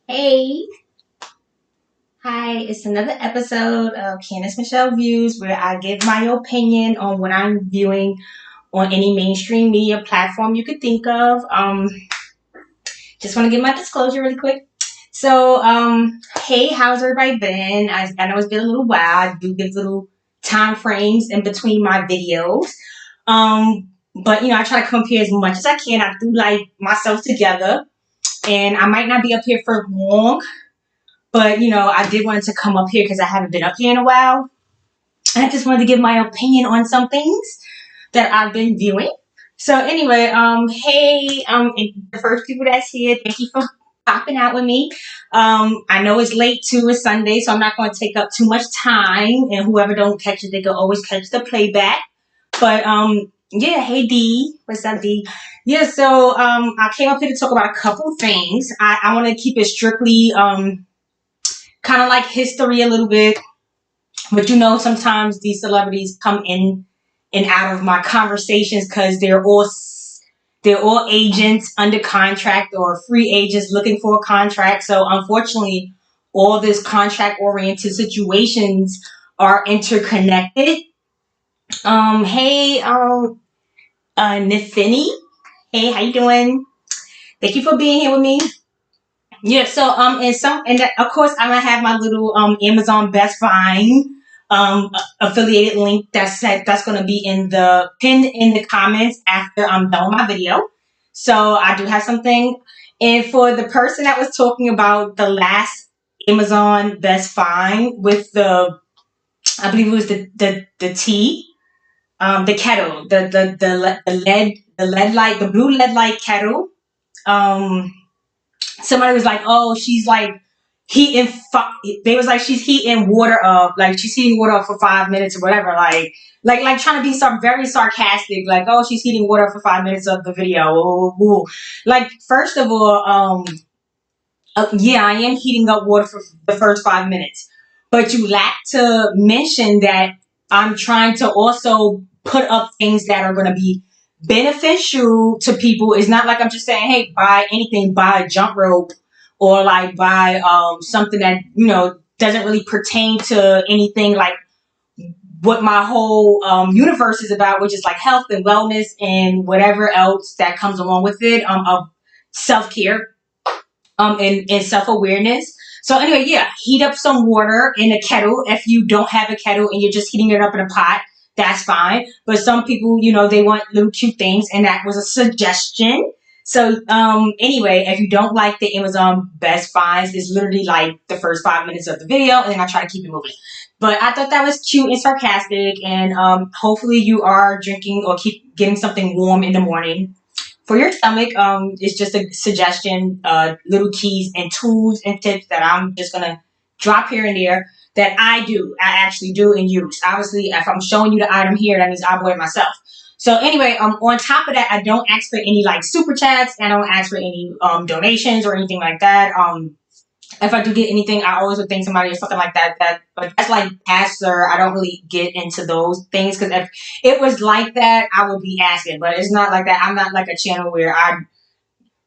Hey, hi, it's another episode of Candace Michelle Views where I give my opinion on what I'm viewing on any mainstream media platform you could think of. Just want to give my disclosure really quick. Hey, how's everybody been? I know it's been a little while. I do give little time frames in between my videos. But I try to come up here as much as I can. I do like myself together, and I might not be up here for long. But, I did want to come up here because I haven't been up here in a while. I just wanted to give my opinion on some things that I've been viewing. So anyway, hey, the first people that's here, thank you for popping out with me. I know it's late too, it's Sunday, so I'm not going to take up too much time. And whoever don't catch it, they can always catch the playback. But yeah, hey D, what's up D? Yeah, so I came up here to talk about a couple things. I want to keep it strictly kind of like history a little bit. But sometimes these celebrities come in and out of my conversations because they're all agents under contract or free agents looking for a contract. So unfortunately, all this contract oriented situations are interconnected. Hey, Nifini. Hey, how you doing? Thank you for being here with me. Yeah, so of course I'm gonna have my little Amazon Best Find affiliated link that's gonna be in the pinned in the comments after I'm done with my video. So I do have something. And for the person that was talking about the last Amazon Best Find with I believe it was the tea, the kettle, the lead light, the blue lead light kettle. Um Somebody was like, "Oh, she's like heating." They was like, "She's heating water up, like she's heating water up for 5 minutes or whatever." Like trying to be some very sarcastic, like, "Oh, she's heating water up for 5 minutes of the video." Ooh, ooh. Like, first of all, yeah, I am heating up water for the first 5 minutes, but you lack to mention that I'm trying to also put up things that are going to be beneficial to people. It's not like I'm just saying, hey, buy anything, buy a jump rope, or like buy something that doesn't really pertain to anything like what my whole universe is about, which is like health and wellness and whatever else that comes along with it, of self-care, and self-awareness. So anyway, yeah, heat up some water in a kettle. If you don't have a kettle and you're just heating it up in a pot, that's fine. But some people, they want little cute things, and that was a suggestion. So anyway, if you don't like the Amazon Best Finds, it's literally like the first 5 minutes of the video, and then I try to keep it moving. But I thought that was cute and sarcastic, and hopefully you are drinking or keep getting something warm in the morning for your stomach. It's just a suggestion, little keys and tools and tips that I'm just gonna drop here and there that I actually do and use. Obviously, if I'm showing you the item here, that means I bought it myself. So anyway, on top of that, I don't ask for any like super chats. I don't ask for any donations or anything like that. If I do get anything, I always would thank somebody or something like that. But that's like pastor. I don't really get into those things because if it was like that, I would be asking. But it's not like that. I'm not like a channel where I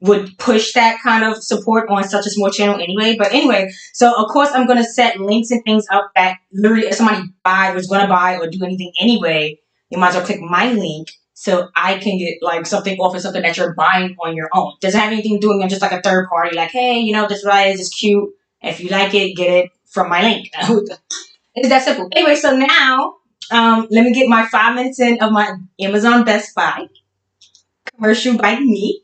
would push that kind of support on such a small channel anyway. But anyway, so of course I'm gonna set links and things up that literally if somebody was gonna buy or do anything anyway, you might as well click my link so I can get like something off of something that you're buying on your own. Doesn't have anything to do with just like a third party, like, hey, this rice is cute. If you like it, get it from my link. It's that simple. Anyway, so now let me get my 5 minutes in of my Amazon Best Buy commercial by me.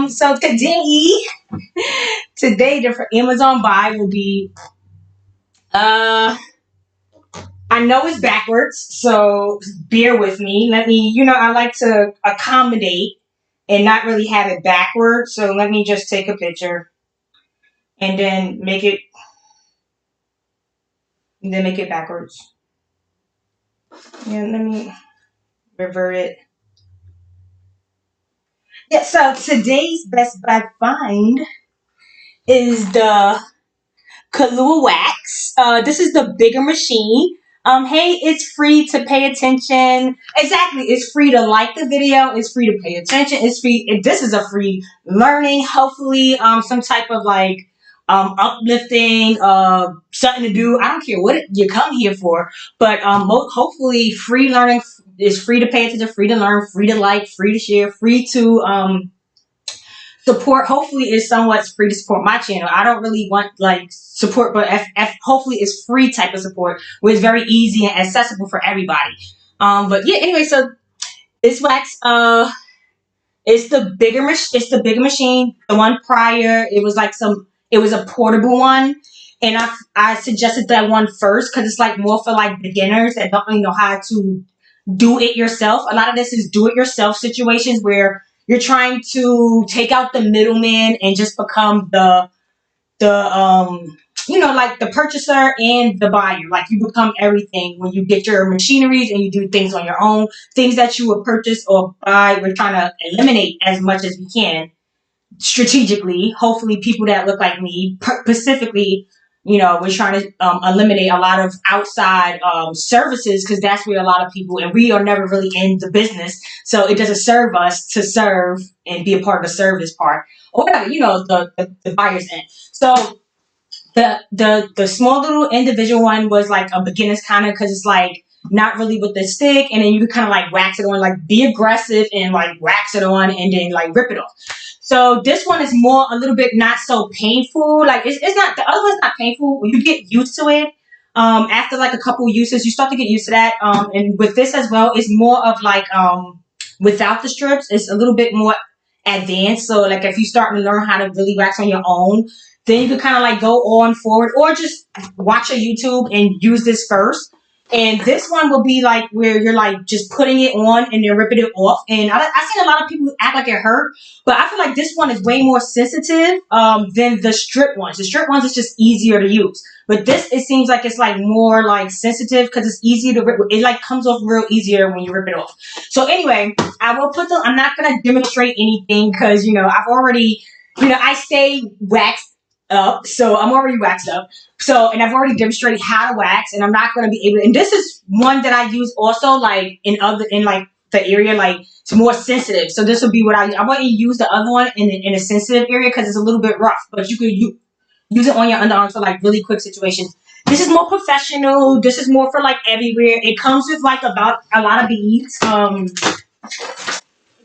So today the Amazon buy will be I know it's backwards, so bear with me. I like to accommodate and not really have it backwards. So let me just take a picture and then make it backwards. Yeah, let me revert it. Yeah, so today's Best Buy find is the Kahlua Wax. This is the bigger machine. Hey, it's free to pay attention. Exactly, it's free to like the video. It's free to pay attention. It's free. This is a free learning. Hopefully, some type of like uplifting, something to do. I don't care what you come here for, but hopefully free learning is free to pay attention, free to learn, free to like, free to share, free to support. Hopefully is somewhat free to support my channel. I don't really want like support, but hopefully it's free type of support where it's very easy and accessible for everybody. But yeah, anyway, so this wax, it's the bigger machine. The one prior, it was a portable one. And I suggested that one first because it's like more for like beginners that don't really know how to do it yourself. A lot of this is do it yourself situations where you're trying to take out the middleman and just become the like the purchaser and the buyer. Like you become everything when you get your machineries and you do things on your own. Things that you would purchase or buy, we're trying to eliminate as much as we can strategically. Hopefully people that look like me, specifically, we're trying to eliminate a lot of outside services because that's where a lot of people, and we are never really in the business, so it doesn't serve us to serve and be a part of the service part or whatever, the buyer's end. So the small little individual one was like a beginner's kind of, because it's like not really with the stick, and then you can kind of like wax it on, like be aggressive and like wax it on and then like rip it off. So this one is more a little bit not so painful. Like it's not, the other one's not painful. You get used to it. After like a couple uses, you start to get used to that. And with this as well, it's more of like without the strips, it's a little bit more advanced. So like if you start to learn how to really wax on your own, then you can kind of like go on forward or just watch a YouTube and use this first. And this one will be like where you're like just putting it on and then ripping it off. And I've seen a lot of people act like it hurt, but I feel like this one is way more sensitive than the strip ones. The strip ones is just easier to use. But this, it seems like it's like more like sensitive because it's easier to rip. It like comes off real easier when you rip it off. So anyway, I will put I'm not going to demonstrate anything because, I've already, I stay waxed up, so I'm already waxed up. So, and I've already demonstrated how to wax, and I'm not going to be able to, and this is one that I use also like in like the area, like it's more sensitive. So this would be what I want you to use the other one in a sensitive area because it's a little bit rough, but you could use it on your underarms for like really quick situations. This is more professional. This is more for like everywhere. It comes with like about a lot of beads. It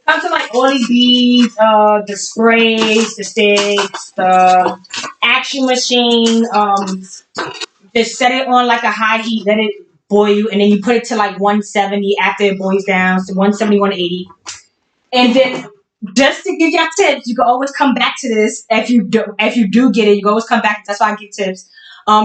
comes with like all these beads, the sprays, the sticks, the action machine. Just set it on like a high heat, let it boil, and then you put it to like 170 after it boils down to 170, 180. And then just to give you tips, you can always come back to this if you do get it. You can always come back. That's why I give tips.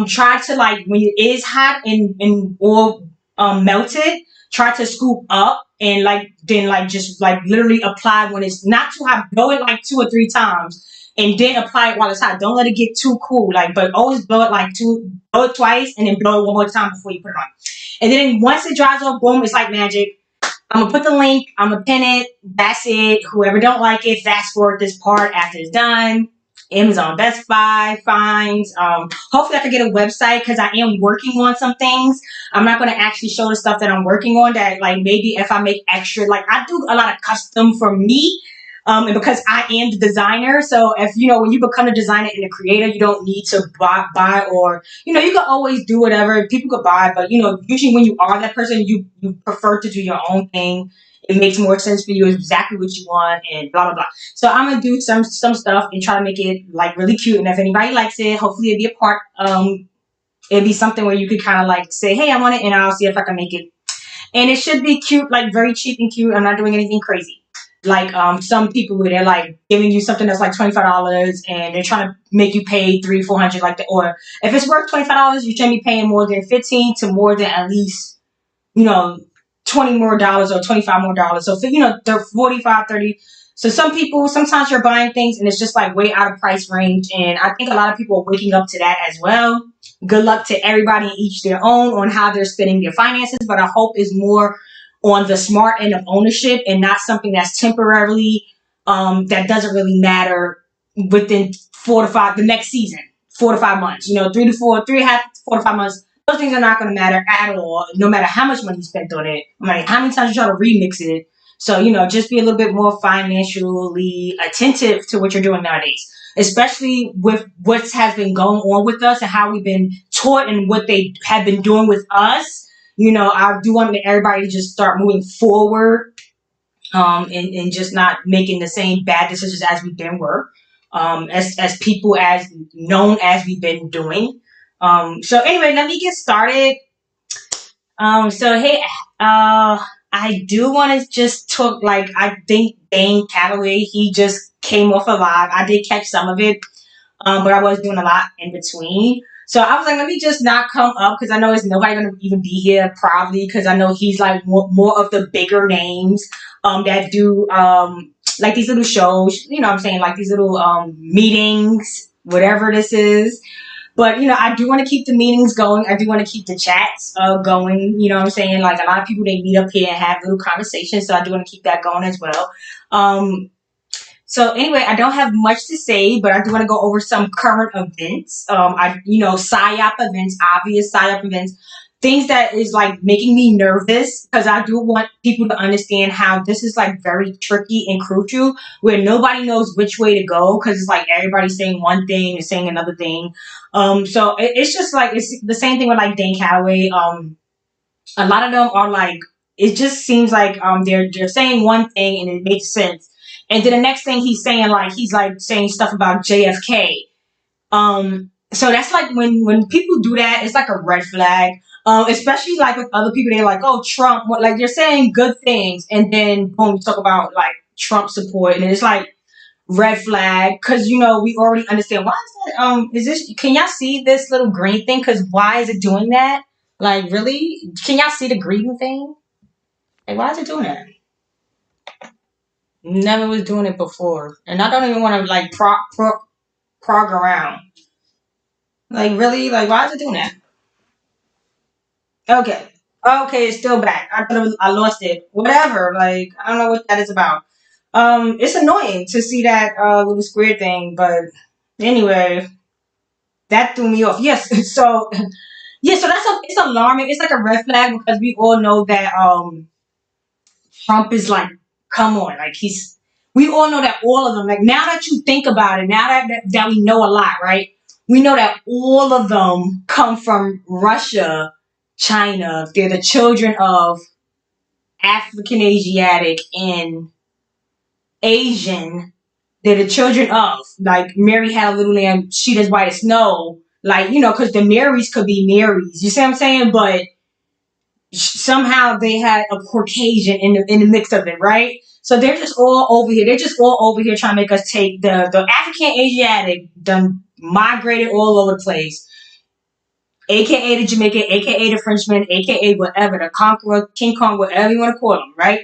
Try to like when it is hot and all melted, try to scoop up and like then like just like literally apply when it's not too hot. Blow it like 2 or 3 times. And then apply it while it's hot. Don't let it get too cool. Like, but always blow it twice and then blow it one more time before you put it on. And then once it dries off, boom, it's like magic. I'm gonna put the link. I'm gonna pin it. That's it. Whoever don't like it, fast forward this part after it's done. Amazon, Best Buy, finds. Hopefully I can get a website because I am working on some things. I'm not going to actually show the stuff that I'm working on that like maybe if I make extra, like I do a lot of custom for me. And because I am the designer, so if when you become a designer and a creator, you don't need to buy or you can always do whatever people could buy, but usually when you are that person, you prefer to do your own thing. It makes more sense for you, exactly what you want, and blah blah blah. So I'm gonna do some stuff and try to make it like really cute. And if anybody likes it, hopefully it'll be a part. It'll be something where you could kind of like say, hey, I want it, and I'll see if I can make it. And it should be cute, like very cheap and cute. I'm not doing anything crazy. Like some people where they're like giving you something that's like $25 and they're trying to make you pay $300-400 like that. Or if it's worth $25, you shouldn't be paying more than $15 to more than at least $20 more or $25 more. So for they're $45, $30. So some people, sometimes you're buying things and it's just like way out of price range. And I think a lot of people are waking up to that as well. Good luck to everybody, each their own on how they're spending their finances. But I hope is more on the smart end of ownership and not something that's temporarily, that doesn't really matter within 4 to 5, the next season, 4 to 5 months, 3.5, 4 to 5 months. Those things are not going to matter at all, no matter how much money you spent on it. Like how many times you try to remix it. So, just be a little bit more financially attentive to what you're doing nowadays. especially with what has been going on with us and how we've been taught and what they have been doing with us. I do want everybody to just start moving forward, and just not making the same bad decisions as we've been were, as people as known as we've been doing. So anyway, let me get started. So hey, I do want to just talk. Like, I think Dane Calloway, he just came off alive. I did catch some of it, but I was doing a lot in between. So I was like, let me just not come up because I know it's nobody gonna even be here probably because I know he's like more of the bigger names that do like these little shows. What I'm saying, like these little meetings, whatever this is. But I do want to keep the meetings going. I do want to keep the chats going. What I'm saying, like a lot of people, they meet up here and have little conversations. So I do want to keep that going as well. So anyway, I don't have much to say, but I do want to go over some current events. PSYOP events, obvious PSYOP events, things that is like making me nervous because I do want people to understand how this is like very tricky and crucial, where nobody knows which way to go because it's like everybody's saying one thing and saying another thing. So it's just like it's the same thing with like Dane Calloway. A lot of them are like, it just seems like they're saying one thing and it makes sense. And then the next thing he's like saying stuff about JFK. So that's like when people do that, it's like a red flag. Especially like with other people, they're like, oh, Trump, like you're saying good things, and then boom, you talk about like Trump support, and it's like red flag because we already understand why is that. Is this? Can y'all see this little green thing? Because why is it doing that? Like, really? Can y'all see the green thing? Like, why is it doing that? Never was doing it before, and I don't even want to like prog around. Like, really? Like, why is it doing that? Okay. Okay, it's still back. I thought I lost it. Whatever. Like, I don't know what that is about. It's annoying to see that little square thing, but anyway, that threw me off. Yes. So yeah, so it's alarming. It's like a red flag because we all know that Trump is like, come on, like we all know that all of them, like now that you think about it, now that we know a lot, right? We know that all of them come from Russia, China. They're the children of African, Asiatic, and Asian. They're the children of, like, Mary had a little lamb, sheet as white as snow. Like, because the Marys could be Marys. You see what I'm saying? But somehow they had a Caucasian in the mix of it, right? So they're just all over here. They're just all over here trying to make us take the African Asiatic done migrated all over the place, aka the Jamaican, aka the Frenchman, aka whatever, the Conqueror, King Kong, whatever you want to call them, right?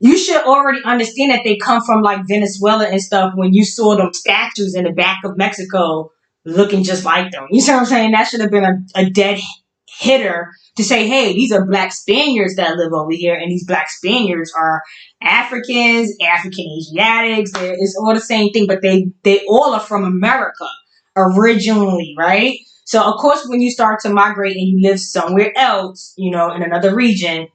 You should already understand that they come from like Venezuela and stuff when you saw them statues in the back of Mexico looking just like them. You see what I'm saying? That should have been a dead hitter to say, hey, these are black Spaniards that live over here, and these black Spaniards are Africans, African Asiatics. It's all the same thing, but they all are from America originally, right? So of course, when you start to migrate and you live somewhere else, in another region,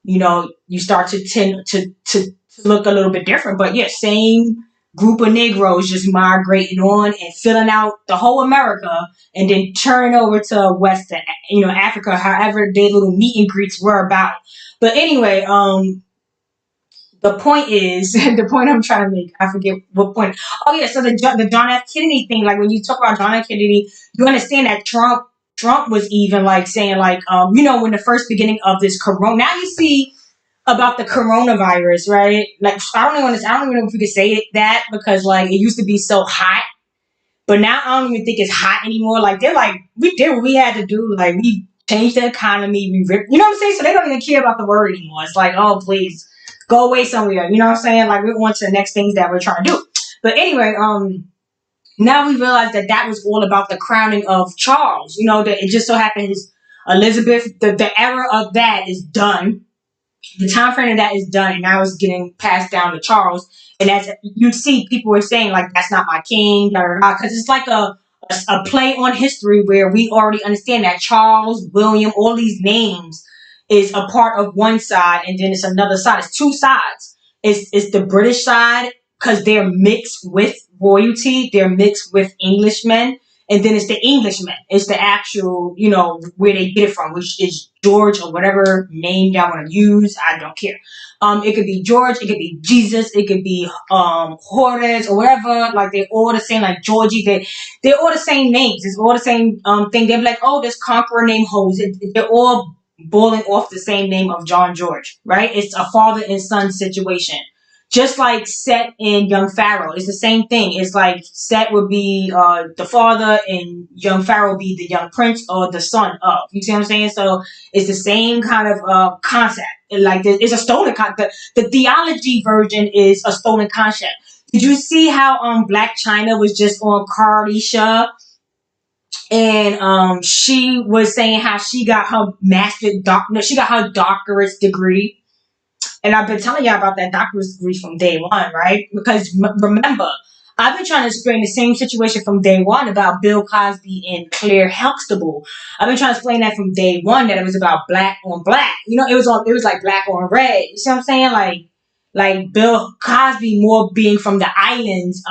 you start to tend to look a little bit different. But yeah, same group of Negroes just migrating on and filling out the whole America, and then turning over to West, Africa, however their little meet and greets were about. But anyway, the point is, the point I'm trying to make, I forget what point. Oh yeah, so the John F. Kennedy thing, like when you talk about John F. Kennedy, you understand that Trump was even like saying like, when the first beginning of this corona, now you see about the coronavirus, right? Like I don't even know if we could say it that because like it used to be so hot, but now I don't even think it's hot anymore. Like they're like, we did what we had to do, like we changed the economy, we ripped, you know what I'm saying? So they don't even care about the word anymore. It's like, oh please, go away somewhere. You know what I'm saying? Like we're on to the next things that we're trying to do. But anyway, now we realize that was all about the crowning of Charles. That it just so happens Elizabeth, the era of that is done. The time frame of that is done, and now it's getting passed down to Charles. And as you see, people were saying like, that's not my king, because it's like a play on history where we already understand that Charles, William, all these names is a part of one side, and then it's another side. It's two sides. It's the British side because they're mixed with royalty, they're mixed with Englishmen. And then it's the Englishmen. It's the actual, where they get it from, which is George or whatever name y'all want to use. I don't care. It could be George, it could be Jesus, it could be Horace or whatever. Like they're all the same, like Georgie. They're all the same names. It's all the same thing. They're like, oh, this conqueror named Jose. They're all boiling off the same name of John George, right? It's a father and son situation. Just like Set and young Pharaoh, it's the same thing. It's like Set would be the father, and young Pharaoh would be the young prince or the son of. You see what I'm saying? So it's the same kind of concept. Like it's a stolen concept. The theology version is a stolen concept. Did you see how Black China was just on Carisha? And she was saying how she got her she got her doctorate degree. And I've been telling y'all about that doctorate degree from day one, right? Because remember, I've been trying to explain the same situation from day one about Bill Cosby and Claire Huxtable. I've been trying to explain that from day one, that it was about black on black. It was like black on red. You see what I'm saying? Like Bill Cosby more being from the islands,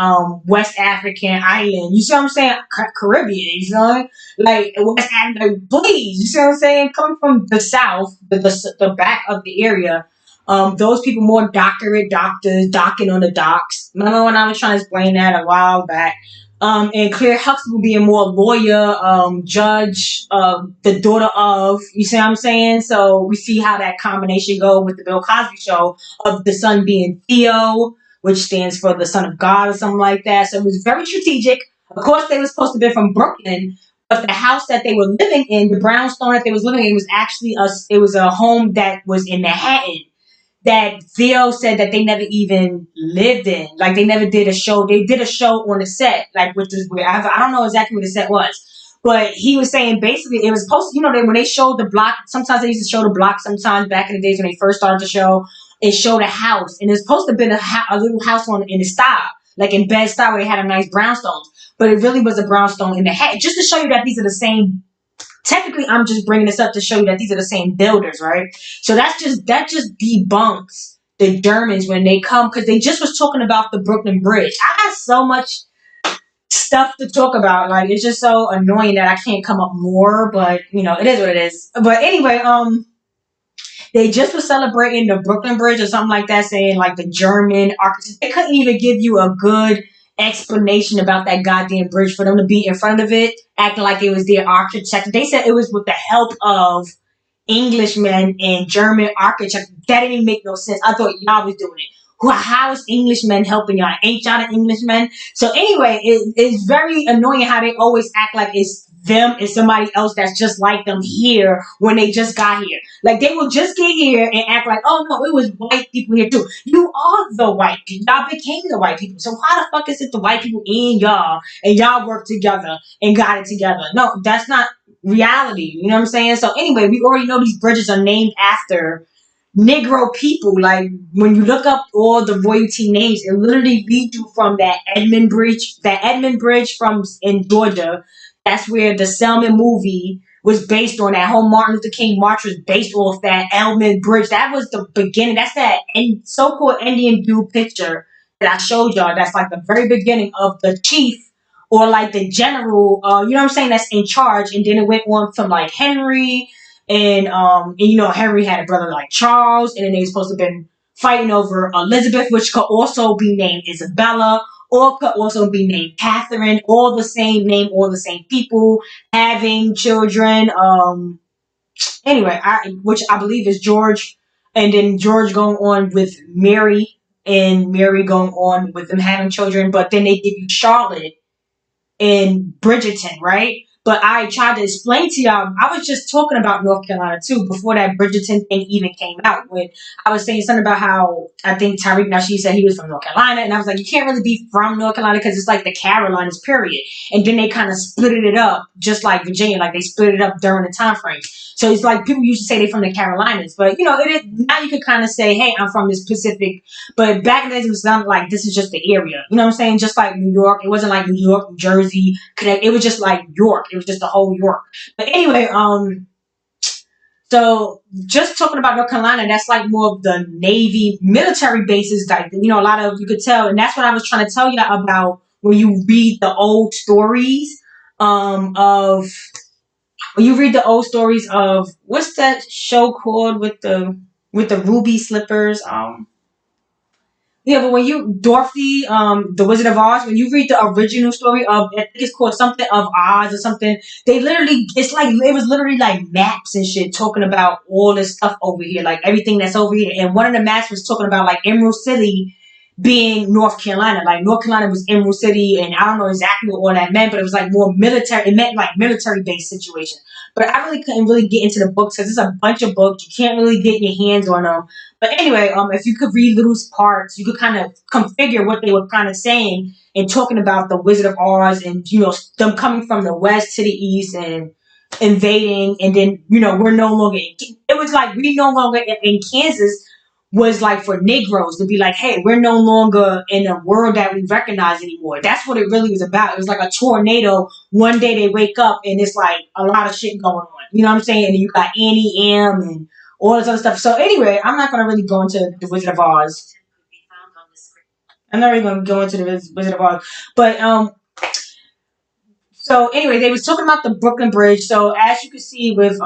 West African island. You see what I'm saying? Caribbean, you know? Like West African, like, please, you see what I'm saying? Coming from the South, the back of the area. Those people more doctorate doctors, docking on the docks. Remember when I was trying to explain that a while back? And Claire Huxtable being more lawyer, judge, the daughter of, you see what I'm saying? So we see how that combination go with the Bill Cosby show of the son being Theo, which stands for the son of God or something like that. So it was very strategic. Of course, they were supposed to be from Brooklyn, but the house that they were living in, the brownstone that they was living in, was actually a home that was in Manhattan, that Theo said that they never even lived in. Like, they never did a show. They did a show on the set, like, which was weird. I don't know exactly what the set was. But he was saying basically it was supposed to, when they showed the block, sometimes they used to show the block sometimes back in the days when they first started the show, it showed a house. And it was supposed to have been a little house in the style, like in Bed-Stuy where they had a nice brownstones. But it really was a brownstone in the hat. Just to show you that these are the same. Technically, I'm just bringing this up to show you that these are the same builders, right? So that just debunks the Germans when they come, because they just was talking about the Brooklyn Bridge. I got so much stuff to talk about. Like, it's just so annoying that I can't come up more, but it is what it is. But anyway, they just was celebrating the Brooklyn Bridge or something like that, saying like the German architects. They couldn't even give you a good explanation about that goddamn bridge for them to be in front of it, acting like it was their architect. They said it was with the help of Englishmen and German architects. That didn't even make no sense. I thought y'all was doing it. How is Englishmen helping y'all? Ain't y'all the Englishmen? So anyway, it's very annoying how they always act like it's them and somebody else that's just like them here when they just got here. Like, they will just get here and act like, oh no, it was white people here too. You are the white people. Y'all became the white people. So how the fuck is it the white people in y'all and y'all work together and got it together? No, that's not reality. You know what I'm saying? So anyway, we already know these bridges are named after Negro people. Like, when you look up all the royalty names, it literally leads you from that Edmund Bridge from in Georgia. That's where the Selma movie was based on. That whole Martin Luther King march was based off that Edmund Bridge. That was the beginning. That's that so-called Indian dude picture that I showed y'all. That's like the very beginning of the chief, or like the general, you know what I'm saying, that's in charge. And then it went on from like Henry, and Henry had a brother like Charles, and then they were supposed to have been fighting over Elizabeth, which could also be named Isabella, or could also be named Catherine. All the same name, all the same people having children. Anyway, which I believe is George, and then George going on with Mary, and Mary going on with them having children. But then they give you Charlotte in Bridgerton, right? But I tried to explain to y'all, I was just talking about North Carolina too before that Bridgerton thing even came out. When I was saying something about how I think Tariq Nasheed said he was from North Carolina, and I was like, you can't really be from North Carolina because it's like the Carolinas, period. And then they kind of split it up, just like Virginia, like they split it up during the time frame. So it's like people used to say they're from the Carolinas, but now you can kind of say, hey, I'm from this Pacific. But back in the days, it was not like this is just the area. You know what I'm saying? Just like New York, it wasn't like New York, New Jersey, Connecticut. It was just like York. It was just the whole York. But anyway, so just talking about North Carolina, that's like more of the Navy military bases. Like, a lot of, you could tell, and that's what I was trying to tell you about when you read the old stories of when you read the old stories of what's that show called with the ruby slippers? Yeah, but when you Dorothy, the Wizard of Oz, when you read the original story of, I think it's called something of Oz or something, they literally, it's like it was literally like maps and shit talking about all this stuff over here, like everything that's over here. And one of the maps was talking about like Emerald City being North Carolina. Like North Carolina was Emerald City, and I don't know exactly what all that meant, but it was like more military. It meant like military based situation. But I really couldn't really get into the books because there's a bunch of books. You can't really get your hands on them. But anyway, if you could read little parts, you could kind of configure what they were kind of saying and talking about the Wizard of Oz and, you know, them coming from the west to the east and invading. And then, you know, we're no longer, it was like we no longer in Kansas was like for Negroes to be like, hey, we're no longer in a world that we recognize anymore. That's what it really was about. It was like a tornado. One day they wake up and it's like a lot of shit going on. You know what I'm saying? And you got Annie M and all this other stuff. So anyway, I'm not going to really go into the Wizard of Oz. I'm not really going to go into the Wizard of Oz. But, so anyway, they was talking about the Brooklyn Bridge. So as you can see with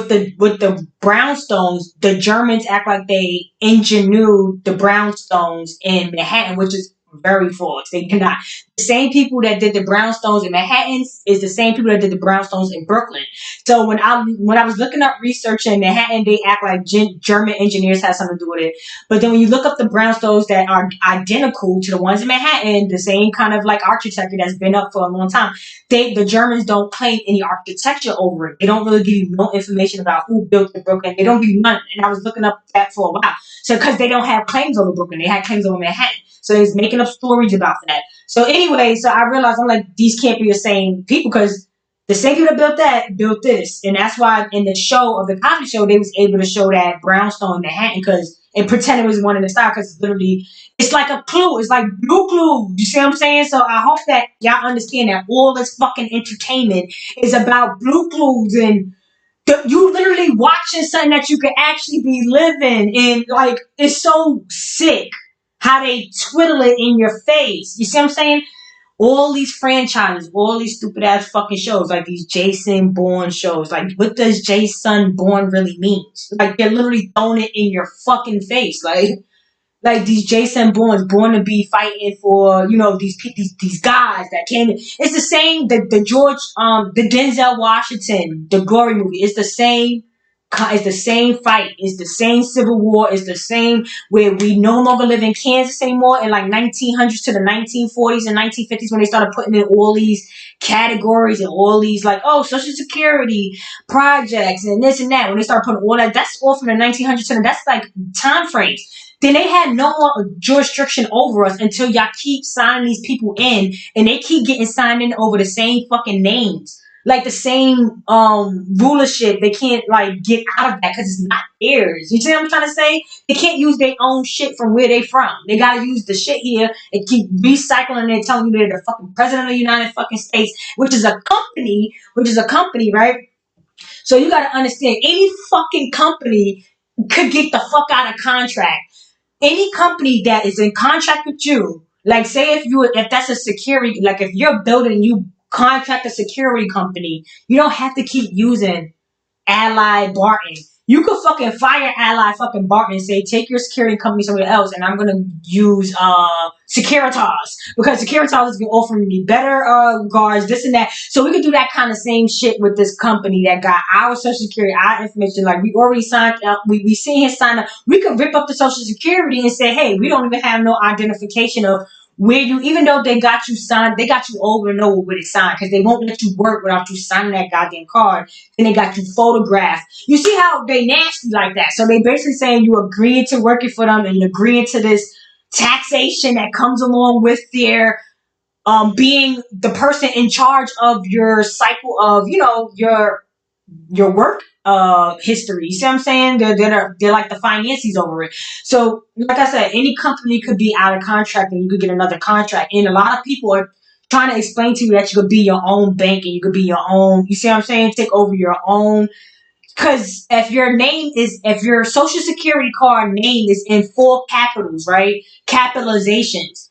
the brownstones, the Germans act like they engineered the brownstones in Manhattan, which is very false. They did not. The same people that did the brownstones in Manhattan is the same people that did the brownstones in Brooklyn. So when I was looking up research in Manhattan, they act like German engineers had something to do with it. But then when you look up the brownstones that are identical to the ones in Manhattan, the same kind of like architecture that's been up for a long time, the Germans don't claim any architecture over it. They don't really give you no information about who built the Brooklyn. They don't give you none. And I was looking up that for a while. So because they don't have claims over Brooklyn, they had claims over Manhattan. So they was making up stories about that. So anyway, so I realized I'm like, these can't be the same people because the same people that built that built this. And that's why in the show of the Cosby Show, they was able to show that brownstone in Manhattan and pretend it was one in the style because literally it's like a clue. It's like blue clue. You see what I'm saying? So I hope that y'all understand that all this fucking entertainment is about blue clues and you literally watching something that you could actually be living and like it's so sick how they twiddle it in your face. You see what I'm saying? All these franchises, all these stupid ass fucking shows, like these Jason Bourne shows. Like, what does Jason Bourne really mean? Like, they're literally throwing it in your fucking face. Like these Jason Bournes born to be fighting for, you know, these guys that came in. It's the same, the Denzel Washington, the Glory movie. It's the same fight. It's the same Civil War. It's the same where we no longer live in Kansas anymore in like 1900s to the 1940s and 1950s when they started putting in all these categories and all these like, oh, Social Security projects and this and that. When they start putting all that, that's all from the 1900s to that's like time frames. Then they had no more jurisdiction over us until y'all keep signing these people in and they keep getting signed in over the same fucking names. Like the same rulership. They can't like get out of that because it's not theirs. You see what I'm trying to say? They can't use their own shit from where they from. They gotta use the shit here and keep recycling and telling you they're the fucking president of the United fucking States, which is a company, right? So you gotta understand any fucking company could get the fuck out of contract. Any company that is in contract with you, like say if that's a security, like if you're building, you contract a security company, you don't have to keep using Ally Barton. You could fucking fire Ally fucking Barton and say, take your security company somewhere else and I'm gonna use Securitas because Securitas is gonna offer me better guards, this and that. So we could do that kind of same shit with this company that got our social security, our information. Like we already signed up, we seen his sign up. We could rip up the social security and say, hey, we don't even have no identification of where you, even though they got you signed, they got you over and over with it signed because they won't let you work without you signing that goddamn card. Then they got you photographed. You see how they nasty like that. So they basically saying you agreeing to working for them and agreeing to this taxation that comes along with their being the person in charge of your cycle of, you know, your work history. You see what I'm saying? They're like the financiers over it. So like I said, any company could be out of contract and you could get another contract. And a lot of people are trying to explain to you that you could be your own bank and you could be your own, you see what I'm saying? Take over your own. Because if your social security card name is in full capitals, right? Capitalizations.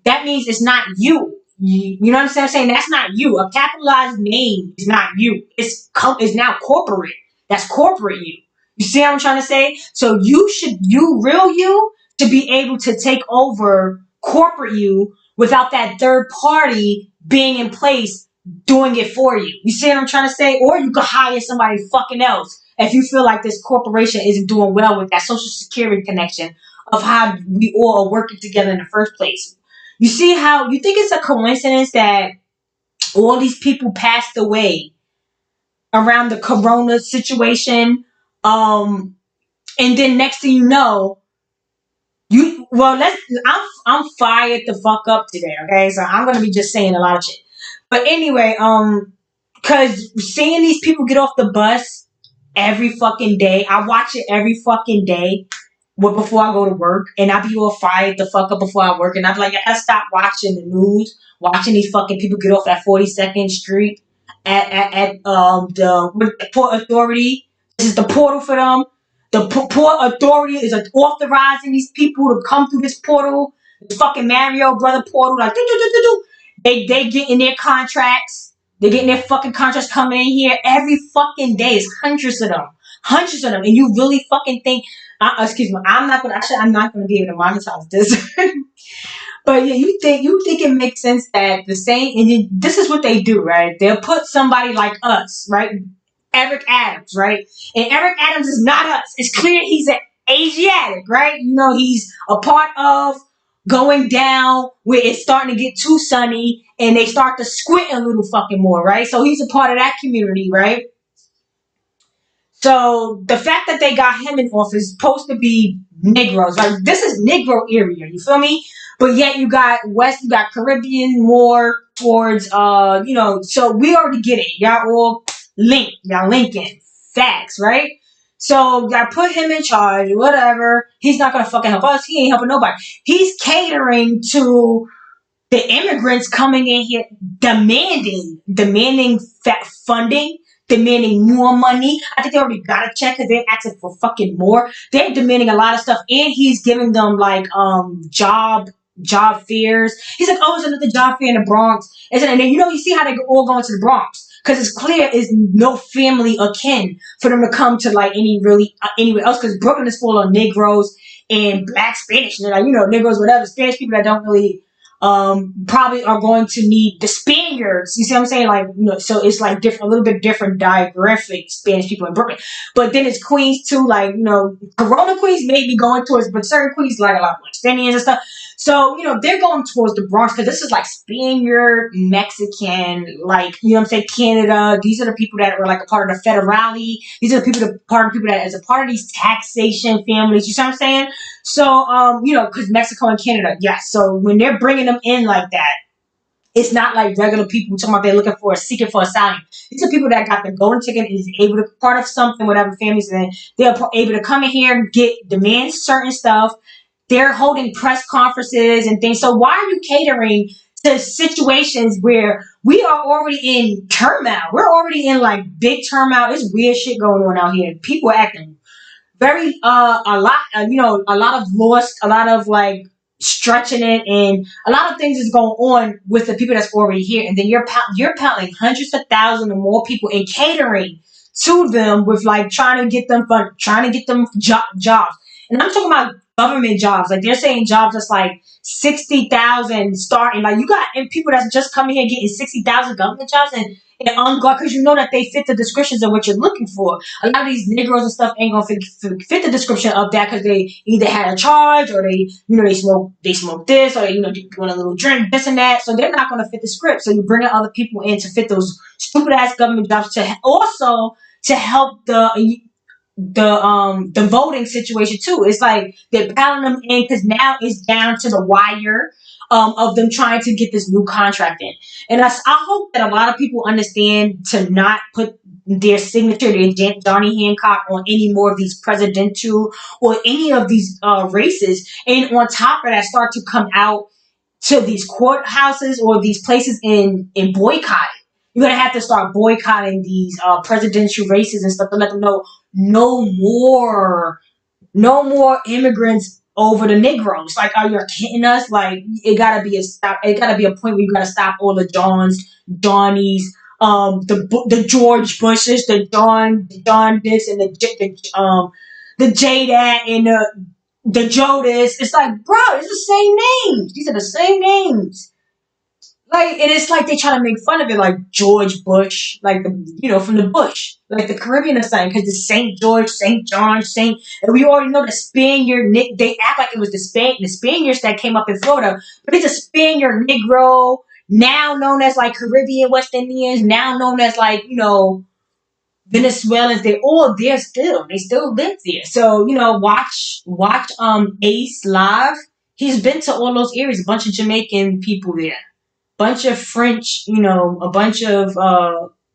that means it's not you. You know what I'm saying? That's not you. A capitalized name is not you. It's now corporate. That's corporate you. You see what I'm trying to say? So real you, to be able to take over corporate you without that third party being in place doing it for you. You see what I'm trying to say? Or you could hire somebody fucking else if you feel like this corporation isn't doing well with that social security connection of how we all are working together in the first place. You see how you think it's a coincidence that all these people passed away around the corona situation? And then next thing you know, I'm fired the fuck up today, okay? So I'm gonna be just saying a lot of shit. But anyway, cause seeing these people get off the bus every fucking day, I watch it every fucking day before I go to work, and I be all fired the fuck up before I work, and I be like, I stop watching the news, watching these fucking people get off at 42nd Street at the Port Authority. This is the portal for them. The Port Authority is authorizing these people to come through this portal, this fucking Mario Brother portal, like they getting their contracts. They're getting their fucking contracts coming in here every fucking day. It's hundreds of them, and you really fucking think? Excuse me, I'm not gonna be able to monetize this. But yeah, you think it makes sense that the same, and this is what they do, right? They'll put somebody like us, right? Eric Adams, right? And Eric Adams is not us. It's clear he's an Asiatic, right? You know, he's a part of going down where it's starting to get too sunny and they start to squint a little fucking more, right? So he's a part of that community, right? So the fact that they got him in office is supposed to be Negroes. Like, this is Negro area, you feel me? But yet you got West, you got Caribbean more towards so we already get it. Y'all all linked. Y'all linking. Facts, right? So y'all put him in charge, whatever. He's not gonna fucking help us. He ain't helping nobody. He's catering to the immigrants coming in here demanding funding, demanding more money. I think they already got a check because they're asking for fucking more. They're demanding a lot of stuff, and he's giving them like job fairs. He's like, oh, it's another job fair in the Bronx, and then you see how they all going to the Bronx because it's clear is no family akin for them to come to like anywhere else because Brooklyn is full of Negroes and Black Spanish, and like Negroes, whatever, Spanish people that don't really probably are going to need the Spaniards. You see what I'm saying? Like, so it's like different, a little bit different demographic Spanish people in Brooklyn. But then it's Queens too, like, Corona Queens may be going towards, but certain Queens like a lot of West Indians and stuff. So, they're going towards the Bronx because this is like Spaniard, Mexican, like, I'm saying, Canada. These are the people that are like a part of the federale. These are the people that as a part of these taxation families. You see what I'm saying? So, because Mexico and Canada, yes. So when they're bringing them in like that, it's not like regular people talking about they're looking for seeking for asylum. These are people that got the golden ticket and is able to part of something, whatever families in. They're able to come in here and demand certain stuff. They're holding press conferences and things. So why are you catering to situations where we are already in turmoil? We're already in like big turmoil. There's weird shit going on out here. People are acting very a lot of lost, a lot of like stretching it, and a lot of things is going on with the people that's already here, and then you're pelting hundreds of thousands or more people and catering to them with like trying to get them jobs. And I'm talking about government jobs. Like, they're saying jobs that's like 60,000 starting. Like, you got people that's just coming here getting 60,000 government jobs and on guard because that they fit the descriptions of what you're looking for. A lot of these Negroes and stuff ain't gonna fit the description of that because they either had a charge or they smoke this, or they doing a little drink, this and that. So they're not gonna fit the script. So you bring in other people in to fit those stupid ass government jobs to also to help the voting situation too. It's like they're piling them in because now it's down to the wire of them trying to get this new contract in. And I hope that a lot of people understand to not put their signature, their Johnny Hancock on any more of these presidential or any of these races. And on top of that, start to come out to these courthouses or these places in boycotting. You're going to have to start boycotting these presidential races and stuff to let them know no more immigrants over the Negroes. Like, are you kidding us? Like, it gotta be a stop. It gotta be a point where you gotta stop all the Johnnies, the George Bushes, John this and the J that and the Jodis. It's like, bro, it's the same names. These are the same names. Like, and it's like they try to make fun of it, like George Bush, like from the Bush, like the Caribbean or something, because the Saint George, Saint John, Saint, and we already know the Spaniard. They act like it was the Spaniards that came up in Florida, but it's a Spaniard Negro, now known as like Caribbean West Indians, now known as like Venezuelans. They're all there still. They still live there. So watch Ace live. He's been to all those areas. A bunch of Jamaican people there, bunch of French, a bunch of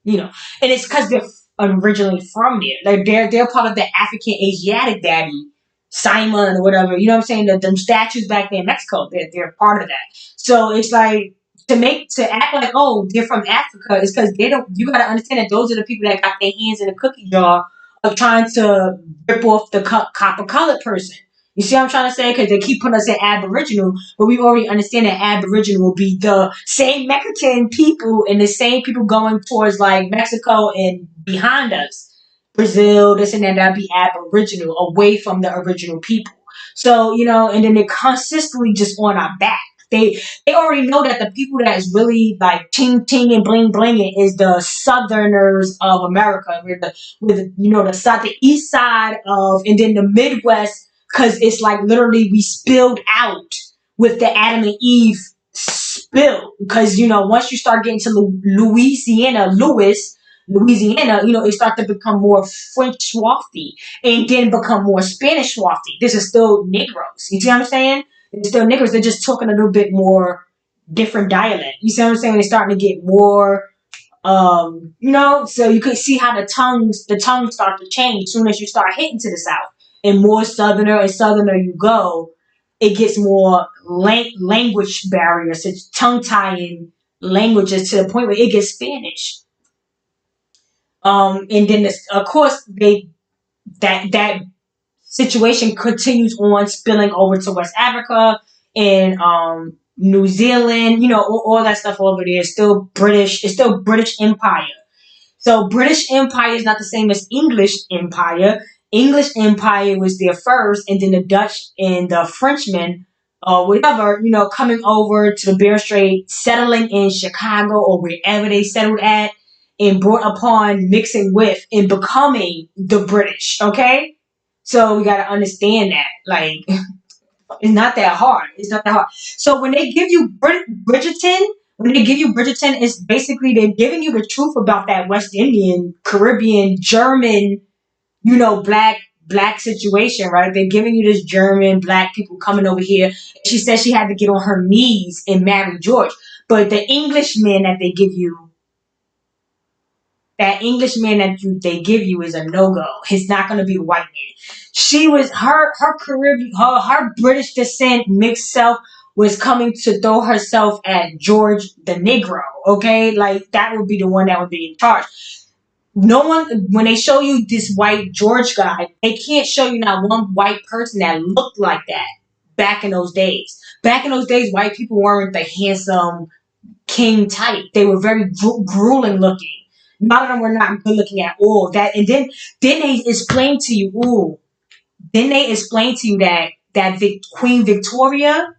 and it's because they're originally from there. Like they're part of the African Asiatic daddy, Simon or whatever. You know what I'm saying? Them statues back there in Mexico, they're part of that. So it's like to act like, oh, they're from Africa is because they don't. You got to understand that those are the people that got their hands in a cookie jar of trying to rip off the copper colored person. You see what I'm trying to say? Because they keep putting us in Aboriginal, but we already understand that Aboriginal will be the same Mexican people and the same people going towards like Mexico and behind us, Brazil, this and that. That'll be Aboriginal, away from the original people. So and then they're consistently just on our back. They already know that the people that is really like ting ting and bling blinging is the Southerners of America, with the east side of, and then the Midwest, because it's like literally we spilled out with the Adam and Eve spill. Because once you start getting to Louisiana, it starts to become more French swafty and then become more Spanish swafty. This is still Negroes. You see what I'm saying? They're still Negroes. They're just talking a little bit more different dialect. You see what I'm saying? They're starting to get more, so you can see how the tongues start to change as soon as you start hitting to the South. And more southerner and southerner you go, it gets more language barriers. It's tongue tying languages to the point where it gets Spanish. And then of course that situation continues on spilling over to West Africa and New Zealand. All that stuff over there is still British. It's still British Empire. So British Empire is not the same as English Empire. English Empire was there first, and then the Dutch and the Frenchmen, or whatever, coming over to the Bering Strait, settling in Chicago or wherever they settled at, and brought upon mixing with and becoming the British. Okay, so we got to understand that, like, it's not that hard. It's not that hard. So when they give you Bridgerton, it's basically they're giving you the truth about that West Indian, Caribbean, German, black situation, right? They're giving you this German black people coming over here. She said she had to get on her knees and marry George. But the Englishman that they give you, they give you is a no-go. It's not going to be a white man. She was her Caribbean, her British descent mixed self was coming to throw herself at George the Negro. Okay, like that would be the one that would be in charge. No one, when they show you this white George guy, they can't show you not one white person that looked like that back in those days. Back in those days, white people weren't the handsome king type. They were very grueling looking. A lot of them were not good looking at all. And then they explain to you, that Queen Victoria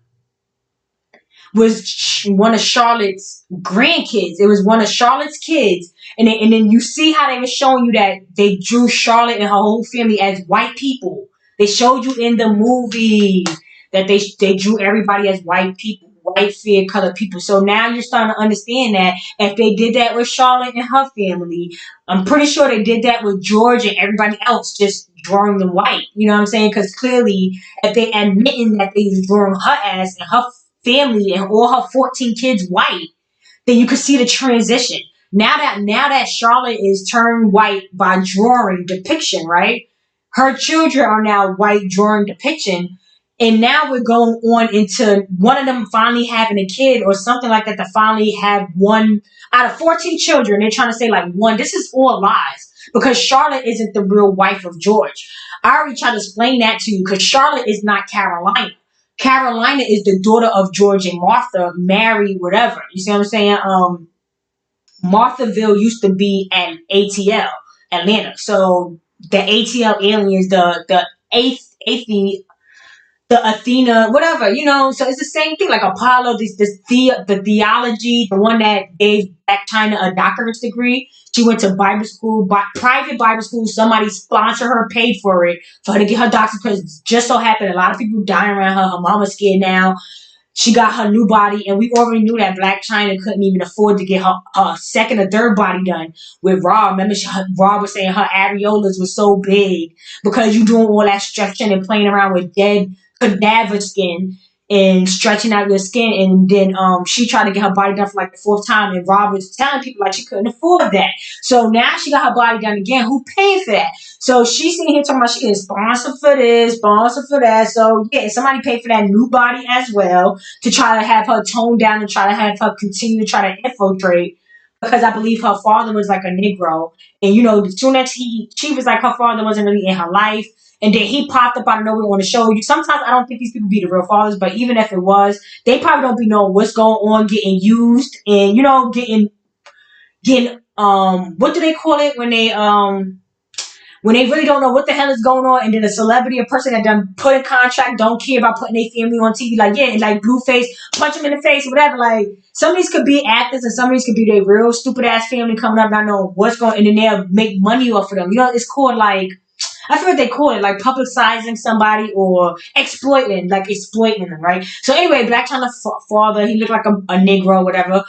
was one of Charlotte's grandkids. It was one of Charlotte's kids. And then you see how they were showing you that they drew Charlotte and her whole family as white people. They showed you in the movie that they drew everybody as white people, white fair colored people. So now you're starting to understand that if they did that with Charlotte and her family, I'm pretty sure they did that with George and everybody else, just drawing them white. You know what I'm saying? Because clearly, if they admitting that they was drawing her ass and her family and all her 14 kids white, then you could see the transition. Now that Charlotte is turned white by drawing depiction, right? Her children are now white drawing depiction. And now we're going on into one of them finally having a kid or something like that to finally have one out of 14 children. They're trying to say like one. This is all lies. because Charlotte isn't the real wife of George. I already tried to explain that to you because Charlotte is not Carolina. Carolina is the daughter of George and Martha, Mary, whatever. You see what I'm saying? Marthaville used to be an ATL, Atlanta. So the ATL aliens, the the Athena, whatever, So it's the same thing, like Apollo, the theology, the one that gave Black China a doctorate degree. She went to Bible school, private Bible school. Somebody sponsored her, paid for it, for her to get her doctorate, because just so happened a lot of people dying around her. Her mama's scared now. She got her new body, and we already knew that Black China couldn't even afford to get her second or third body done with Rob. Remember, Rob was saying her areolas were so big because you doing all that stretching and playing around with dead cadaver skin and stretching out your skin. And then she tried to get her body done for like the fourth time, and Rob was telling people like she couldn't afford that. So now she got her body done again. Who paid for that? So she's sitting here talking about she getting sponsored for this, sponsored for that. So yeah, somebody paid for that new body as well to try to have her toned down and try to have her continue to try to infiltrate. Because I believe her father was like a Negro. And as soon as she was like, her father wasn't really in her life. And then he popped up out of nowhere on the show. Sometimes I don't think these people be the real fathers, but even if it was, they probably don't be knowing what's going on, getting used, and getting what do they call it when they really don't know what the hell is going on, and then a celebrity, a person that done put in contract, don't care about putting their family on TV, like, yeah, like Blueface, punch them in the face, whatever. Like, some of these could be actors, and some of these could be their real stupid ass family coming up, not knowing what's going on, and then they'll make money off of them. It's called like, I forget what they call it, like publicizing somebody or exploiting them, right? So anyway, Black China father, he looked like a Negro, whatever.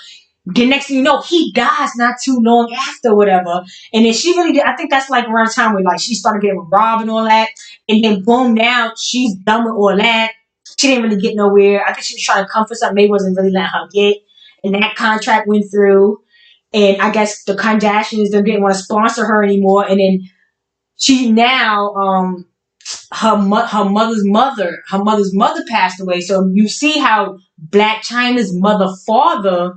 The next thing you know, he dies not too long after, whatever. And then she really did. I think that's like around the time where like she started getting with Rob and all that. And then boom, now she's done with all that. She didn't really get nowhere. I think she was trying to comfort something they wasn't really letting her get. And that contract went through. And I guess the Kardashians, they didn't want to sponsor her anymore. And then she now, her mother's mother passed away. So you see how Black China's father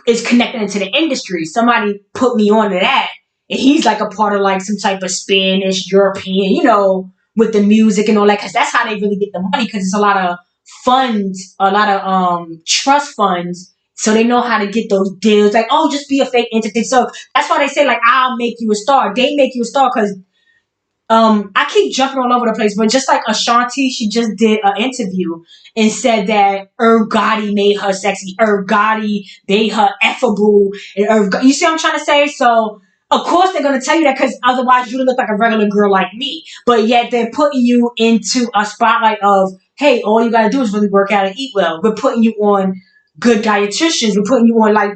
is connected into the industry. Somebody put me onto that, and he's like a part of like some type of Spanish, European, with the music and all that, because that's how they really get the money, because it's a lot of funds, a lot of trust funds, so they know how to get those deals. Like, oh, just be a fake entity. So that's why they say like, I'll make you a star. They make you a star because I keep jumping all over the place, but just like Ashanti, she just did an interview and said that Irv Gotti made her sexy. Irv Gotti made her effable. And you see what I'm trying to say? So, of course, they're going to tell you that, because otherwise you look like a regular girl like me. But yet they're putting you into a spotlight of, hey, all you got to do is really work out and eat well. We're putting you on good dietitians. We're putting you on, like,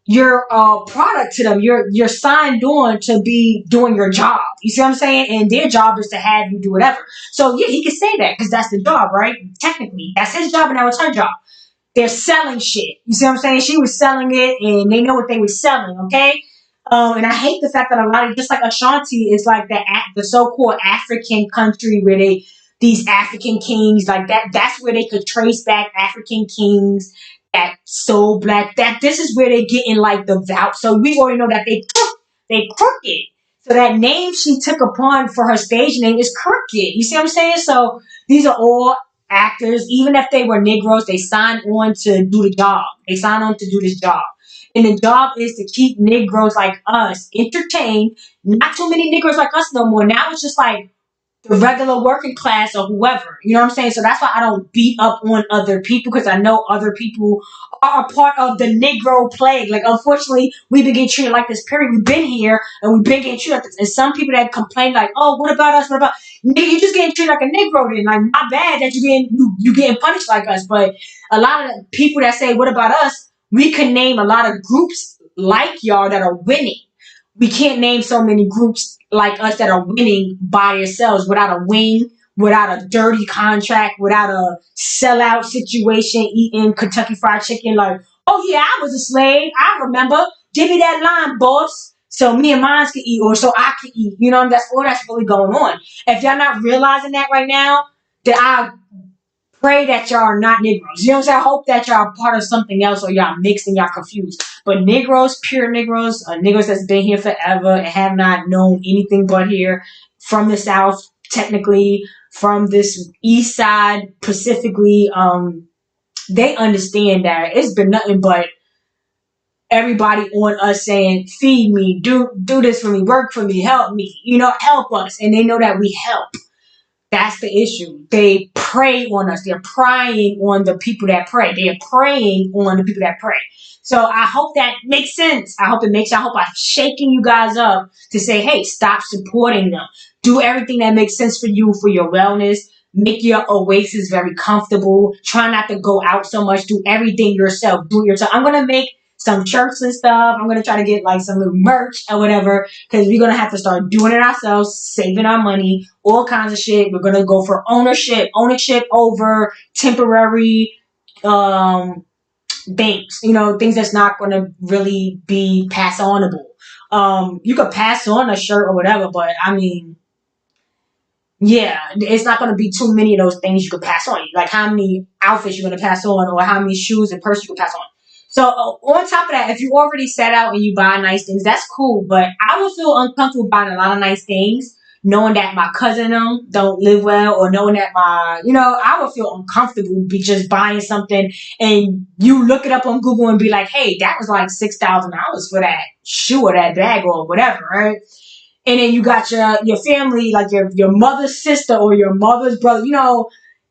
your product to them. You're signed on to be doing your job. You see what I'm saying? And their job is to have you do whatever. So yeah, he can say that because that's the job, right? Technically, that's his job and that was her job. They're selling shit. You see what I'm saying? She was selling it, and they know what they were selling. Okay. And I hate the fact that a lot of, just like Ashanti, is like the so-called African country where these African kings, like that's where they could trace back African kings that so black, that this is where they're getting like the vow. So we already know that they crooked. So that name she took upon for her stage name is Crooked. You see what I'm saying? So these are all actors. Even if they were Negroes, they signed on to do the job. They signed on to do this job. And the job is to keep Negroes like us entertained. Not too many Negroes like us no more. Now it's just like the regular working class or whoever. You know what I'm saying? So that's why I don't beat up on other people, because I know other people are a part of the Negro plague. Like, unfortunately, we've been getting treated like this, period. We've been here and we've been getting treated like this. And some people that complain like, oh, what about us? What about nigga, you just getting treated like a Negro then. Like, not bad that you getting punished like us. But a lot of people that say, what about us? We can name a lot of groups like y'all that are winning. We can't name so many groups like us that are winning by themselves, without a wing, without a dirty contract, without a sellout situation, eating Kentucky Fried Chicken. Like, oh yeah, I was a slave. I remember. Give me that line, boss. So me and mine can eat, or so I can eat. You know, that's all that's really going on. If y'all not realizing that right now, then I pray that y'all are not Negroes. You know what I'm saying? I hope that y'all are part of something else, or y'all mixed and y'all confused. But Negroes, pure Negroes, Negroes that's been here forever and have not known anything but here from the South, technically from this East Side, specifically, they understand that it's been nothing but everybody on us saying, feed me, do this for me, work for me, help me, help us. And they know that we help. That's the issue. They prey on us. They're prying on the people that pray. They're preying on the people that pray. So I hope that makes sense. I hope it makes. I hope I'm shaking you guys up to say, hey, stop supporting them. Do everything that makes sense for you, for your wellness. Make your oasis very comfortable. Try not to go out so much. Do everything yourself. Do it yourself. I'm going to make some shirts and stuff. I'm going to try to get like some little merch or whatever, because we're going to have to start doing it ourselves, saving our money, all kinds of shit. We're going to go for ownership over temporary things, things that's not going to really be pass onable. You could pass on a shirt or whatever, but I mean, yeah, it's not going to be too many of those things you could pass on. Like how many outfits you're going to pass on, or how many shoes and purses you can pass on. So on top of that, if you already set out and you buy nice things, that's cool. But I would feel uncomfortable buying a lot of nice things, knowing that my cousin and them don't live well, or knowing that I would feel uncomfortable be just buying something and you look it up on Google and be like, hey, that was like $6,000 for that shoe or that bag or whatever, right? And then you got your family, like your mother's sister or your mother's brother,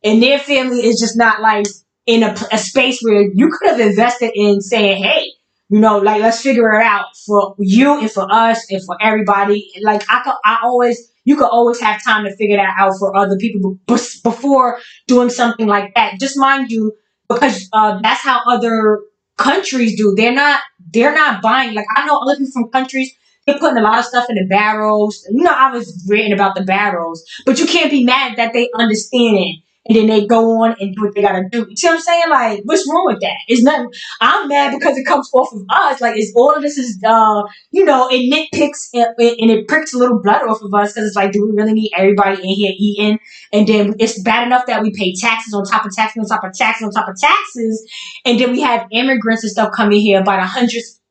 and their family is just not like in a space where you could have invested in saying, hey, like let's figure it out for you and for us and for everybody. Like you could always have time to figure that out for other people before doing something like that. Just mind you, because that's how other countries do. They're not buying. Like I know other people from countries, they're putting a lot of stuff in the barrels. I was reading about the barrels, but you can't be mad that they understand it. And then they go on and do what they gotta do. You see what I'm saying? Like, what's wrong with that? It's nothing. I'm mad because it comes off of us. Like, it's all of this is, it nitpicks and it pricks a little blood off of us because it's like, do we really need everybody in here eating? And then it's bad enough that we pay taxes on top of taxes on top of taxes on top of taxes, and then we have immigrants and stuff coming here by the hundreds,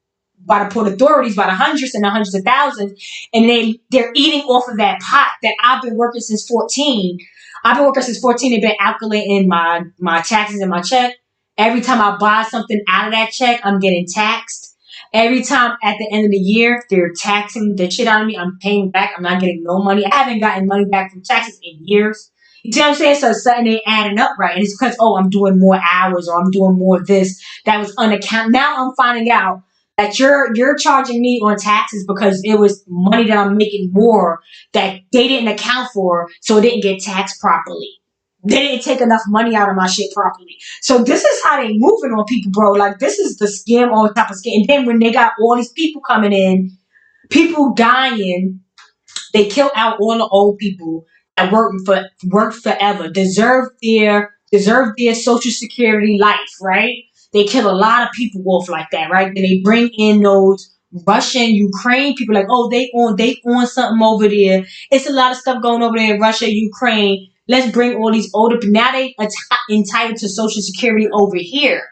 by the port authorities, by the hundreds and the hundreds of thousands, and they're eating off of that pot that I've been working since 14. I've been working since 14 and been calculating my taxes and my check. Every time I buy something out of that check, I'm getting taxed. Every time at the end of the year, they're taxing the shit out of me. I'm paying back. I'm not getting no money. I haven't gotten money back from taxes in years. You see what I'm saying? So suddenly ain't adding up right. And it's because, I'm doing more hours or I'm doing more of this. That was unaccounted. Now I'm finding out that you're charging me on taxes because it was money that I'm making more that they didn't account for, so it didn't get taxed properly. They didn't take enough money out of my shit properly. So this is how they moving on people, bro. Like, this is the scam on top of scam. And then when they got all these people coming in, people dying, they kill out all the old people that worked forever, deserve their Social Security life, right? They kill a lot of people off like that, right? Then they bring in those Russian, Ukraine people, like, they on something over there. It's a lot of stuff going over there in Russia, Ukraine. Let's bring all these older people. Now they entitled to Social Security over here.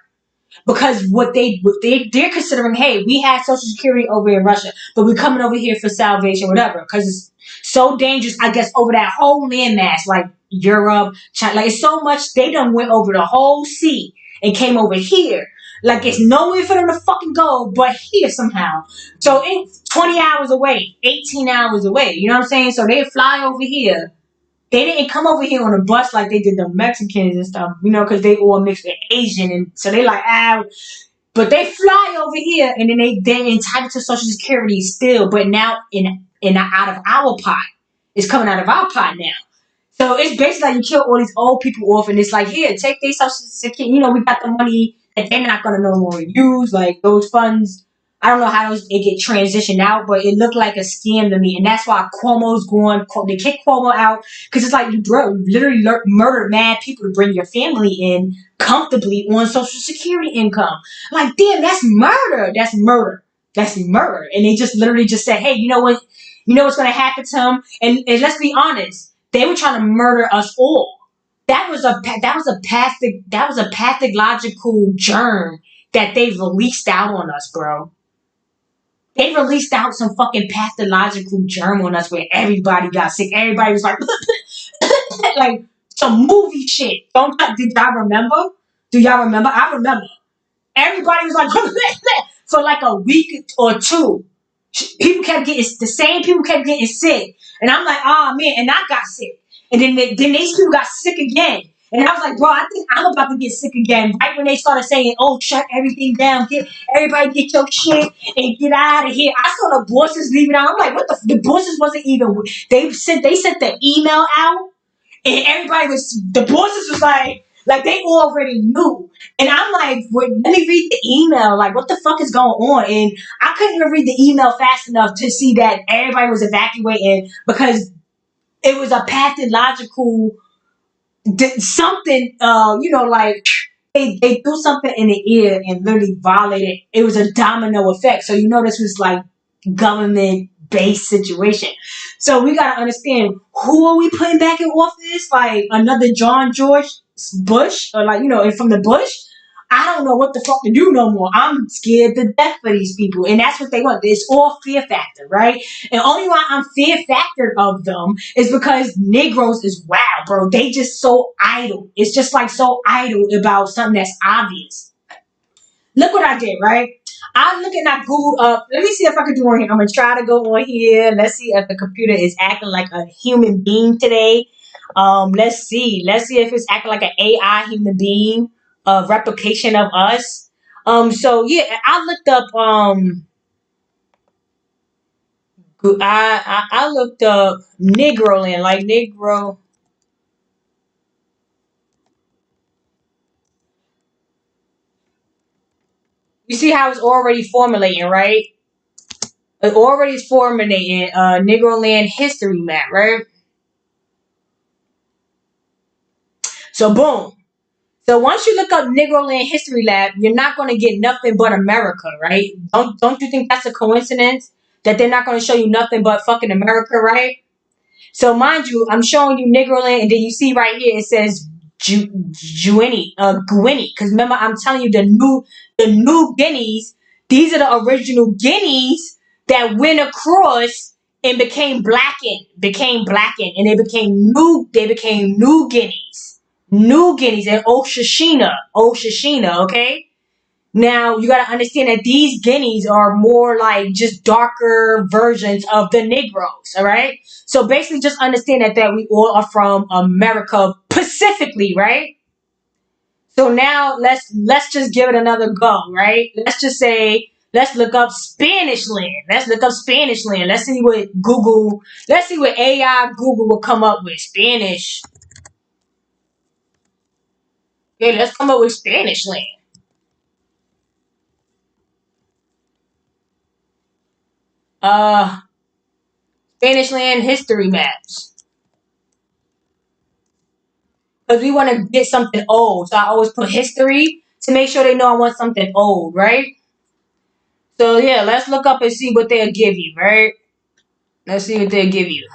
Because they're considering, hey, we had Social Security over in Russia, but we're coming over here for salvation, whatever. Because it's so dangerous, I guess, over that whole landmass, like Europe, China. Like, it's so much, they done went over the whole sea and came over here. Like, it's nowhere for them to fucking go but here somehow. So it's 20 hours away, 18 hours away. You know what I'm saying? So they fly over here. They didn't come over here on a bus like they did the Mexicans and stuff, because they all mixed with Asian. And so they like, but they fly over here and then they're entitled to Social Security still, but now out of our pot. It's coming out of our pot now. So it's basically like you kill all these old people off, and it's like, here, take their Social Security. We got the money that they're not going to no longer use. Like, those funds, I don't know how it get transitioned out, but it looked like a scam to me. And that's why Cuomo's going, they kicked Cuomo out, because it's like you literally murdered mad people to bring your family in comfortably on Social Security income. Like, damn, that's murder. That's murder. That's murder. And they just literally just said, hey, you know what? You know what's going to happen to them? And let's be honest. They were trying to murder us all. That was a pathological germ that they released out on us, bro. They released out some fucking pathological germ on us where everybody got sick. Everybody was like, like some movie shit. Did y'all remember? Do y'all remember? I remember. Everybody was like, for like a week or two. People kept getting, the same people kept getting sick. And I'm like, oh man, and I got sick. And then these people got sick again. And I was like, bro, I think I'm about to get sick again. Right when they started saying, oh, shut everything down. Everybody get your shit and get out of here. I saw the bosses leaving out. I'm like, what the bosses wasn't even, they sent the email out. And everybody the bosses was like they already knew. And I'm like, wait, let me read the email. Like, what the fuck is going on? And I couldn't even read the email fast enough to see that everybody was evacuating because it was a pathological something, like they threw something in the air and literally violated. It was a domino effect. So this was like government based situation. So we gotta understand, who are we putting back in office? Like another John George Bush, or from the Bush? I don't know what the fuck to do no more. I'm scared to death for these people. And that's what they want. It's all fear factor, right? And only why I'm fear factor of them is because Negroes is wild, bro. They just so idle. It's just like so idle about something that's obvious. Look what I did, right? I'm looking at Google up. Let me see if I can do on here. I'm going to try to go on here. Let's see if the computer is acting like a human being today. Let's see. Let's see if it's acting like an AI human being. Replication of us. So yeah, I looked up I looked up NegroLand, like Negro. You see how it's already formulating, right? It already is formulating NegroLand history map, right? So boom. So once you look up NegroLand History Lab, you're not going to get nothing but America, right? Don't you think that's a coincidence that they're not going to show you nothing but fucking America, right? So mind you, I'm showing you NegroLand, and then you see right here it says Guinea, because remember I'm telling you the new Guineas. These are the original Guineas that went across and became blackened, and they became new Guineas. New Guineas and Oshishina, okay? Now, you got to understand that these Guineas are more like just darker versions of the Negroes, all right? So basically just understand that we all are from America specifically, right? So now let's just give it another go, right? Let's just say, let's look up Spanish land. Let's see what AI Google will come up with. Spanish. Okay, let's come up with Spanish land. Spanish land history maps. Because we want to get something old. So I always put history to make sure they know I want something old, right? So yeah, let's look up and see what they'll give you, right? Let's see what they'll give you.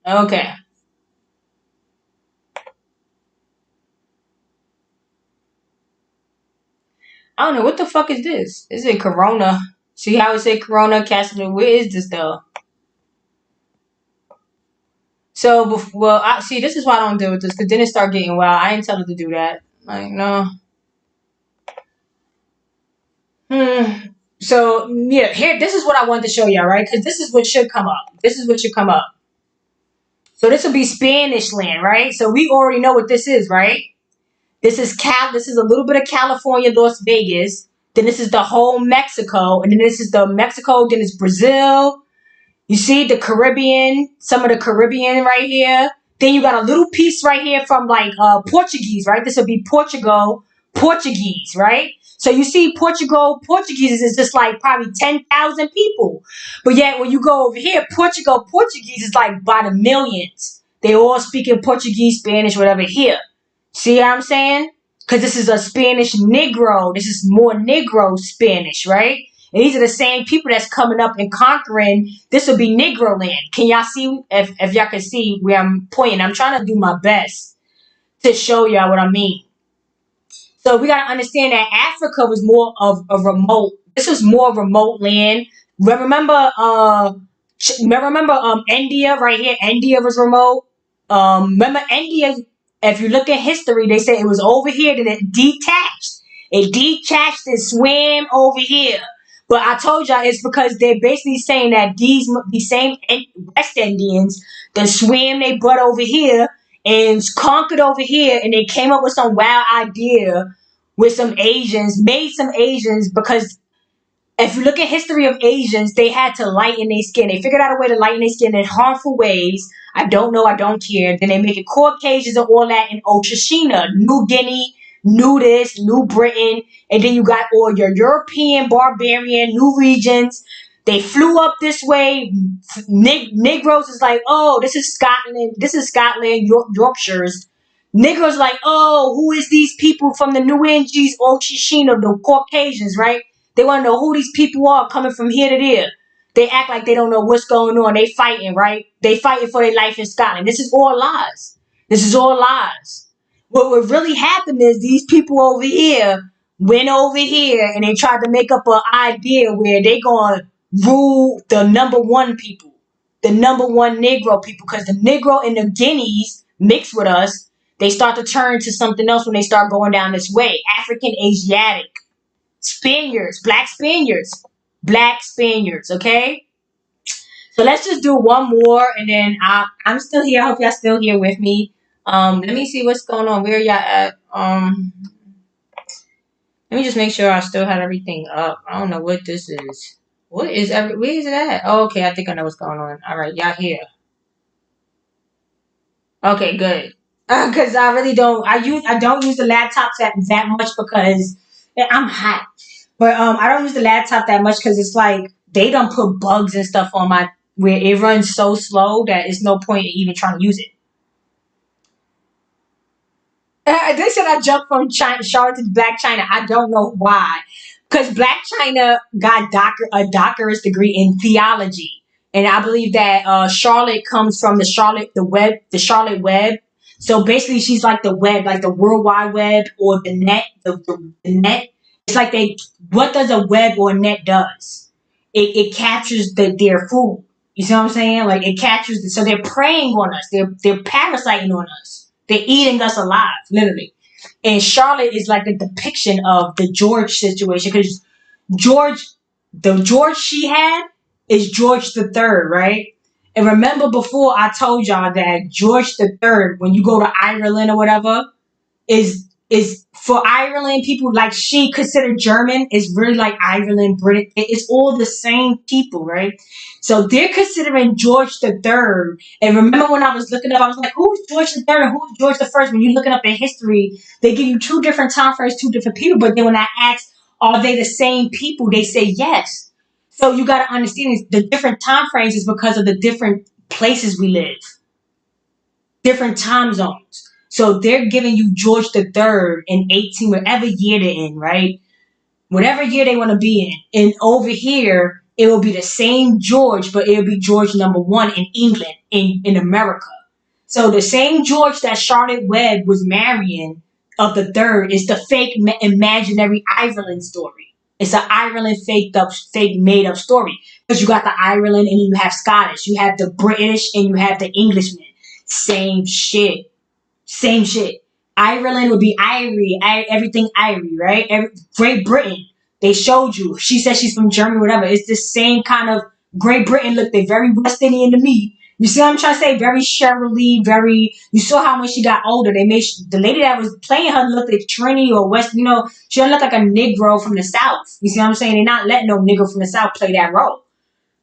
Okay. I don't know. What the fuck is this? Is it Corona? See how it say Corona, Castle? Where is this though? So, well, I see. This is why I don't deal with this, because then it start getting wild. I ain't tell her to do that. Like, no. So, yeah, here, this is what I wanted to show y'all, right? Because this is what should come up. So, this will be Spanish land, right? So, we already know what this is, right? This is a little bit of California, Las Vegas. Then this is the whole Mexico. And then this is the Mexico. Then it's Brazil. You see the Caribbean, some of the Caribbean right here. Then you got a little piece right here from like Portuguese, right? This would be Portuguese, right? So you see Portuguese is just like probably 10,000 people. But yet when you go over here, Portuguese is like by the millions. They all speaking Portuguese, Spanish, whatever here. See what I'm saying? Because this is a Spanish Negro. This is more Negro Spanish, right? And these are the same people that's coming up and conquering. This would be NegroLand. Can y'all see, if y'all can see where I'm pointing? I'm trying to do my best to show y'all what I mean. So we got to understand that Africa was more of a remote. This was more remote land. Remember India right here. India was remote. Remember India. If you look at history, they say it was over here, then it detached. It detached and swam over here. But I told y'all it's because they're basically saying that these same West Indians that swam they butt over here and conquered over here, and they came up with some wild idea with some Asians, made some Asians, because if you look at history of Asians, they had to lighten their skin. They figured out a way to lighten their skin in harmful ways. I don't know, I don't care. Then they make it Caucasians and all that in Oceania, New Guinea, New this, New Britain, and then you got all your European, barbarian, new regions. They flew up this way. Negroes is like, oh, this is Scotland, Yorkshire's. Negroes like, oh, who is these people from the New England, Oceania, the Caucasians, right? They want to know who these people are coming from here to there. They act like they don't know what's going on. They fighting, right? They fighting for their life in Scotland. This is all lies. This is all lies. What really happened is these people over here went over here and they tried to make up an idea where they going to rule the number one people, the number one Negro people, because the Negro and the Guineas mix with us. They start to turn to something else when they start going down this way. African, Asiatic. Spaniards, black Spaniards, okay? So let's just do one more, and then I'm still here. I hope y'all still here with me. Let me see what's going on. Where y'all at? Let me just make sure I still have everything up. I don't know what this is. Where is it at? Oh, okay, I think I know what's going on. All right, y'all here. Okay, good. Because I really don't. I don't use the laptop that much because I'm hot. But I don't use the laptop that much because it's like they don't put bugs and stuff on my where it runs so slow that it's no point in even trying to use it. They said I jumped from Charlotte to Black China. I don't know why. Because Black China got a doctorate degree in theology. And I believe that Charlotte comes from the Charlotte Web. So basically she's like the web, like the World Wide Web or the net, the net. It's like what does a web or a net does? It captures their food. You see what I'm saying? Like it captures, so they're preying on us. They're parasiting on us. They're eating us alive, literally. And Charlotte is like the depiction of the George situation because the George she had is George the Third, right? And remember before I told y'all that George the Third, when you go to Ireland or whatever, is for Ireland people like she considered German is really like Ireland, Britain. It's all the same people, right? So they're considering George the Third. And remember when I was looking up, I was like, who's George the Third and who's George the First? When you're looking up in history, they give you two different time frames, two different people. But then when I ask, are they the same people? They say yes. So you got to understand the different time frames is because of the different places we live, different time zones. So they're giving you George the Third in 18, whatever year they're in, right? Whatever year they want to be in. And over here, it will be the same George, but it will be George number one in England, in America. So the same George that Charlotte Webb was marrying of the third is the fake imaginary Ireland story. It's an Ireland fake made up story. Because you got the Ireland and you have Scottish. You have the British and you have the Englishman. Same shit. Same shit. Ireland would be Irie, everything Irie, right? Great Britain, they showed you. She said she's from Germany, whatever. It's the same kind of Great Britain look. They're very West Indian to me. You see what I'm trying to say? Very Shirley, very. You saw how when she got older, they made the lady that was playing her look like Trini or West. You know, she don't look like a Negro from the South. You see what I'm saying? They're not letting no Negro from the South play that role.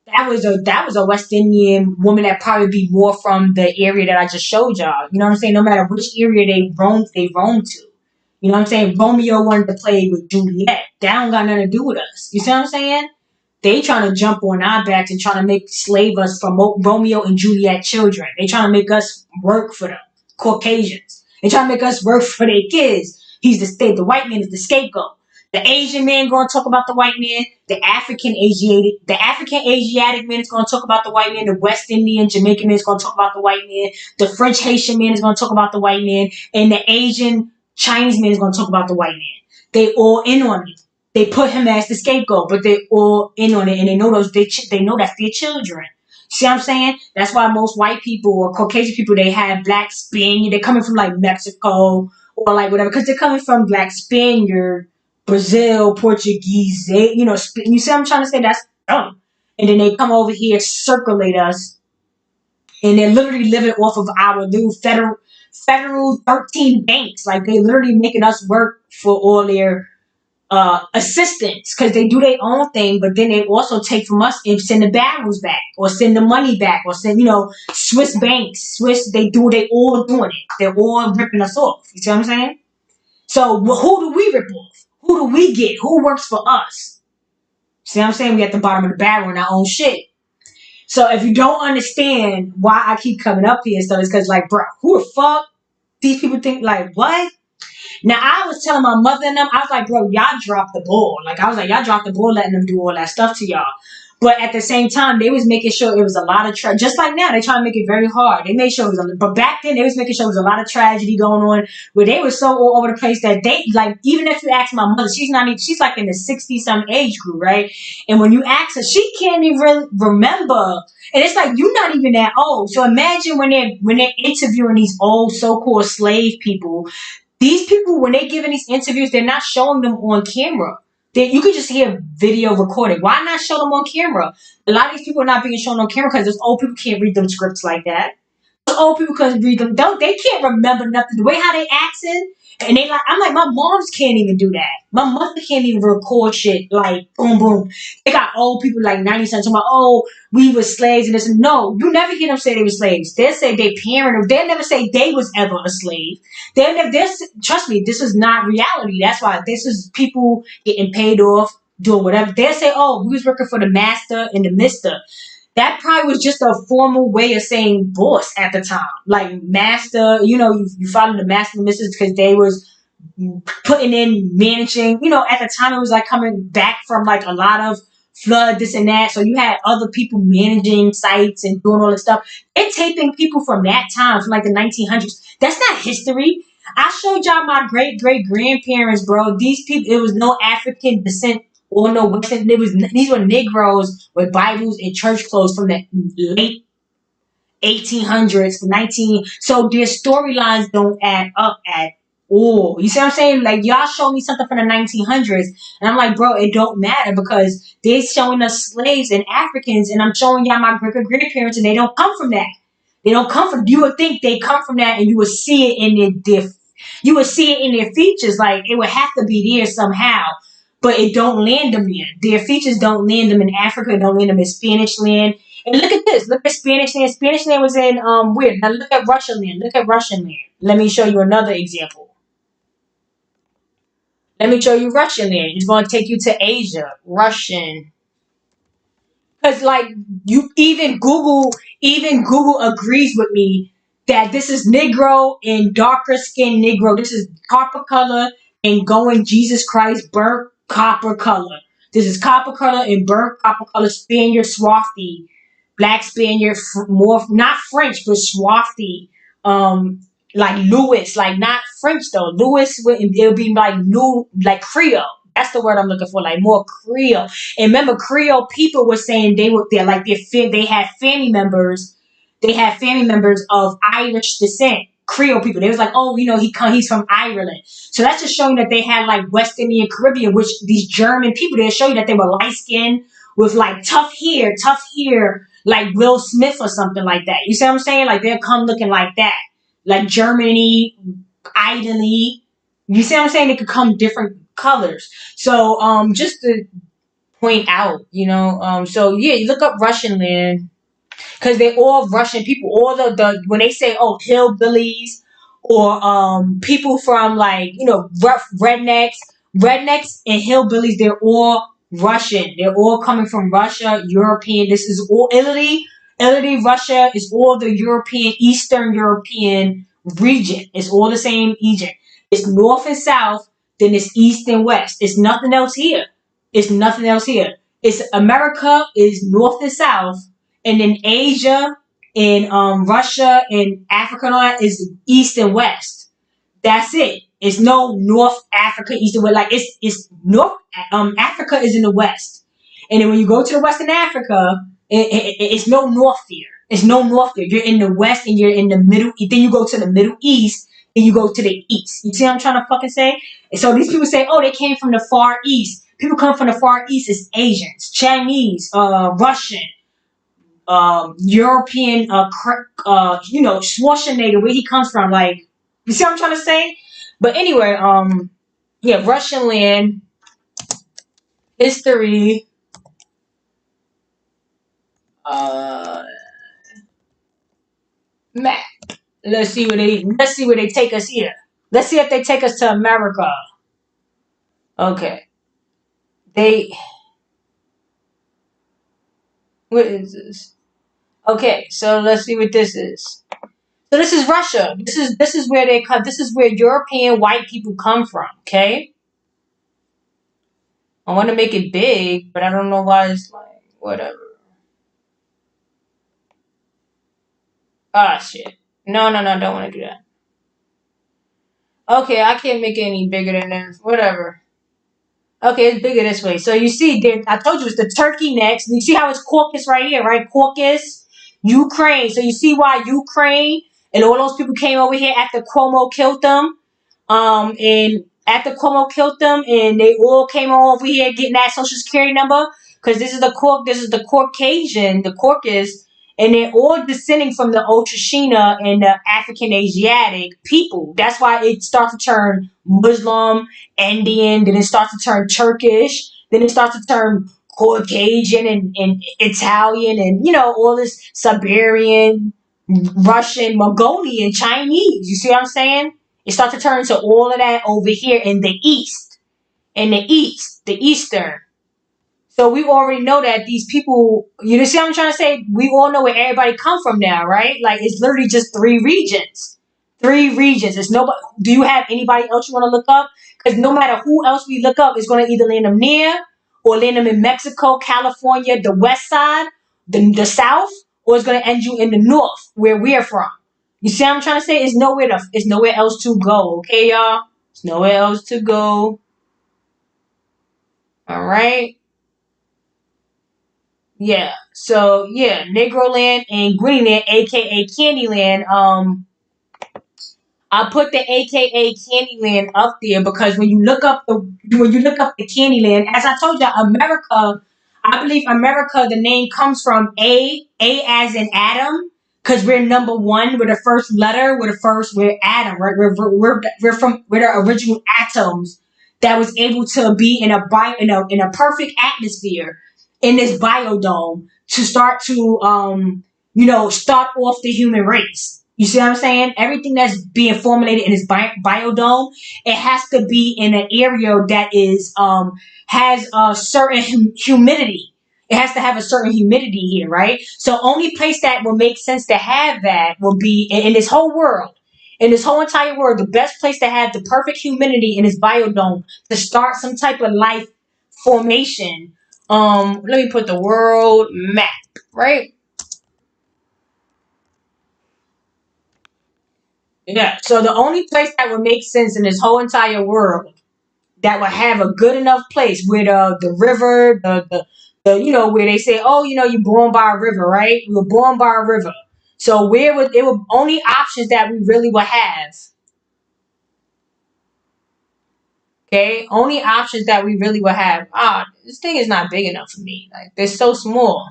That was a West Indian woman that probably be more from the area that I just showed y'all. You know what I'm saying? No matter which area they roam to. You know what I'm saying? Romeo wanted to play with Juliet. That don't got nothing to do with us. You see what I'm saying? They trying to jump on our backs and trying to slave us from Romeo and Juliet children. They trying to make us work for them. Caucasians. They trying to make us work for their kids. The white man is the scapegoat. The Asian man going to talk about the white man. The African Asiatic man is going to talk about the white man. The West Indian Jamaican man is going to talk about the white man. The French Haitian man is going to talk about the white man, and the Asian Chinese man is going to talk about the white man. They all in on it. They put him as the scapegoat, but they all in on it, and they know they know that's their children. See what I'm saying? That's why most white people or Caucasian people, they have black Spaniard. They're coming from like Mexico or like whatever, because they're coming from black Spaniard, Brazil, Portuguese. You see what I'm trying to say? That's dumb. And then they come over here, circulate us, and they're literally living off of our little federal 13 banks. Like, they literally making us work for all their assistance, because they do their own thing, but then they also take from us and send the barrels back or send the money back or send, Swiss banks, they all doing it. They're all ripping us off. You see what I'm saying? So who do we rip off? Who do we get? Who works for us? See what I'm saying? We at the bottom of the barrel in our own shit. So if you don't understand why I keep coming up here and stuff, it's because, like, bro, who the fuck these people think, like, what? Now, I was telling my mother and them, I was like, bro, y'all dropped the ball. Like, I was like, y'all dropped the ball letting them do all that stuff to y'all. But at the same time, they was making sure it was a lot of just like now, they try to make it very hard. They made sure it was but back then, they was making sure it was a lot of tragedy going on, where they were so all over the place that they, like, even if you ask my mother, she's like in the 60-some age group, right? And when you ask her, she can't even really remember. And it's like, you're not even that old. So imagine when they're interviewing these old so-called slave people. These people, when they're giving these interviews, they're not showing them on camera. You could just hear video recording. Why not show them on camera? A lot of these people are not being shown on camera because those old people can't read them scripts like that. Those old people can't read them. They can't remember nothing. The way how they accent, and I'm like, my moms can't even do that. My mother can't even record shit like boom, boom. They got old people like 90 cents talking about, oh, we were slaves and this. No, you never hear them say they were slaves. They'll say they parent, or they'll never say they was ever a slave. Trust me, this is not reality. That's why this is people getting paid off, doing whatever. They'll say, oh, we was working for the master and the mister. That probably was just a formal way of saying boss at the time. Like, master, you follow the master and misters because they was putting in managing. At the time it was like coming back from like a lot of flood, this and that. So you had other people managing sites and doing all this stuff. They're taping people from that time, from like the 1900s. That's not history. I showed y'all my great-great-grandparents, bro. These people, it was no African descent or no Western. These were Negroes with Bibles and church clothes from the late 1800s to 19. So their storylines don't add up at all. You see what I'm saying? Like, y'all show me something from the 1900s, and I'm like, bro, it don't matter, because they're showing us slaves and Africans, and I'm showing y'all my great-grandparents, and they don't come from that. They don't come from. You would think they come from that, and you would see it in you would see it in their features. Like, it would have to be there somehow, but it don't land them there. Their features don't land them in Africa. It don't land them in Spanish land. And look at this. Look at Spanish land. Spanish land was in where? Now look at Russian land. Look at Russian land. Let me show you another example. Let me show you Russian land. It's going to take you to Asia. Russian. Because, like, even Google agrees with me that this is Negro and darker skin Negro. This is copper color and going Jesus Christ, burnt copper color. This is copper color and burnt copper color, Spaniard, swarthy, black Spaniard, more not French but swarthy. Like Louis, like not French though. Louis, it'll be like Creole. That's the word I'm looking for, like more Creole. And remember, Creole people were saying they had family members. They had family members of Irish descent, Creole people. They was like, oh, he's from Ireland. So that's just showing that they had like West Indian, Caribbean, which these German people, they'll show you that they were light skinned with like tough hair, like Will Smith or something like that. You see what I'm saying? Like, they'll come looking like that, like Germany, Italy. You see what I'm saying? They could come different colors. So just to point out, so yeah, you look up Russian land, because they're all Russian people. All the when they say, oh, hillbillies, or people from like, rough rednecks and hillbillies, they're all Russian. They're all coming from Russia, European. This is all Italy, Russia is all the Eastern European region. It's all the same region. It's north and south. then it's east and west. It's nothing else here. It's nothing else here. It's America is north and south, and then Asia and Russia and Africa and all that is east and west. That's it. It's no North Africa, East and West. Like it's North Africa is in the west, and then when you go to the Western Africa, it's no north here. It's no north here. You're in the west and you're in the middle. Then you go to the Middle East, and you go to the east. You see what I'm trying to fucking say? And so these people say, oh, they came from the Far East. People come from the Far East as Asians, Chinese, Russian, European, Schwarzenegger, where he comes from. Like, you see what I'm trying to say? But anyway, yeah, Russian land, history, map. Let's see where they take us here. Let's see if they take us to America. Okay. What is this? Okay, so let's see what this is. So this is Russia. This is where they come. This is where European white people come from. Okay. I want to make it big, but I don't know why it's like whatever. Ah, shit. No, don't want to do that. Okay, I can't make it any bigger than this. Whatever. Okay, it's bigger this way. So you see, I told you it's the Turkey next. You see how it's Caucasus right here, right? Caucasus, Ukraine. So you see why Ukraine and all those people came over here after Cuomo killed them. And after Cuomo killed them, and they all came over here getting that social security number, because this is the Caucasian, the Caucasus, and they're all descending from the Ultrashina and the African Asiatic people. That's why it starts to turn Muslim, Indian, then it starts to turn Turkish, then it starts to turn Caucasian and Italian, and all this Siberian, Russian, Mongolian, Chinese. You see what I'm saying? It starts to turn into all of that over here in the east. The eastern. So we already know that these people, you see what I'm trying to say? We all know where everybody come from now, right? Like, it's literally just 3 regions. 3 regions. It's nobody. Do you have anybody else you want to look up? Because no matter who else we look up, it's going to either land them near or land them in Mexico, California, the west side, the south, or it's going to end you in the north, where we're from. You see what I'm trying to say? It's nowhere else to go, okay, y'all? It's nowhere else to go. All right. Yeah. So yeah, NegroLand and GreenLand, aka CandyLand. I put the aka CandyLand up there because when you look up the CandyLand, as I told you, America, I believe America, the name comes from A as in Adam, because we're number 1, we're the first letter, we're Adam, right? We're the original atoms that was able to be in a perfect atmosphere in this biodome to start to start off the human race. You see what I'm saying? Everything that's being formulated in this biodome, it has to be in an area that has a certain humidity. It has to have a certain humidity here, right? So only place that will make sense to have that will be in this whole world. In this whole entire world, the best place to have the perfect humidity in this biodome to start some type of life formation. Let me put the world map, right? Yeah. So the only place that would make sense in this whole entire world that would have a good enough place where the river, the where they say, oh, you're born by a river, right? We were born by a river. So where would it would only options that we really would have. Okay, only options that we really would have. This thing is not big enough for me. Like, they're so small.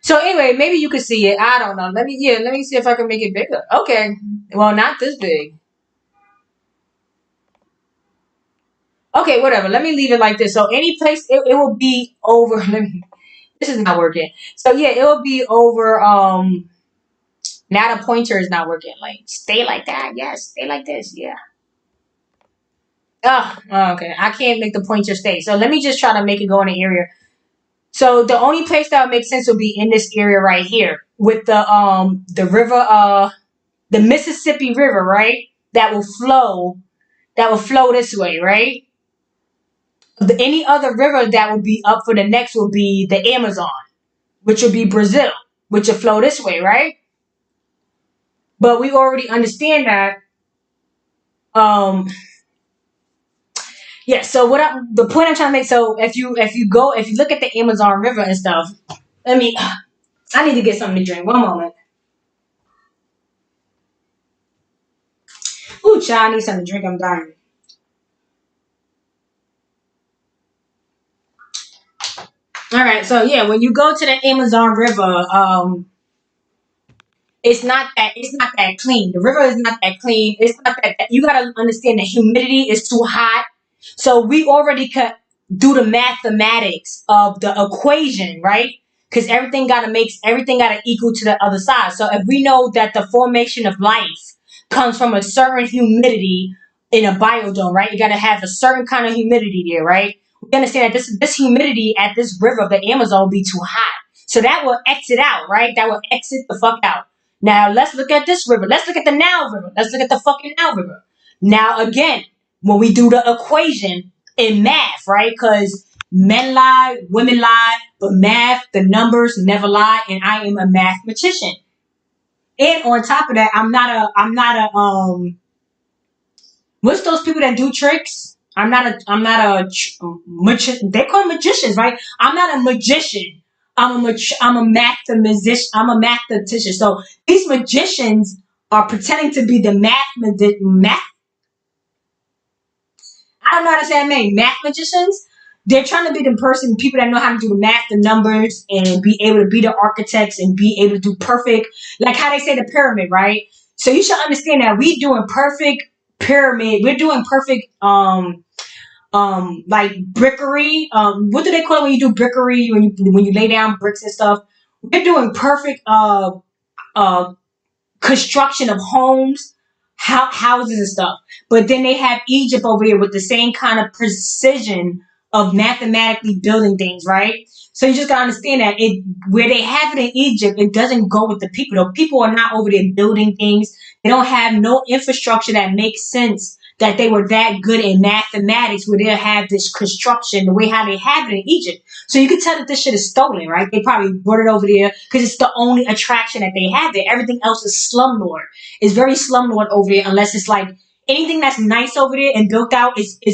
So anyway, maybe you could see it. I don't know. Let me see if I can make it bigger. Okay. Well, not this big. Okay, whatever. Let me leave it like this. So any place it will be over. This is not working. So yeah, it will be over. Now the pointer is not working. Like, stay like that. Yes, stay like this. Yeah. Oh, okay. I can't make the pointer stay. So let me just try to make it go in an area. So the only place that would make sense would be in this area right here with the river, the Mississippi River, right? that will flow this way, right? Any other river that would be up for the next will be the Amazon, which would be Brazil, which will flow this way, right? But we already understand that. Um, yeah. So the point I'm trying to make. So if you look at the Amazon River and stuff, let me. I need to get something to drink. One moment. Ooh, child, I need something to drink. I'm dying. All right. So yeah, when you go to the Amazon River, it's not that clean. The river is not that clean. It's not that you gotta understand the humidity is too hot. So we already could do the mathematics of the equation, right? Because everything gotta equal to the other side. So if we know that the formation of life comes from a certain humidity in a biodome, right? You gotta have a certain kind of humidity there, right? We understand that this humidity at this river of the Amazon will be too hot. So that will exit out, right? That will exit the fuck out. Now let's look at this river. Let's look at the Nile River. Let's look at the fucking Nile River. Now again, when we do the equation in math, right? Because men lie, women lie, but math, the numbers never lie, and I am a mathematician. And on top of that, I'm not a what's those people that do tricks? They call them magicians, right? I'm not a magician. I'm a mathematician. I'm a mathematician. So these magicians are pretending to be the math. I don't know how to say that name. Math magicians. They're trying to be the people that know how to do the math, the numbers, and be able to be the architects and be able to do perfect, like how they say the pyramid, right? So you should understand that we doing perfect pyramid. We're doing perfect like brickery. What do they call it when you do brickery, when you lay down bricks and stuff? We're doing perfect uh construction of homes, houses and stuff. But then they have Egypt over here with the same kind of precision of mathematically building things, right? So you just gotta understand that where they have it in Egypt, it doesn't go with the people. The people are not over there building things. They don't have no infrastructure that makes sense, that they were that good in mathematics where they'll have this construction the way how they have it in Egypt. So you can tell that this shit is stolen, right? They probably brought it over there because it's the only attraction that they have there. Everything else is slumlord. It's very slumlord over there, unless it's like anything that's nice over there and built out is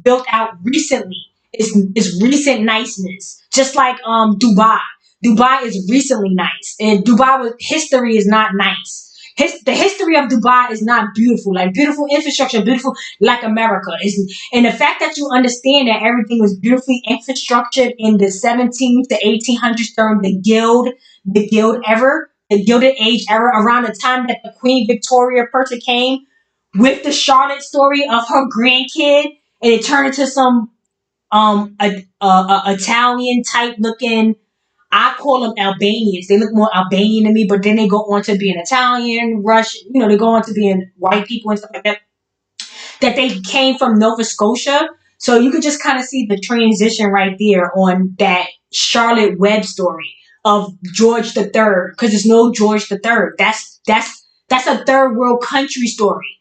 built out recently. It's recent niceness. Just like Dubai. Dubai is recently nice. And Dubai with history is not nice. The history of Dubai is not beautiful, like beautiful infrastructure, beautiful like America. And the fact that you understand that everything was beautifully infrastructured in the 17th to 1800s during the Gilded Age era, around the time that the Queen Victoria person came with the Charlotte story of her grandkid, and it turned into some Italian type looking. I call them Albanians. They look more Albanian to me, but then they go on to being Italian, Russian. They go on to being white people and stuff like that. That they came from Nova Scotia. So you could just kind of see the transition right there on that Charlotte Webb story of George the Third, because there's no George the Third. That's a third world country story.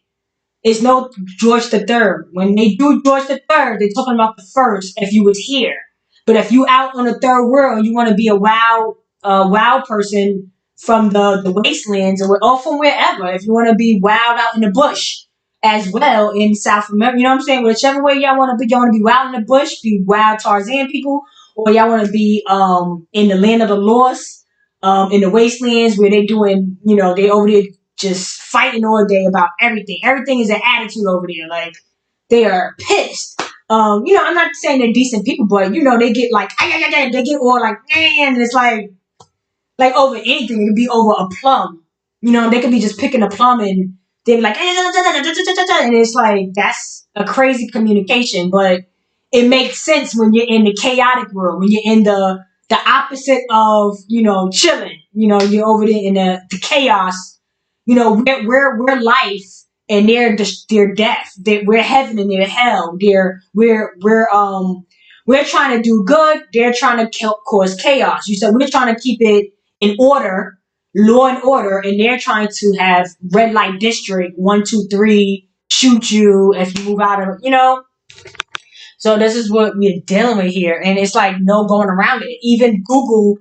It's no George the Third. When they do George the Third, they're talking about the first if you was here. But if you out on the third world, you want to be a wild person from the wastelands or from wherever. If you want to be wild out in the bush as well in South America, you know what I'm saying? Whichever way y'all want to be, y'all want to be wild in the bush, be wild Tarzan people, or y'all want to be in the land of the lost, in the wastelands where they doing, they over there just fighting all day about everything. Everything is an attitude over there. Like they are pissed. I'm not saying they're decent people, but they get like, they get all like, man, and it's like over anything. It could be over a plum. They could be just picking a plum and they'd be like, and it's like, that's a crazy communication, but it makes sense when you're in the chaotic world, when you're in the opposite of, chilling, you're over there in the chaos, we're life and they're death. We're heaven and they're hell. We're trying to do good. They're trying to cause chaos. You said we're trying to keep it in order. law and order, and they're trying to have red light district 1, 2, 3, shoot you if you move out of, So this is what we're dealing with here, and it's like no going around it. Even Google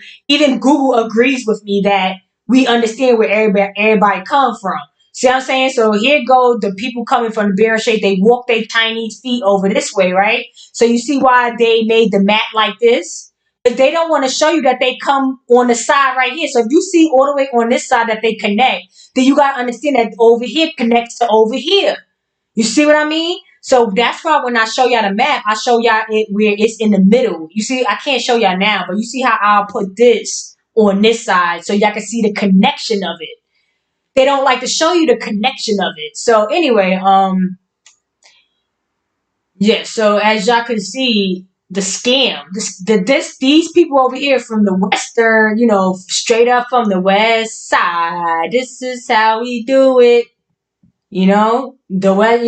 agrees with me that we understand where everybody come from. See what I'm saying? So here go the people coming from the bear shape. They walk their tiny feet over this way, right? So you see why they made the map like this? Because they don't want to show you that they come on the side right here. So if you see all the way on this side that they connect, then you gotta understand that over here connects to over here. You see what I mean? So that's why when I show y'all the map, I show y'all it where it's in the middle. You see, I can't show y'all now, but you see how I'll put this on this side so y'all can see the connection of it. They don't like to show you the connection of it. So anyway, yeah. So as y'all can see, the scam, these people over here from the western, straight up from the west side. This is how we do it. The West,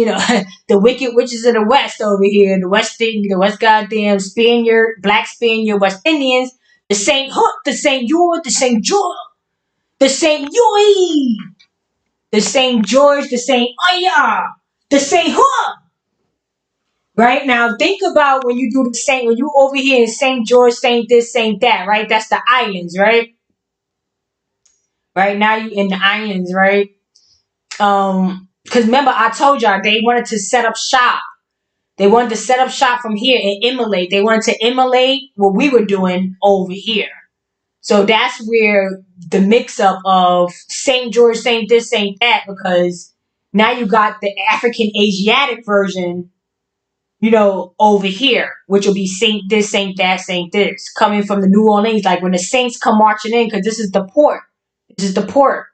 the wicked witches of the West over here, the West goddamn Spaniard, Black Spaniard, West Indians, the Saint Hook, the Saint George, the Saint George, the Saint Yoy, the Saint George, the Saint Aya, the Saint Hook. Right now, think about when you do the Saint, when you over here in Saint George, Saint this, Saint that, right? That's the islands, right? Right now you in the islands, right? Because remember I told y'all they wanted to set up shop. They wanted to set up shop from here and emulate. They wanted to emulate what we were doing over here. So that's where the mix up of St. George, Saint this, Saint that, because now you got the African Asiatic version, over here, which will be Saint this, Saint that, Saint this, coming from the New Orleans, like when the Saints come marching in, because this is the port. This is the port.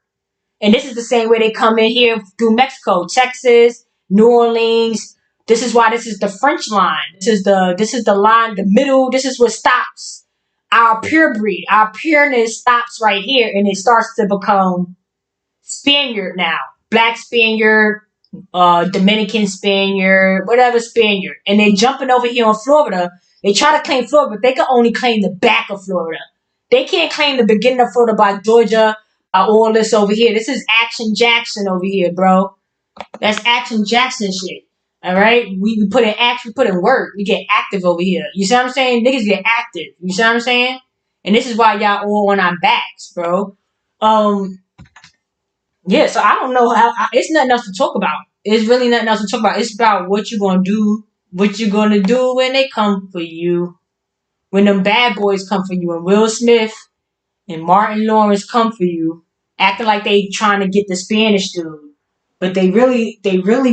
And this is the same way they come in here through Mexico, Texas, New Orleans. This is why this is the French line. This is the line, the middle. This is what stops our pure breed. Our pureness stops right here, and it starts to become Spaniard now. Black Spaniard, Dominican Spaniard, whatever Spaniard. And they jumping over here on Florida. They try to claim Florida, but they can only claim the back of Florida. They can't claim the beginning of Florida by Georgia, all this over here. This is Action Jackson over here, bro. That's Action Jackson shit. All right, we put in action, we put in work. We get active over here. You see what I'm saying? Niggas get active. You see what I'm saying? And this is why y'all all on our backs, bro. Yeah. So I don't know how. It's nothing else to talk about. It's really nothing else to talk about. It's about what you're gonna do. What you're gonna do when they come for you. When them bad boys come for you, and Will Smith and Martin Lawrence come for you, acting like they trying to get the Spanish dude, but they really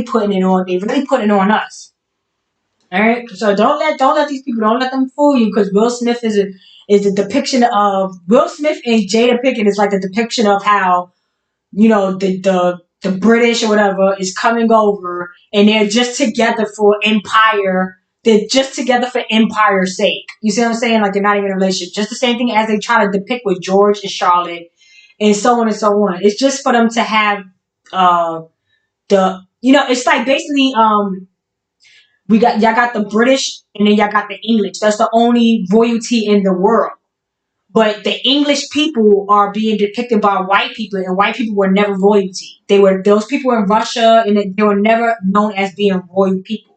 putting it on. They really putting it on us. All right, so don't let these people, don't let them fool you, because Will Smith is a depiction of Will Smith and Jada Pinkett is like a depiction of how the British or whatever is coming over, and they're just together for empire. They're just together for empire's sake. You see what I'm saying? Like they're not even in a relationship. Just the same thing as they try to depict with George and Charlotte, and so on and so on. It's just for them to have it's like basically y'all got the British and then y'all got the English. That's the only royalty in the world. But the English people are being depicted by white people, and white people were never royalty. Those people in Russia, and they were never known as being royal people.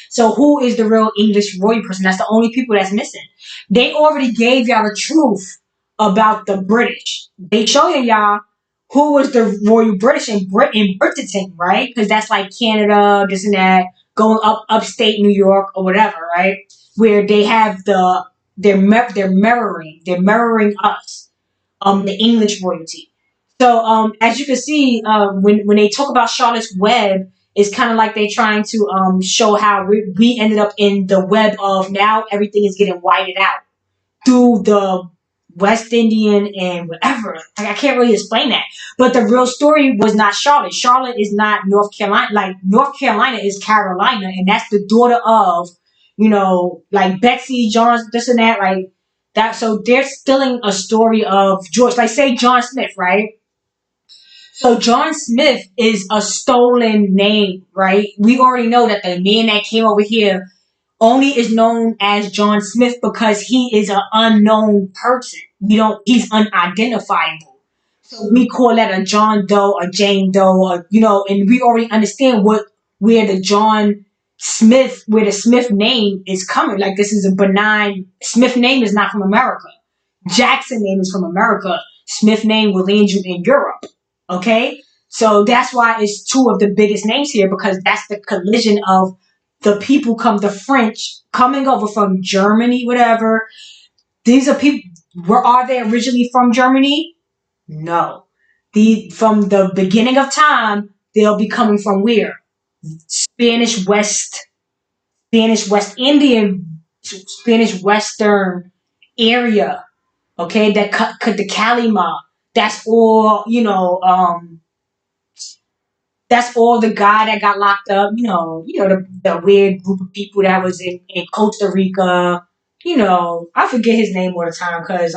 So who is the real English royal person? That's the only people that's missing. They already gave y'all the truth about the British. They showing y'all who was the royal British in Britain, right? Because that's like Canada, this and that, going upstate New York or whatever, right? Where they have they're mirroring us, the English royalty. So as you can see, when they talk about Charlotte's Web, it's kind of like they trying to show how we ended up in the web of now everything is getting whited out through the West Indian and whatever. Like, I can't really explain that. But the real story was not Charlotte. Charlotte is not North Carolina. Like North Carolina is Carolina, and that's the daughter of, like Betsy Jones, this and that, like that. So they're stealing a story of George. Like say John Smith, right? So John Smith is a stolen name, right? We already know that the man that came over here only is known as John Smith because he is an unknown person. He's unidentifiable. We call that a John Doe, a Jane Doe, or, and we already understand where the where the Smith name is coming. Like, this is a benign, Smith name is not from America. Jackson name is from America. Smith name will land you in Europe. Okay? So that's why it's two of the biggest names here, because that's the collision of the French coming over from Germany, whatever. These are people, are they originally from Germany? No. From the beginning of time, they'll be coming from where? Spanish West, Spanish West Indian, Spanish Western area. Okay, that cut the Kalima. That's all. That's all the guy that got locked up. The weird group of people that was in Costa Rica. I forget his name all the time because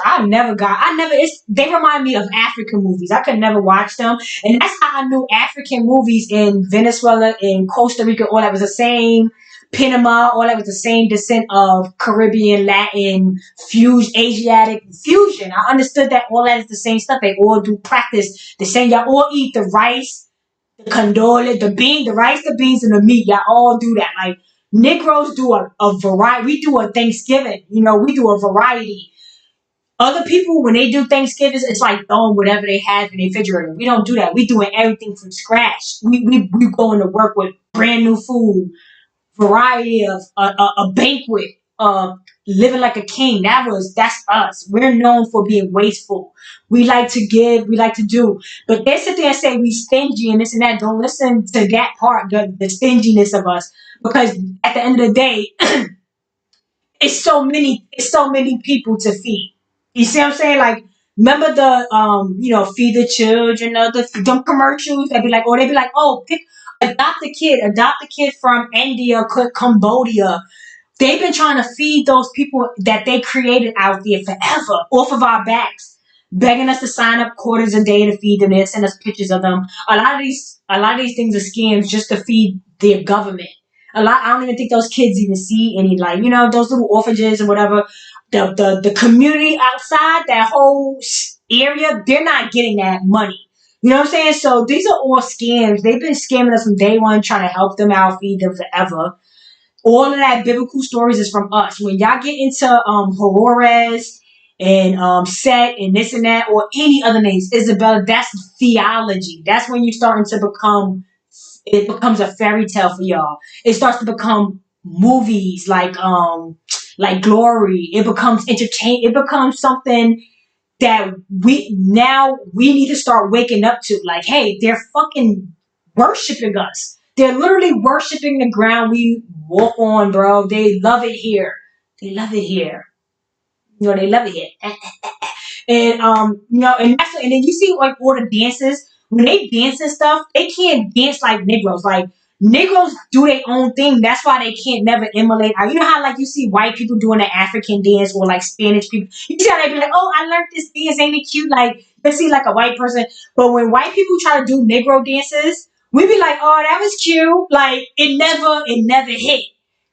they remind me of African movies. I could never watch them. And that's how I knew African movies in Venezuela, in Costa Rica, all that was the same. Panama, all that was the same descent of Caribbean, Latin, Asiatic fusion. I understood that all that is the same stuff. They all do practice the same. Y'all all eat the rice, the condole, the rice, the beans, and the meat. Y'all all do that. Like, Negroes do a variety. We do a Thanksgiving. We do a variety. Other people, when they do Thanksgivings, it's like throwing whatever they have in the refrigerator. We don't do that. We doing everything from scratch. We going to work with brand new food, variety of a banquet, living like a king. That's us. We're known for being wasteful. We like to give, we like to do. But they sit there and say we stingy and this and that. Don't listen to that part, the stinginess of us. Because at the end of the day, it's so many people to feed. You see what I'm saying? Like, remember the feed the children, them commercials that be like, or they be like, oh, adopt a kid from India, Cambodia. They've been trying to feed those people that they created out there forever, off of our backs, begging us to sign up quarters a day to feed them. They send us pictures of them. A lot of these things are scams just to feed their government. I don't even think those kids even see any, like, those little orphanages and whatever. The community outside that whole area, they're not getting that money. You know what I'm saying? So these are all scams. They've been scamming us from day one, trying to help them out, feed them forever. All of that biblical stories is from us. When y'all get into Horores and Set and this and that, or any other names, Isabella, that's theology. That's when you starting to it becomes a fairy tale for y'all. It starts to become movies like Glory. It becomes It becomes something that we need to start waking up to. Like, hey, they're fucking worshiping us. They're literally worshiping the ground we walk on, bro. They love it here. They love it here. They love it here. And and then you see like all the dances. When they dance and stuff, they can't dance like Negroes. Like, Negroes do their own thing. That's why they can't never emulate. You know how, like, you see white people doing the African dance, or like Spanish people. You see how they be like, oh, I learned this dance, ain't it cute? Like, you see like a white person. But when white people try to do Negro dances, we be like, oh, that was cute. Like, it never hit.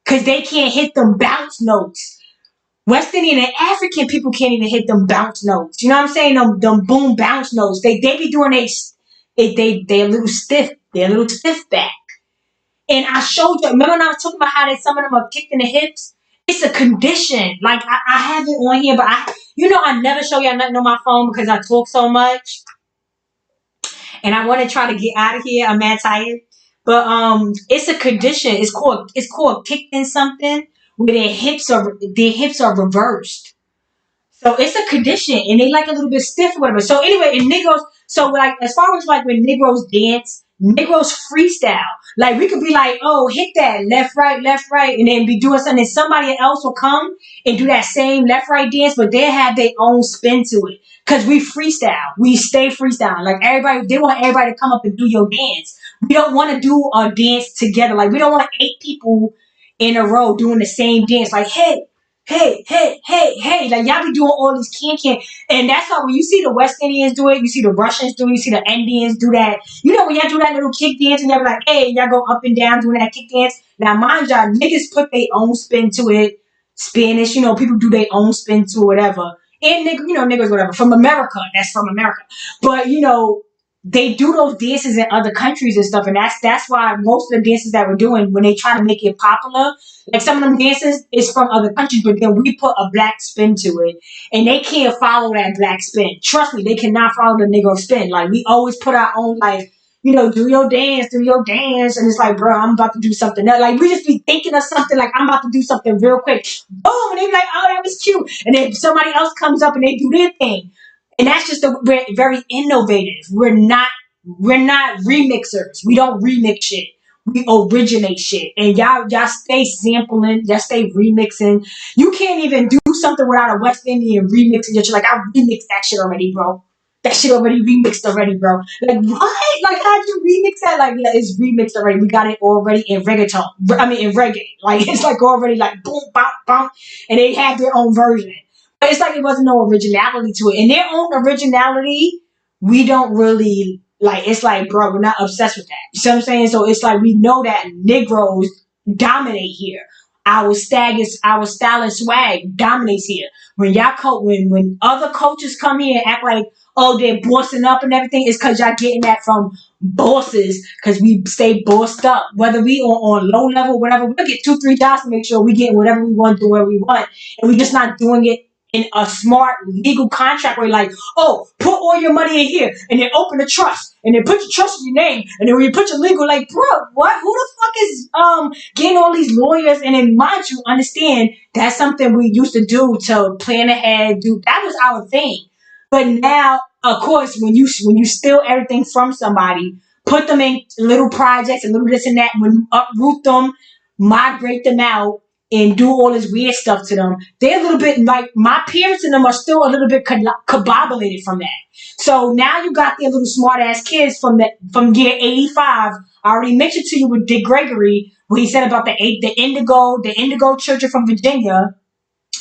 Because they can't hit them bounce notes. West Indian and African people can't even hit them bounce notes. You know what I'm saying? Them boom bounce notes. They be doing they a little stiff. They're a little stiff back. And I showed you. Remember when I was talking about how some of them are kicked in the hips? It's a condition. Like, I have it on here, but I never show y'all nothing on my phone because I talk so much. And I want to try to get out of here. I'm mad tired. But it's a condition. It's called kicked in something, where their hips are reversed. So it's a condition, and they like a little bit stiff or whatever. So anyway, in Negroes, so like, as far as like when Negroes dance, Negroes freestyle. Like, we could be like, oh, hit that left, right, and then be doing something. And somebody else will come and do that same left, right dance, but they have their own spin to it. Cause we freestyle. We stay freestyle. Like, they want everybody to come up and do your dance. We don't want to do a dance together. Like, we don't want 8 people in a row doing the same dance. Like, hey. Like, y'all be doing all these can. And that's why when you see the West Indians do it, you see the Russians do it, you see the Indians do that. When y'all do that little kick dance and y'all be like, hey, y'all go up and down doing that kick dance. Now, mind y'all, niggas put their own spin to it. Spanish, people do their own spin to whatever. and niggas, whatever, from America. That's from America. But they do those dances in other countries and stuff, and that's why most of the dances that we're doing, when they try to make it popular, like some of them dances is from other countries, but then we put a black spin to it, and they can't follow that black spin. Trust me, they cannot follow the Negro spin. Like, we always put our own, like, do your dance, and it's like, bro, I'm about to do something else. Like, we just be thinking of something, like, I'm about to do something real quick, boom, and they be like, oh, that was cute, and then somebody else comes up and they do their thing. And that's just we're very innovative. We're not remixers. We don't remix shit. We originate shit. And y'all stay sampling, y'all stay remixing. You can't even do something without a West Indian remixing. You're like, I remixed that shit already, bro. That shit already remixed already, bro. Like, what? Like, how'd you remix that? Like, yeah, it's remixed already. We got it already in reggaeton. In reggae. Like, it's like already like boom, bop, bop. And they have their own version. But it's like it wasn't no originality to it. And their own originality, we don't really like. It's like, bro, we're not obsessed with that. You see what I'm saying? So it's like we know that Negroes dominate here. Our style and swag dominates here. When when other cultures come here and act like, oh, they're bossing up and everything, it's because y'all getting that from bosses, because we stay bossed up. Whether we on low level, whatever, we'll get 2-3 jobs to make sure we get whatever we want, do where we want. And we just not doing it in a smart legal contract where, like, oh, put all your money in here and then open a trust and then put your trust in your name, and then when you put your legal, like, bro, what? Who the fuck is getting all these lawyers? And then, mind you, understand that's something we used to do to plan ahead. That was our thing. But now, of course, when you steal everything from somebody, put them in little projects and little this and that, when you uproot them, migrate them out, and do all this weird stuff to them, they're a little bit like, my parents and them are still a little bit combobulated from that. So now you got their little smart ass kids from year 85. I already mentioned to you with Dick Gregory, what he said about the Indigo Church from Virginia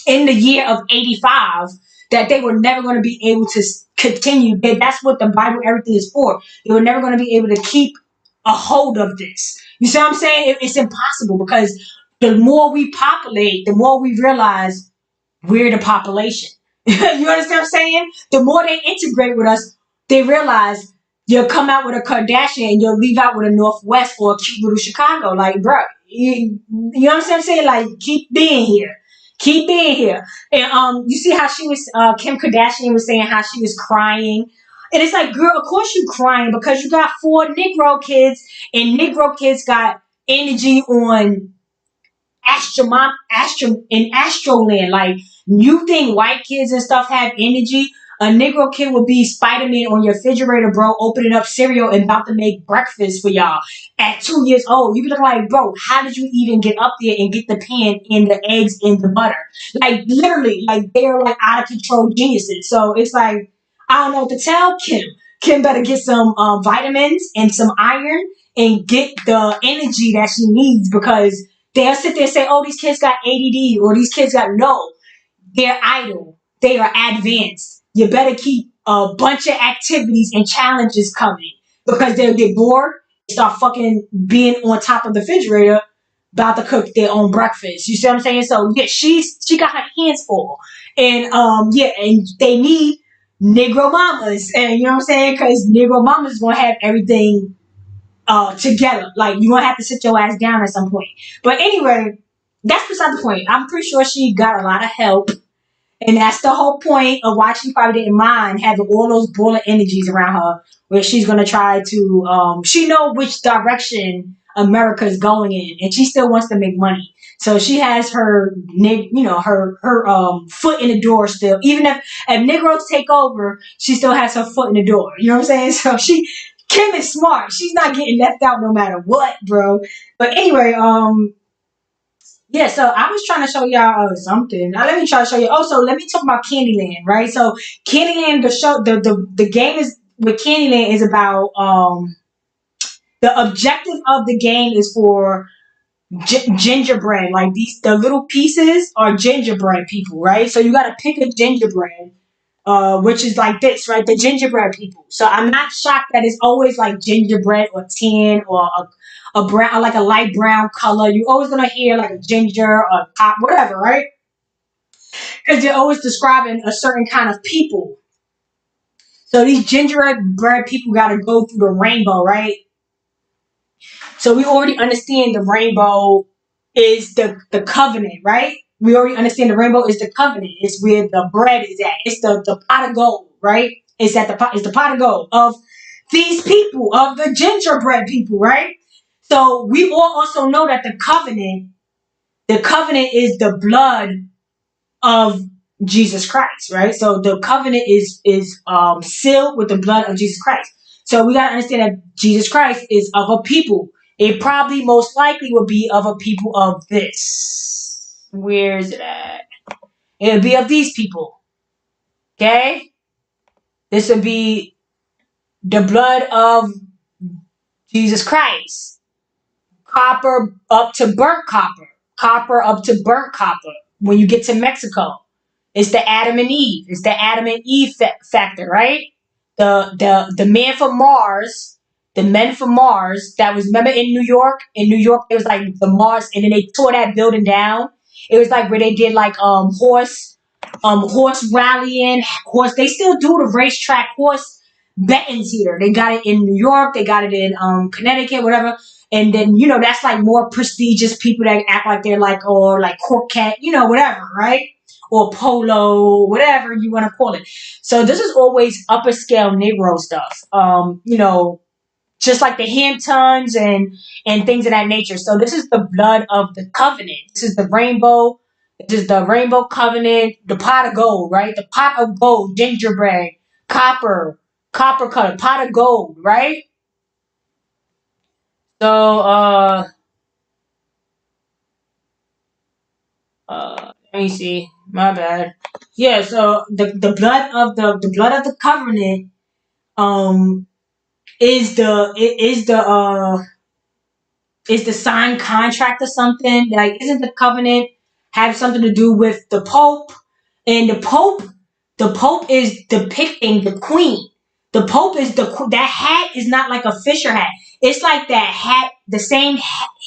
in the year of 85, that they were never going to be able to continue. That's what the Bible, everything is for. They were never going to be able to keep a hold of this. You see what I'm saying? It's impossible, because the more we populate, the more we realize we're the population. You understand what I'm saying? The more they integrate with us, they realize you'll come out with a Kardashian and you'll leave out with a Northwest or a cute little Chicago. Like, bro, you know what I'm saying? Like, keep being here. Keep being here. And you see how she was, Kim Kardashian was saying how she was crying. And it's like, girl, of course you crying, because you got 4 Negro kids, and Negro kids got energy on Astroland. Like, you think white kids and stuff have energy? A Negro kid would be Spider-Man on your refrigerator, bro, opening up cereal and about to make breakfast for y'all at 2 years old. You be like, bro, how did you even get up there and get the pan and the eggs and the butter? Like, literally, like, they're like out of control geniuses. So it's like, I don't know what to tell Kim. Kim better get some vitamins and some iron and get the energy that she needs, because they'll sit there and say, oh, these kids got ADD, or these kids got, no, they're idle. They are advanced. You better keep a bunch of activities and challenges coming, because they'll get bored, start fucking being on top of the refrigerator, about to cook their own breakfast. You see what I'm saying? So yeah, she got her hands full. And and they need Negro mamas. And you know what I'm saying? Because Negro mamas is gonna have everything together. Like, you're gonna have to sit your ass down at some point. But anyway, that's beside the point. I'm pretty sure she got a lot of help. And that's the whole point of why she probably didn't mind having all those boiler energies around her, where she's gonna try to she know which direction America is going in, and she still wants to make money. So she has her foot in the door still. Even if Negroes take over, she still has her foot in the door. You know what I'm saying? So Kim is smart. She's not getting left out no matter what, bro. But anyway, yeah, so I was trying to show y'all something. Now let me try to show you. Also, let me talk about CandyLand, right? So CandyLand, the game is with CandyLand is about the objective of the game is for gingerbread. Like, the little pieces are gingerbread people, right? So you got to pick a gingerbread, which is like this, right? The gingerbread people. So I'm not shocked that it's always like gingerbread or tan or a brown, like a light brown color. You're always gonna hear like a ginger or top, whatever, right? Because they're always describing a certain kind of people. So these gingerbread people got to go through the rainbow, right? So we already understand the rainbow is the covenant, right? We already understand the rainbow is the covenant. It's where the bread is at. It's the pot of gold, right? It's at the pot. It's the pot of gold of these people, of the gingerbread people, right? So we all also know that the covenant is the blood of Jesus Christ, right? So the covenant is sealed with the blood of Jesus Christ. So we gotta understand that Jesus Christ is of a people. It probably most likely would be of a people of this. Where is it at? It would be of these people. Okay? This would be the blood of Jesus Christ. Copper up to burnt copper. Copper up to burnt copper. When you get to Mexico. It's the Adam and Eve. It's the Adam and Eve factor, right? The man from Mars, the men from Mars. That was, remember in New York. In New York, it was like the Mars, and then they tore that building down. It was like where they did like horse rallying, horse. They still do the racetrack horse bettings here. They got it in New York. They got it in Connecticut, whatever. And then that's like more prestigious people that act like they're like, or like Corket, whatever, right? Or polo, whatever you want to call it. So this is always upper scale Negro stuff. Just like the Hamptons and things of that nature. So this is the blood of the covenant. This is the rainbow. This is the rainbow covenant. The pot of gold, right? The pot of gold, gingerbread, copper color, pot of gold, right? So let me see. My bad. Yeah, so the blood of the covenant is the signed contract or something. Like, isn't the covenant have something to do with the Pope? And the Pope is depicting the Queen. The Pope is that hat is not like a Fisher hat. It's like that hat, the same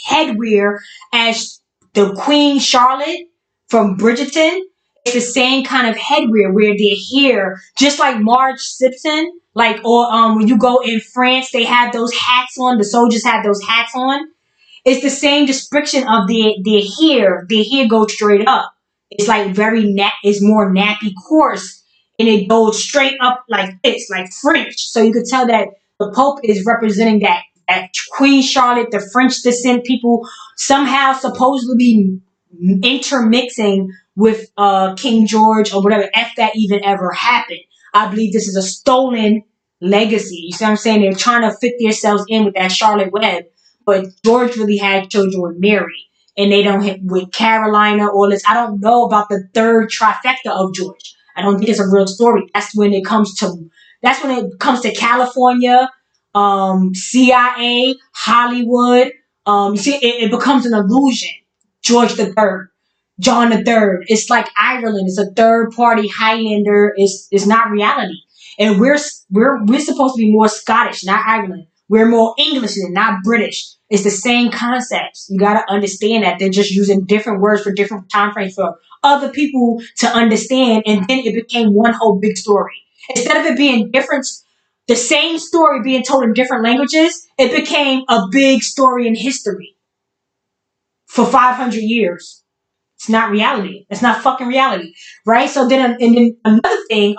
headwear as the Queen Charlotte from Bridgerton. It's the same kind of headwear where their hair, just like Marge Simpson, like, or when you go in France, they have those hats on. The soldiers have those hats on. It's the same description of their hair. Their hair goes straight up. It's like it's more nappy coarse, and it goes straight up like this, like French. So you could tell that the Pope is representing that Queen Charlotte, the French descent people, somehow supposedly intermixing with King George or whatever, if that even ever happened. I believe this is a stolen legacy. You see what I'm saying? They're trying to fit themselves in with that Charlotte Webb, but George really had children with Mary, and they don't hit with Carolina, all this. I don't know about the third trifecta of George. I don't think it's a real story. That's when it comes to California, CIA, Hollywood. You see, it becomes an illusion. George the Third, John the Third. It's like Ireland. It's a third party Highlander. It's not reality, and we're supposed to be more Scottish, not Ireland. We're more English than not British. It's the same concepts. You got to understand that they're just using different words for different time frames for other people to understand, and then it became one whole big story. Instead of it being different, the same story being told in different languages, it became a big story in history for 500 years. It's not reality. It's not fucking reality, right? So then another thing,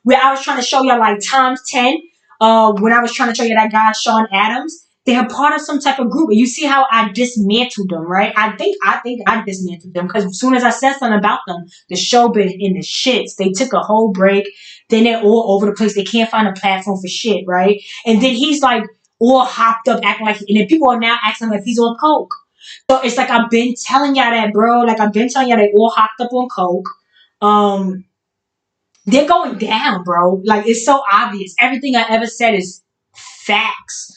where I was trying to show y'all like times 10, when I was trying to show you that guy Sean Adams, they're part of some type of group. And you see how I dismantled them, right? I think I dismantled them because as soon as I said something about them, the show been in the shits. They took a whole break. Then they're all over the place. They can't find a platform for shit, right? And then he's like all hopped up, acting like, and then people are now asking him if he's on coke. So it's like I've been telling y'all that, bro. Like I've been telling y'all they all hopped up on coke. They're going down, bro. Like it's so obvious. Everything I ever said is facts.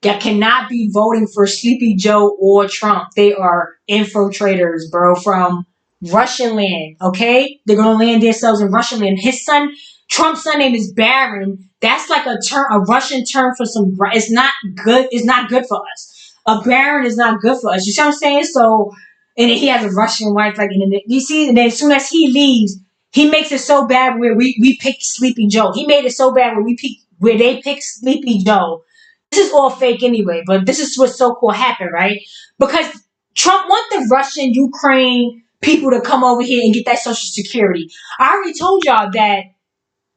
That cannot be voting for Sleepy Joe or Trump. They are infiltrators, bro, from Russian land. Okay, they're gonna land themselves in Russian land. His son, Trump's son, name is Baron. That's like a Russian term for some. It's not good. It's not good for us. A baron is not good for us. You see what I'm saying? So And then he has a Russian wife, like, and then, you see, and then as soon as he leaves, he makes it so bad where we picked Sleepy Joe. He made it so bad where they picked Sleepy Joe. This is all fake anyway, but this is what so called happened, right? Because Trump want the Russian, Ukraine people to come over here and get that Social Security. I already told y'all that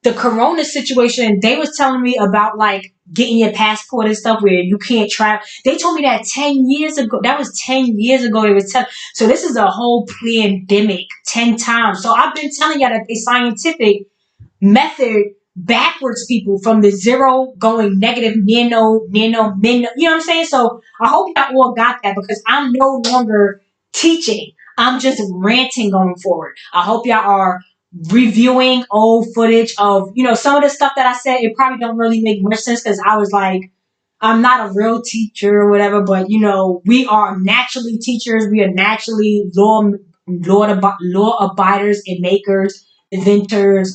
the corona situation, they was telling me about like getting your passport and stuff where you can't travel. They told me that 10 years ago. That was 10 years ago. They was telling. So this is a whole pandemic 10 times. So I've been telling y'all that the scientific method backwards people from the zero going negative nano, you know what I'm saying? So I hope y'all all got that because I'm no longer teaching. I'm just ranting going forward. I hope y'all are reviewing old footage of, some of the stuff that I said. It probably don't really make much sense because I was like, I'm not a real teacher or whatever, but we are naturally teachers. We are naturally law abiders and makers, inventors,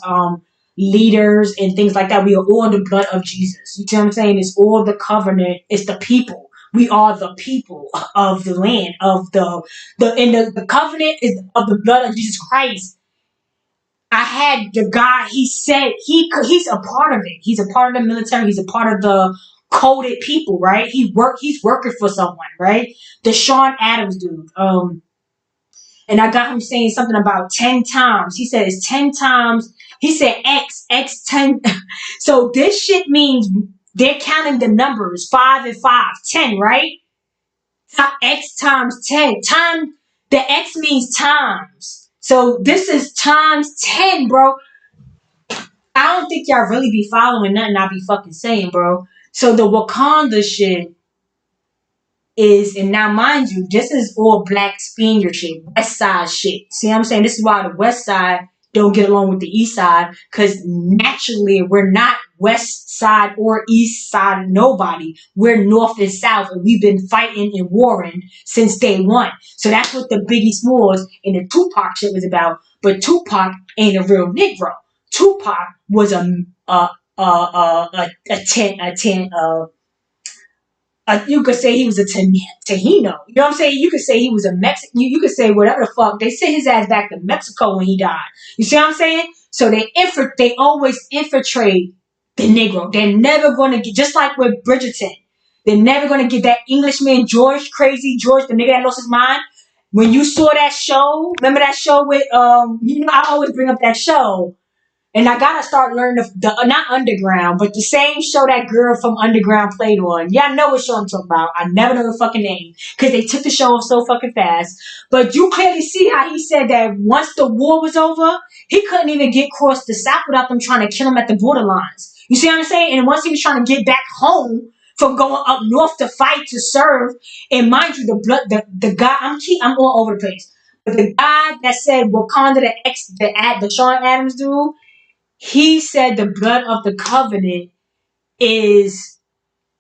leaders, and things like that. We are all the blood of Jesus. You see what I'm saying? It's all the covenant. It's the people. We are the people of the land of the covenant is of the blood of Jesus Christ. I had the guy. He said he's a part of it. He's a part of the military. He's a part of the coded people, right? He's working for someone, right? The Sean Adams dude. And I got him saying something about 10 times. He said it's 10 times. He said X 10. So this shit means they're counting the numbers 5 and 5, 10, right? X times 10. The X means times. So this is times 10, bro. I don't think y'all really be following nothing I be fucking saying, bro. So the Wakanda shit is, and now mind you, this is all black Spaniard shit, West Side shit. See what I'm saying? This is why the West Side don't get along with the East Side, because naturally we're not West Side or East Side nobody. We're North and South, and we've been fighting and warring since day one. So that's what the Biggie Smalls and the Tupac shit was about. But Tupac ain't a real Negro. Tupac was you could say he was a Tahino. You know what I'm saying? You could say he was a Mexican. You could say whatever the fuck. They sent his ass back to Mexico when he died. You see what I'm saying? So they always infiltrate the Negro. They're never going to get, just like with Bridgerton, they're never going to get that Englishman, Crazy George, the nigga that lost his mind. When you saw that show, remember that show with, I always bring up that show. And I gotta start learning the not Underground, but the same show that girl from Underground played on. Yeah, I know what show I'm talking about. I never know the fucking name because they took the show off so fucking fast. But you clearly see how he said that once the war was over, he couldn't even get across the South without them trying to kill him at the borderlines. You see what I'm saying? And once he was trying to get back home from going up north to fight to serve, and mind you, the guy I'm all over the place. But the guy that said Wakanda, the Sean Adams dude. He said the blood of the covenant is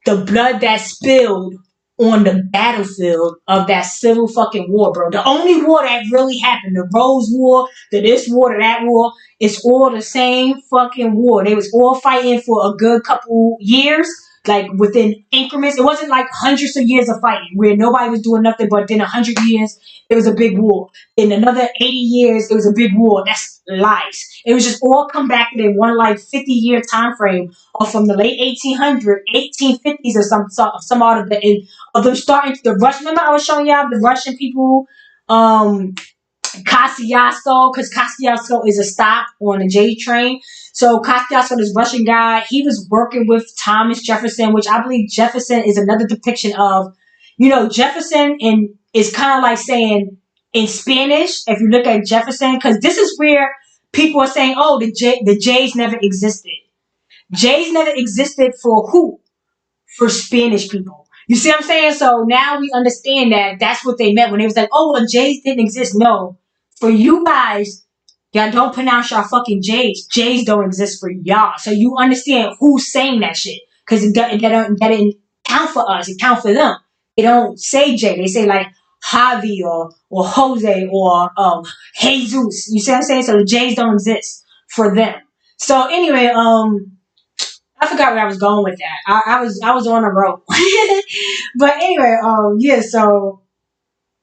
the blood that spilled on the battlefield of that civil fucking war, bro. The only war that really happened, the Rose War, the this war, to that war, it's all the same fucking war. They was all fighting for a good couple years, like within increments. It wasn't like hundreds of years of fighting where nobody was doing nothing, but then 100 years, it was a big war. In another 80 years, it was a big war. That's lies. It was just all come back in one like 50-year time frame, or from the late 1850s or some out of them starting the Russian. Remember I was showing y'all the Russian people, Kosciuszko, because Kosciuszko is a stop on the J train. So Kosciuszko, this Russian guy, he was working with Thomas Jefferson, which I believe Jefferson is another depiction of, Jefferson is kind of like saying in Spanish, if you look at Jefferson, because this is where people are saying, oh, the J's never existed. J's never existed for who? For Spanish people. You see what I'm saying? So now we understand that that's what they meant when they was like, oh, well, J's didn't exist. No. For you guys, y'all don't pronounce y'all fucking J's. J's don't exist for y'all. So you understand who's saying that shit. Because it didn't count for us. It count for them. They don't say J. They say like Javi or Jose or Jesus. You see what I'm saying? So the J's don't exist for them. So anyway, I forgot where I was going with that. I was on a roll. But anyway, yeah, so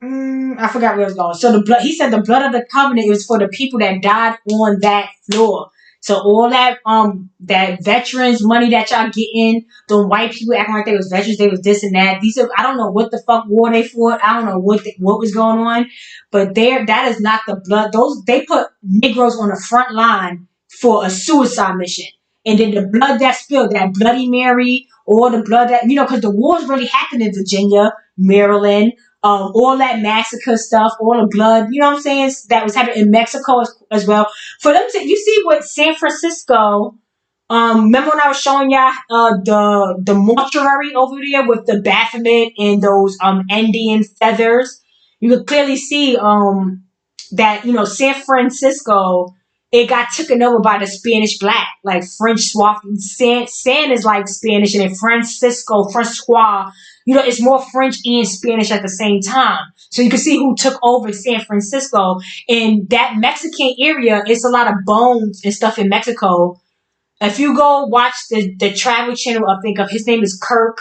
I forgot where it was going. So the blood, he said the blood of the covenant was for the people that died on that floor. So all that veterans money that y'all getting, the white people acting like they was veterans, they was this and that. These are, I don't know what the fuck war they fought. I don't know what was going on, but that is not the blood. Those, they put Negroes on the front line for a suicide mission, and then the blood that spilled, that Bloody Mary, or the blood that, because the wars really happened in Virginia, Maryland, all that massacre stuff, all the blood, you know what I'm saying, that was happening in Mexico as well. For them to, you see what San Francisco, remember when I was showing y'all the mortuary over there with the Baphomet and those Indian feathers? You could clearly see that San Francisco, it got taken over by the Spanish black, like French Swa. San is like Spanish, and then Francisco, Francois. It's more French and Spanish at the same time. So you can see who took over San Francisco. And that Mexican area, it's a lot of bones and stuff in Mexico. If you go watch the travel channel, I think of, his name is Kirk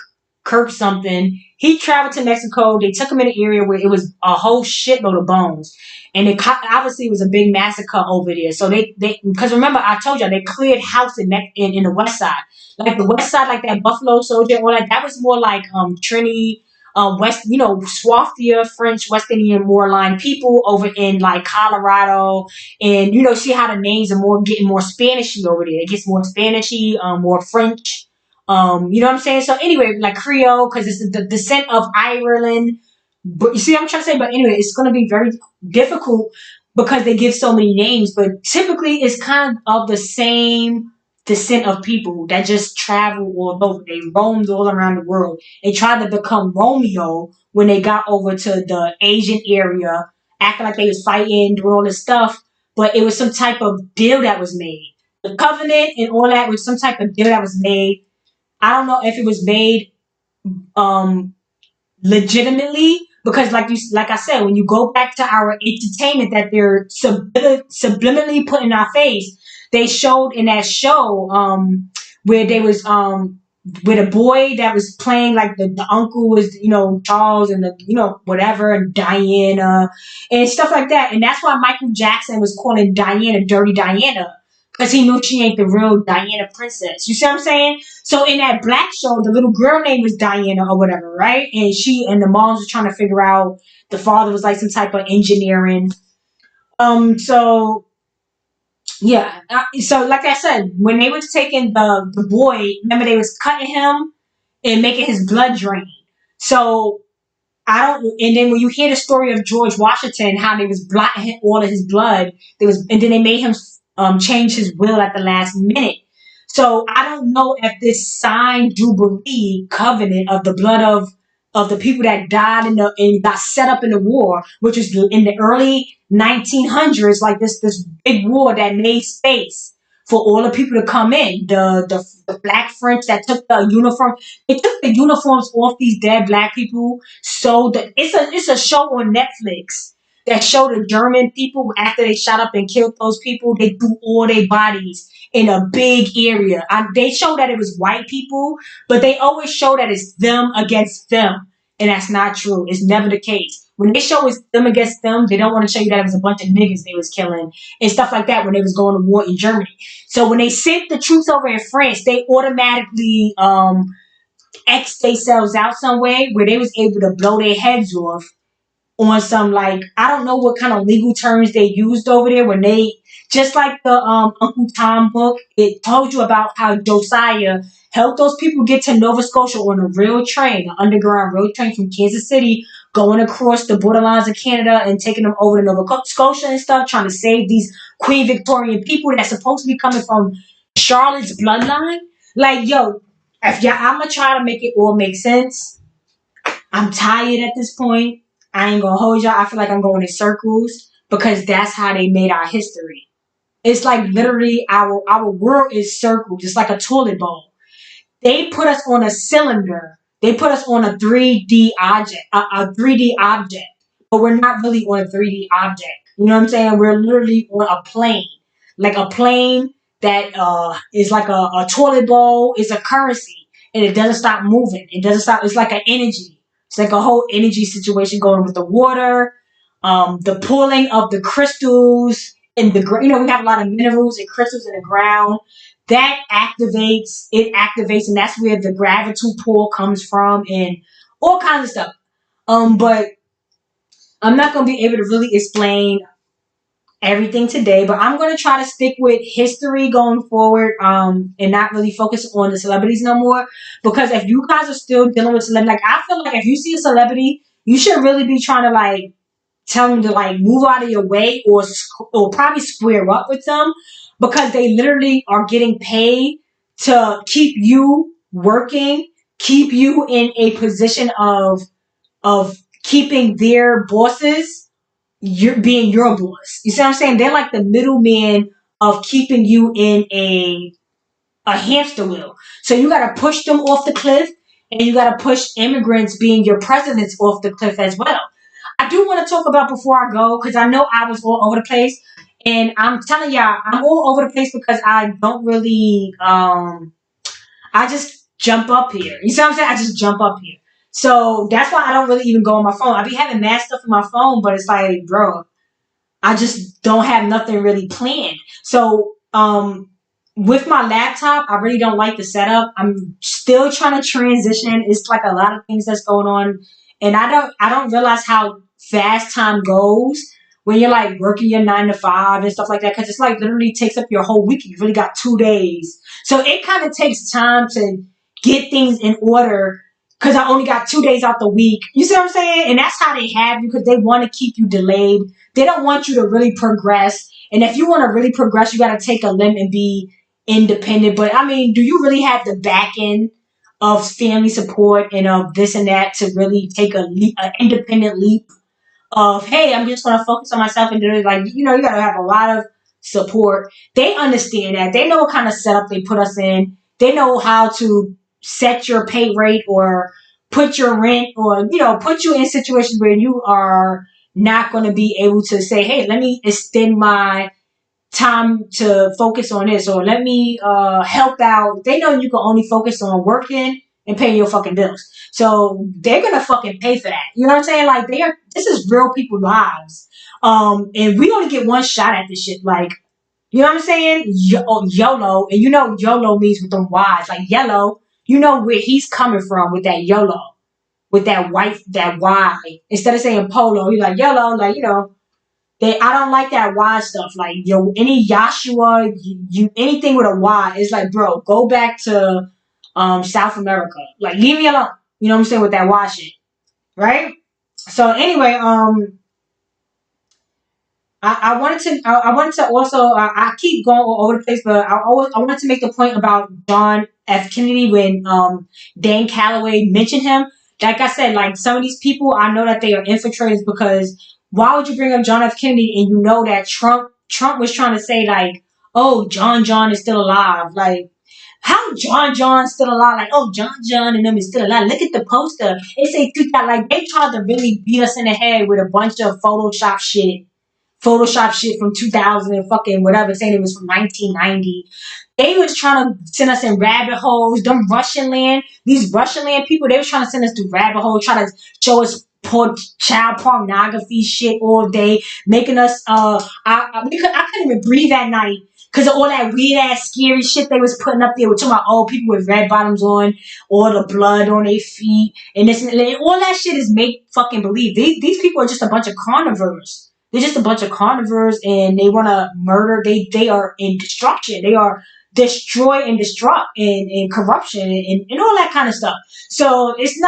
something. He traveled to Mexico. They took him in an area where it was a whole shitload of bones, and it obviously was a big massacre over there. So they because remember I told you they cleared house in the West Side, like the West Side, like that Buffalo Soldier, or like that was more like Trinity. West, swarthier French, West Indian, more line people over in like Colorado, and see how the names are getting more Spanishy over there. It gets more Spanishy, more French. You know what I'm saying? So anyway, like Creole, because it's the descent of Ireland. But you see what I'm trying to say? But anyway, it's going to be very difficult because they give so many names. But typically, it's kind of the same descent of people that just travel all over. They roamed all around the world. They tried to become Romeo when they got over to the Asian area, acting like they was fighting, doing all this stuff. But it was some type of deal that was made. The covenant and all that was some type of deal that was made. I don't know if it was made um legitimately, because like I said, when you go back to our entertainment that they're subliminally put in our face, they showed in that show where they was with a boy that was playing, like the uncle was Charles, and the whatever, and Diana and stuff like that. And that's why Michael Jackson was calling Diana Dirty Diana, because he knew she ain't the real Diana princess. You see what I'm saying? So in that black show, the little girl name was Diana or whatever, right? And she and the moms were trying to figure out, the father was like some type of engineering. So yeah. So like I said, when they was taking the boy, remember they was cutting him and making his blood drain. So I don't. And then when you hear the story of George Washington, how they was blotting all of his blood, and then they made him change his will at the last minute. So I don't know if this signed Jubilee covenant of the blood of the people that died and got set up in the war, which was in the early 1900s, like this big war that made space for all the people to come in. The black French that took the uniform, they took the uniforms off these dead black people. So it's a show on Netflix that showed the German people after they shot up and killed those people. They threw all their bodies in a big area. They show that it was white people, but they always show that it's them against them, and that's not true. It's never the case. When they show it's them against them, they don't want to show you that it was a bunch of niggas they was killing and stuff like that when they was going to war in Germany. So when they sent the troops over in France, they automatically X themselves out some way where they was able to blow their heads off on some, like, I don't know what kind of legal terms they used over there when they, just like the Uncle Tom book, it told you about how Josiah helped those people get to Nova Scotia on a real train, an underground rail train from Kansas City, going across the borderlines of Canada and taking them over to Nova Scotia and stuff, trying to save these Queen Victorian people that's supposed to be coming from Charlotte's bloodline. Like, yo, if y'all, I'm gonna try to make it all make sense. I'm tired at this point. I ain't gonna hold y'all. I feel like I'm going in circles because that's how they made our history. It's like literally our world is circled, just like a toilet bowl. They put us on a cylinder. They put us on a 3D object, a 3D object, but we're not really on a 3D object. You know what I'm saying? We're literally on a plane, like a plane that is like a toilet bowl. Is a currency, and it doesn't stop moving. It doesn't stop. It's like an energy. It's like a whole energy situation going with the water, the pulling of the crystals in the we have a lot of minerals and crystals in the ground. That activates, and that's where the gravity pull comes from, and all kinds of stuff. But I'm not gonna be able to really explain everything today, but I'm gonna try to stick with history going forward, and not really focus on the celebrities no more. Because if you guys are still dealing with celebrity, like I feel like if you see a celebrity, you should really be trying to like tell them to like move out of your way, or probably square up with them, because they literally are getting paid to keep you working, keep you in a position of keeping their bosses, you're being your boss. You see what I'm saying? They're like the middleman of keeping you in a hamster wheel. So you got to push them off the cliff, and you got to push immigrants being your presidents off the cliff as well. I do want to talk about before I go, because I know I was all over the place, and I'm telling y'all I'm all over the place because I don't really I just jump up here. You see what I'm saying? I just jump up here. So that's why I don't really even go on my phone. I be having mad stuff in my phone, but it's like, bro, I just don't have nothing really planned. So, with my laptop, I really don't like the setup. I'm still trying to transition. It's like a lot of things that's going on, and I don't realize how fast time goes when you're like working your 9 to 5 and stuff like that. Because it's like literally takes up your whole week. You really got 2 days, so it kind of takes time to get things in order. Because I only got 2 days out the week. You see what I'm saying? And that's how they have you, because they want to keep you delayed. They don't want you to really progress. And if you want to really progress, you got to take a limb and be independent. But I mean, do you really have the back end of family support and of this and that to really take a leap, an independent leap of, hey, I'm just going to focus on myself and do it? Like, you got to have a lot of support. They understand that. They know what kind of setup they put us in. They know how to set your pay rate, or put your rent, or, put you in situations where you are not going to be able to say, hey, let me extend my time to focus on this, or let me help out. They know you can only focus on working and paying your fucking bills. So they're gonna fucking pay for that. You know what I'm saying? Like, this is real people lives. And we only get one shot at this shit. Like, you know what I'm saying? YOLO. And YOLO means with them Y's. Like yellow, where he's coming from with that YOLO. With that Y. Instead of saying polo, he's like yellow, like, I don't like that Y stuff. Like, any Joshua, you anything with a Y, it's like, bro, go back to South America. Like, leave me alone. You know what I'm saying, with that Y shit. Right? So anyway, I wanted to also, I keep going all over the place, but I wanted to make the point about John F. Kennedy when Dan Calloway mentioned him. Like I said, like, some of these people, I know that they are infiltrators, because why would you bring up John F. Kennedy and you know that Trump was trying to say, like, oh, John is still alive. Like, how John's still alive? Like, oh, John and them is still alive. Look at the poster. It say 2000. Like, they tried to really beat us in the head with a bunch of Photoshop shit from 2000 and fucking whatever, saying it was from 1990. They was trying to send us in rabbit holes. These Russian land people, they was trying to send us through rabbit holes, trying to show us child pornography shit all day, making us I couldn't even breathe at night because of all that weird ass scary shit they was putting up there. We're talking about old people with red bottoms on, all the blood on their feet, and this and all that shit is make fucking believe. These people are just a bunch of carnivores. They're just a bunch of carnivores, and they want to murder. They are in destruction. They are destroy and destruct and corruption and all that kind of stuff. So it's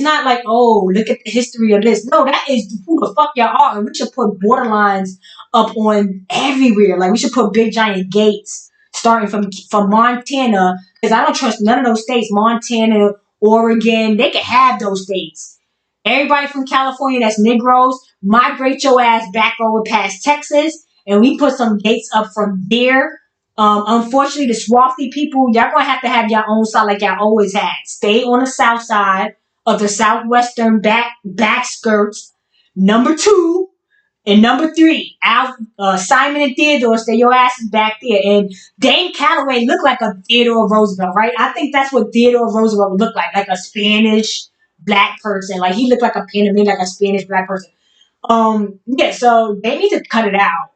not like, oh, look at the history of this. No, that is who the fuck y'all are. And we should put borderlines up on everywhere. Like, we should put big giant gates starting from Montana, because I don't trust none of those states. Montana, Oregon, they can have those states. Everybody from California that's Negroes, migrate your ass back over past Texas, and we put some gates up from there. Unfortunately, the swarthy people, y'all gonna have to have your own side like y'all always had. Stay on the south side of the southwestern back skirts. Number 2 and number 3, Simon and Theodore, stay your asses back there. And Dane Calloway looked like a Theodore Roosevelt, right? I think that's what Theodore Roosevelt would look like a Spanish black person. Like he looked like a Panamanian, like a Spanish black person. Yeah, so they need to cut it out.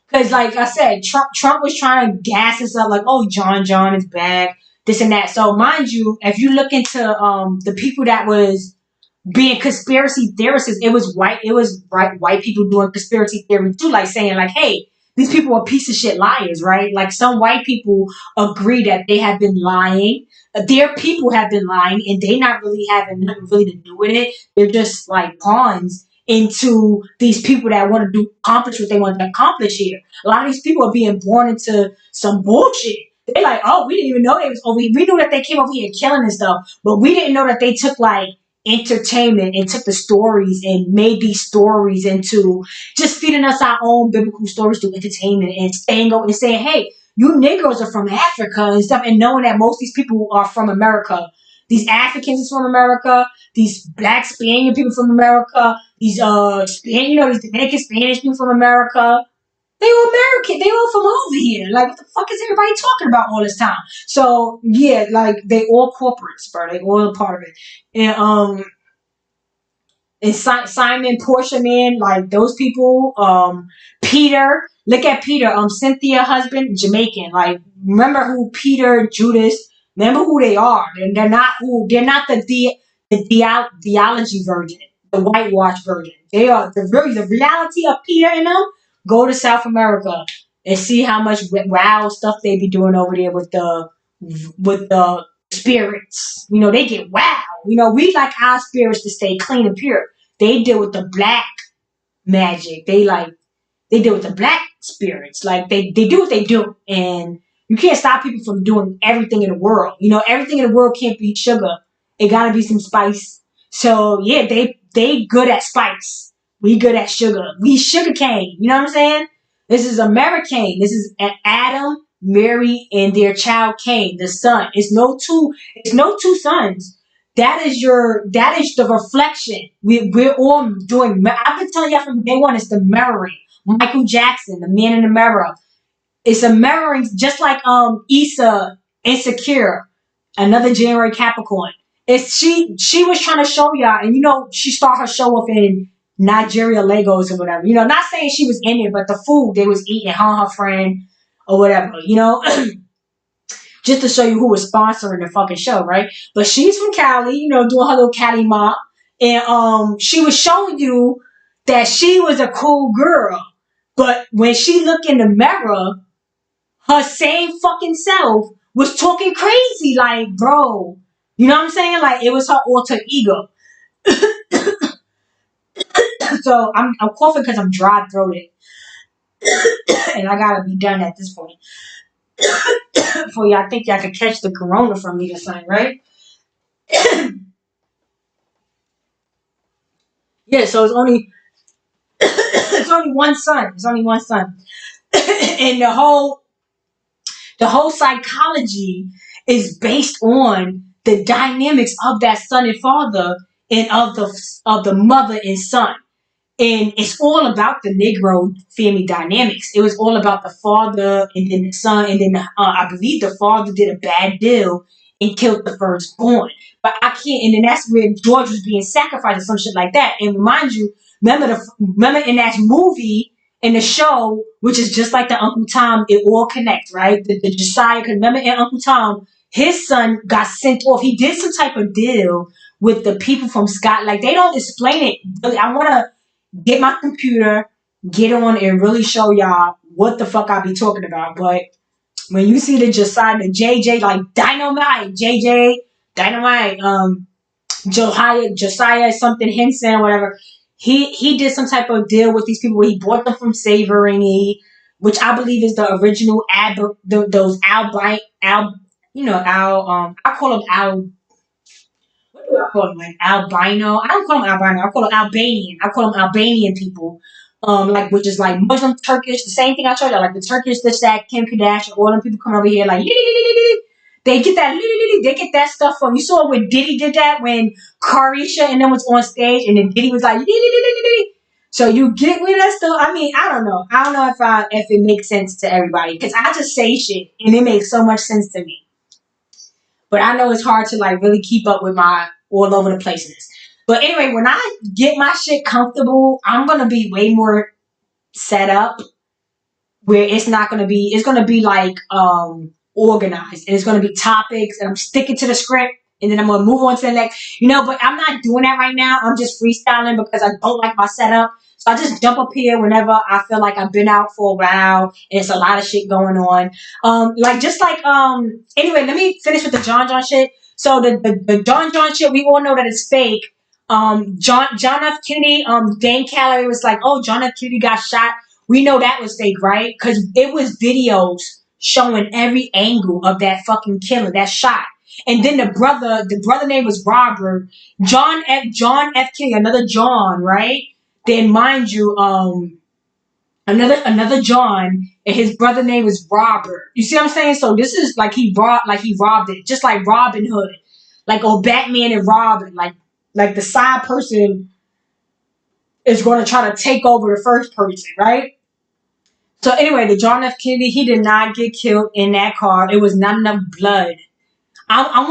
Because like I said, Trump was trying to gas us up, like, oh, John is back, this and that. So mind you, if you look into the people that was being conspiracy theorists, white people doing conspiracy theory too, like saying like, hey, these people are piece of shit liars, right? Like some white people agree that they have been lying. Their people have been lying, and they not really having nothing really to do with it. They're just like pawns into these people that want to accomplish what they want to accomplish here. A lot of these people are being born into some bullshit. They're like, oh, we didn't even know they was over here. We knew that they came over here killing and stuff, but we didn't know that they took like entertainment and took the stories and made these stories into just feeding us our own biblical stories through entertainment and staying over and saying, hey, you Negroes are from Africa and stuff, and knowing that most of these people are from America. These Africans are from America, these black Spaniard people from America, these these Dominican Spanish people from America. They all American. They all from over here. Like, what the fuck is everybody talking about all this time? So yeah, like they all corporates, bro. They all a part of it. And Simon, Portia, man, like those people. Peter, look at Peter. Cynthia husband, Jamaican. Like, remember who Peter, Judas. Remember who they are. They're not who. They're not the theology version, the whitewash version. They are the reality of Peter and them. Go to South America and see how much wow stuff they be doing over there with the spirits. You know, they get wow. You know, we like our spirits to stay clean and pure. They deal with the black magic. They deal with the black spirits. Like they do what they do. And you can't stop people from doing everything in the world. You know, everything in the world can't be sugar. It gotta be some spice. So yeah, they good at spice. We good at sugar. We sugar cane. You know what I'm saying? This is American. This is Adam, Mary, and their child Cain, the son. It's no two sons. That is the reflection. We're all doing. I've been telling y'all from day one. It's the mirroring. Michael Jackson, the man in the mirror. It's a mirroring, just like Issa, Insecure, another January Capricorn. It's she was trying to show y'all, and you know she started her show off in Nigeria Legos or whatever. You know, not saying she was in it, but the food they was eating, her and her friend or whatever. You know, just to show you who was sponsoring the fucking show, right? But she's from Cali, you know, doing her little Cali mop, and she was showing you that she was a cool girl. But when she looked in the mirror, her same fucking self was talking crazy, like, bro. You know what I'm saying? Like, it was her alter ego. So I'm coughing because I'm dry throated, and I gotta be done at this point. Before y'all think y'all could catch the corona from me or something, right? Yeah. So it's only one son. It's only one son, and the whole psychology is based on the dynamics of that son and father and of the mother and son. And it's all about the Negro family dynamics. It was all about the father and then the son. And then I believe the father did a bad deal and killed the firstborn. But I can't. And then that's where George was being sacrificed or some shit like that. And remind you, remember in that movie, in the show, which is just like the Uncle Tom, it all connects, right? The Josiah, because remember in Uncle Tom, his son got sent off. He did some type of deal with the people from Scott. Like, they don't explain it. I want to get my computer, get on, and really show y'all what the fuck I be talking about. But when you see the Josiah, the JJ, like Dynamite, JJ, Dynamite, Josiah something Henson, whatever. He did some type of deal with these people where he bought them from slavery, which I believe is the original those I call them what do I call them? Like albino. I don't call them albino. I call them Albanian. I call them Albanian people. Like, which is like Muslim, Turkish, the same thing I told you, like the Turkish, this, that, Kim Kardashian, all them people come over here like they get that stuff from. You saw when Diddy did that when Carisha and them was on stage, and then Diddy was like so you get with that stuff. I mean, I don't know if it makes sense to everybody, because I just say shit and it makes so much sense to me. But I know it's hard to like really keep up with my all over the places. But anyway, when I get my shit comfortable, I'm gonna be way more set up where it's not gonna be. It's gonna be like organized, and it's gonna be topics, and I'm sticking to the script. And then I'm gonna move on to the next, but I'm not doing that right now. I'm just freestyling because I don't like my setup. So I just jump up here whenever I feel like I've been out for a while and it's a lot of shit going on. Anyway, let me finish with the John shit. So the John shit, we all know that it's fake. John F. Kennedy, Dane Calloway was like, oh, John F. Kennedy got shot. We know that was fake, right? Because it was videos showing every angle of that fucking killer, that shot. And then the brother name was Robert. John F. Kennedy, another John, right? Then mind you, another John, and his brother name was Robert. You see what I'm saying? So this is like he robbed it, just like Robin Hood, like Batman and Robin, like the side person is going to try to take over the first person, right? So anyway, the John F. Kennedy, he did not get killed in that car. It was not enough blood. I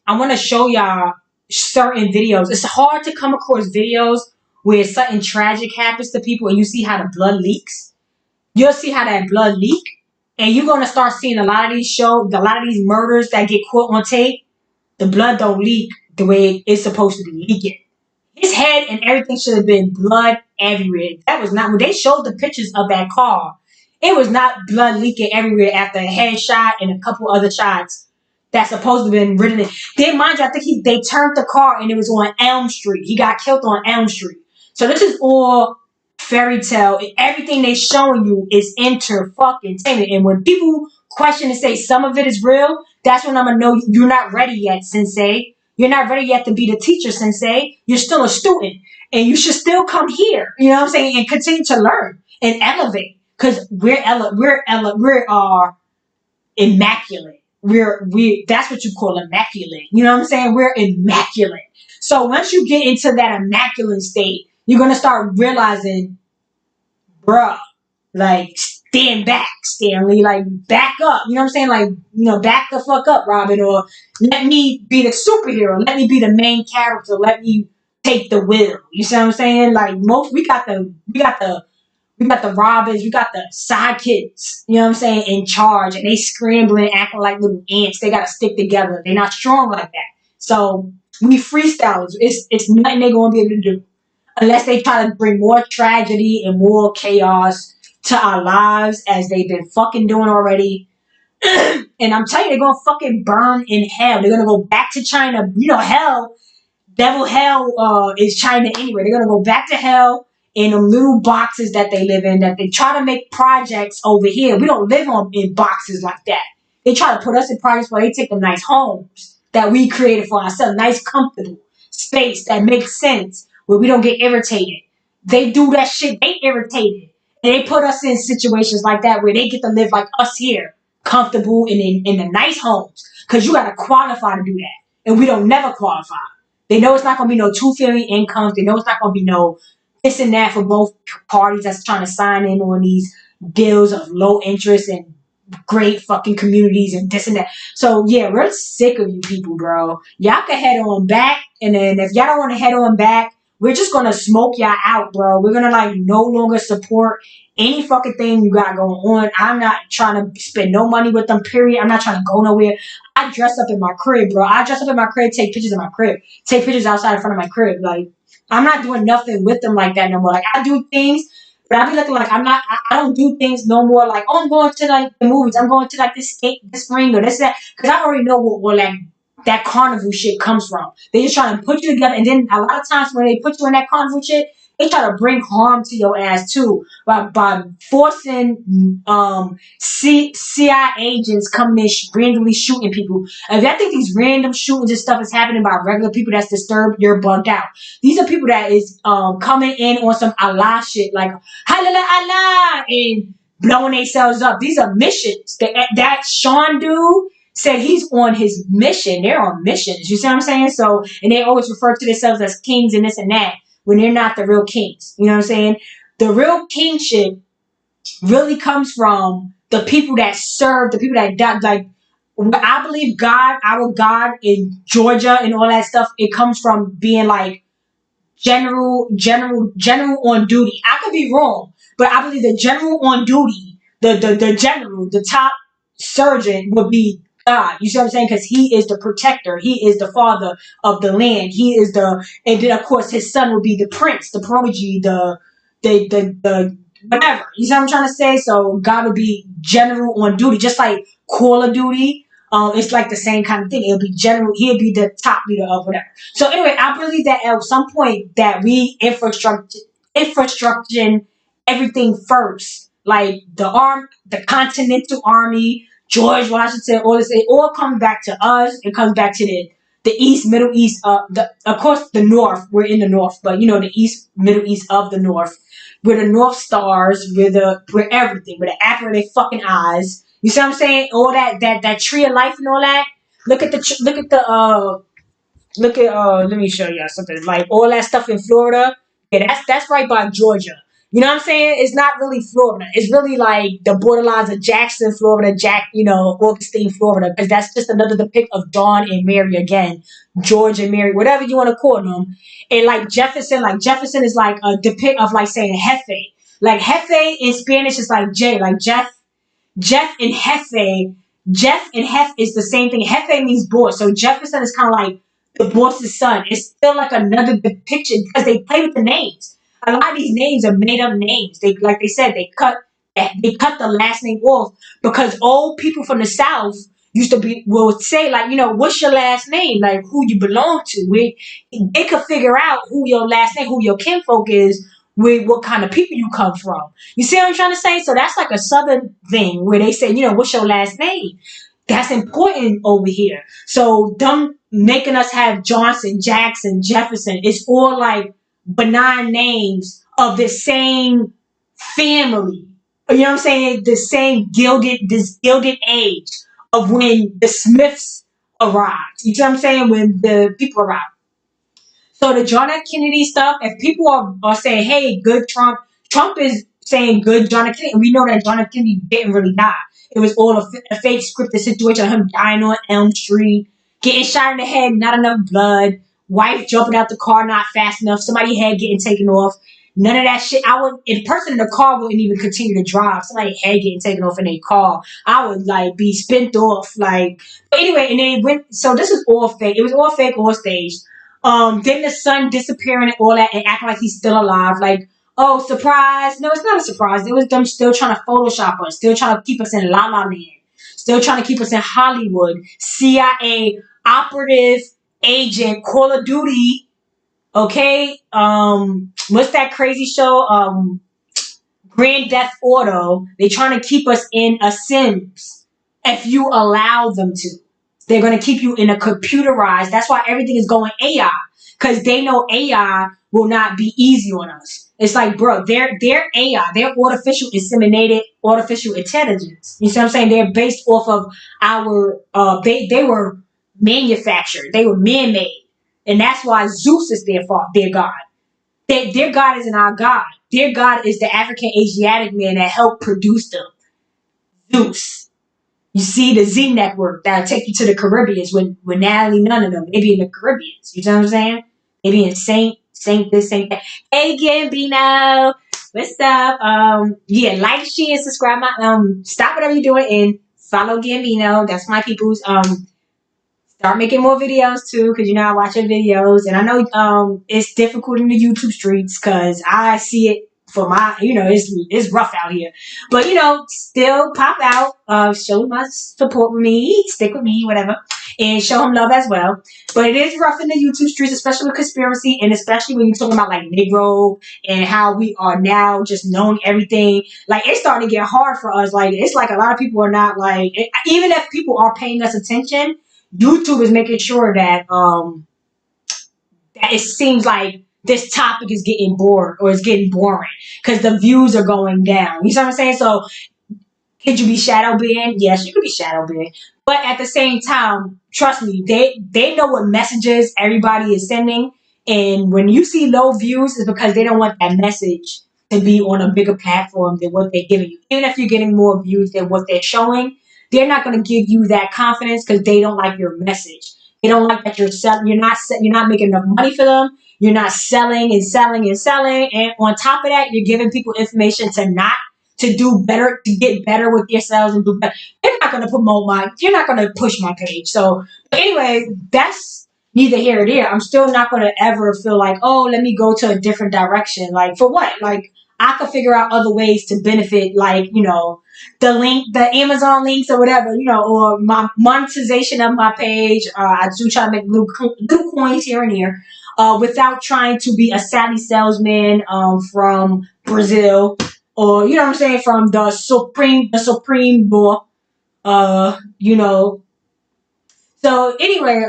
want to show y'all certain videos. It's hard to come across videos where something tragic happens to people and you see how the blood leaks. You'll see how that blood leak, and you're gonna start seeing a lot of these murders that get caught on tape. The blood don't leak the way it's supposed to be leaking. His head and everything should have been blood everywhere. That was not when they showed the pictures of that car. It was not blood leaking everywhere after a headshot and a couple other shots that's supposed to have been written in. Then, mind you, I think they turned the car and it was on Elm Street. He got killed on Elm Street. So this is all fairy tale. And everything they showing you is inter-fucking-tainment. And when people question and say some of it is real, that's when I'm going to know you're not ready yet, sensei. You're not ready yet to be the teacher, sensei. You're still a student. And you should still come here, you know what I'm saying, and continue to learn and elevate. Because we're immaculate. We that's what you call immaculate. You know what I'm saying? We're immaculate. So once you get into that immaculate state, you're gonna start realizing, bruh, like stand back, Stanley, like back up. You know what I'm saying? Like, back the fuck up, Robin, or let me be the superhero, let me be the main character, let me take the wheel. You see what I'm saying? Like we got the robbers, we got the sidekicks, you know what I'm saying, in charge, and they scrambling, acting like little ants. They gotta stick together. They're not strong like that. So we freestylers. It's nothing they're gonna be able to do unless they try to bring more tragedy and more chaos to our lives as they've been fucking doing already. And I'm telling you, they're gonna fucking burn in hell. They're gonna go back to China. Devil hell is China anyway. They're gonna go back to hell in them little boxes that they live in, that they try to make projects over here. We don't live in boxes like that. They try to put us in projects where they take them nice homes that we created for ourselves, nice comfortable space that makes sense, where we don't get irritated. They do that shit, they irritated. And they put us in situations like that where they get to live like us here, comfortable in the nice homes. Because you got to qualify to do that. And we don't never qualify. They know it's not going to be no two-family incomes. They know it's not going to be no this and that for both parties that's trying to sign in on these deals of low interest and great fucking communities and this and that. So yeah, we're sick of you people, bro. Y'all can head on back, and then if y'all don't want to head on back, we're just gonna smoke y'all out, bro. We're gonna no longer support any fucking thing you got going on. I'm not trying to spend no money with them, period. I'm not trying to go nowhere. I dress up in my crib, bro. I dress up in my crib, take pictures of my crib, take pictures outside in front of my crib. Like, I'm not doing nothing with them like that no more. Like, I do things, but I be looking like I don't do things no more. Like, oh, I'm going to like the movies. I'm going to like this ring or this that, because I already know what like that carnival shit comes from. They just trying to put you together, and then a lot of times when they put you in that carnival shit, they try to bring harm to your ass too by forcing CIA agents coming in randomly shooting people. If I think these random shootings and stuff is happening by regular people that's disturbed, you're bugged out. These are people that is coming in on some Allah shit, like halala Allah, and blowing themselves up. These are missions. That Sean dude said he's on his mission. They're on missions. You see what I'm saying? So, and they always refer to themselves as kings and this and that, when they're not the real kings. You know what I'm saying? The real kingship really comes from the people that serve, the people that die. Like, I believe God, our God in Georgia and all that stuff, it comes from being like general on duty. I could be wrong, but I believe the general on duty, the general, the top surgeon would be God. You see what I'm saying? Because he is the protector. He is the father of the land. He is the, and then of course his son would be the prince, the prodigy, the whatever. You see what I'm trying to say? So God would be general on duty, just like Call of Duty. It's like the same kind of thing. It'll be general. He'll be the top leader of whatever. So anyway, I believe that at some point that we infrastructure everything first, like the Continental Army, George Washington, all this. It all comes back to us. It comes back to the East, Middle East. Of course, the North. We're in the North, but you know the East, Middle East of the North. We're the North Stars. We're everything. We're the apple of their fucking eyes. You see what I'm saying? All that tree of life and all that. Look at let me show you something. Like all that stuff in Florida. Yeah, that's right by Georgia. You know what I'm saying? It's not really Florida. It's really like the borderlines of Jackson, Florida, Augustine, Florida, because that's just another depict of John and Mary again. George and Mary, whatever you want to call them. And like Jefferson is like a depict of like saying Jefe. Like Jefe in Spanish is like J, like Jeff and Jefe. Jeff and Hef is the same thing. Jefe means boss. So Jefferson is kind of like the boss's son. It's still like another depiction because they play with the names. A lot of these names are made up names. They, like they said, they cut the last name off because old people from the South used to will say like, what's your last name? Like who you belong to. They could figure out who your last name, who your kinfolk is, with what kind of people you come from. You see what I'm trying to say? So that's like a Southern thing where they say, what's your last name? That's important over here. So them making us have Johnson, Jackson, Jefferson, it's all like benign names of the same family. You know what I'm saying? This gilded age of when the Smiths arrived. You see what I'm saying? When the people arrived. So the John F. Kennedy stuff, if people are saying, hey, good Trump is saying good John F. Kennedy, and we know that John F. Kennedy didn't really die. It was all a fake scripted situation of him dying on Elm Street, getting shot in the head, not enough blood, wife jumping out the car not fast enough, somebody's head getting taken off. None of that shit. The person in the car wouldn't even continue to drive. Somebody's head getting taken off in their car. I would like be spent off. Like, but anyway, and they went, so this is all fake. It was all fake, all staged. Then the son disappearing and all that and acting like he's still alive. Like, oh, surprise. No, it's not a surprise. It was them still trying to Photoshop us, still trying to keep us in La La Land, still trying to keep us in Hollywood. CIA operative agent, Call of Duty. Okay. What's that crazy show? Grand Theft Auto. They're trying to keep us in a Sims if you allow them to. They're going to keep you in a computerized. That's why everything is going AI. Because they know AI will not be easy on us. It's like, bro, they're AI. They're artificial inseminated artificial intelligence. You see what I'm saying? They're based off of our, they were manufactured. They were man-made. And that's why Zeus is their God. Their God isn't our God. Their God is the African Asiatic man that helped produce them. Zeus. You see the Z Network that'll take you to the Caribbean with Natalie, none of them. They be in the Caribbean. You know what I'm saying? They be in Saint this, Saint that. Hey Gambino, what's up? Yeah, like, share, and subscribe. Stop whatever you're doing and follow Gambino. That's my people's. Start making more videos too, because I watch your videos, and I know it's difficult in the YouTube streets because I see it. For my, it's rough out here. But, still pop out, show my support with me, stick with me, whatever, and show him love as well. But it is rough in the YouTube streets, especially with conspiracy, and especially when you're talking about, like, Negro and how we are now just knowing everything. Like, it's starting to get hard for us. Like, it's like a lot of people are not, like, even if people are paying us attention, YouTube is making sure that, that it seems like this topic is getting bored or it's getting boring because the views are going down. You see what I'm saying? So, could you be shadow banned? Yes, you could be shadow banned. But at the same time, trust me, they know what messages everybody is sending. And when you see low views, it's because they don't want that message to be on a bigger platform than what they're giving you. Even if you're getting more views than what they're showing, they're not going to give you that confidence because they don't like your message. They don't like that you're selling. You're not making enough money for them. You're not selling and selling and selling. And on top of that, you're giving people information to do better, to get better with yourselves and do better. They're not going to you're not going to push my page. So, but anyway, that's neither here nor there. I'm still not going to ever feel like, oh, let me go to a different direction. Like, for what? Like, I could figure out other ways to benefit, like, the Amazon links or whatever, or my monetization of my page. I do try to make little coins here and here, without trying to be a savvy salesman, from Brazil, or, you know what I'm saying, from the Supreme Law, uh, you know. So anyway,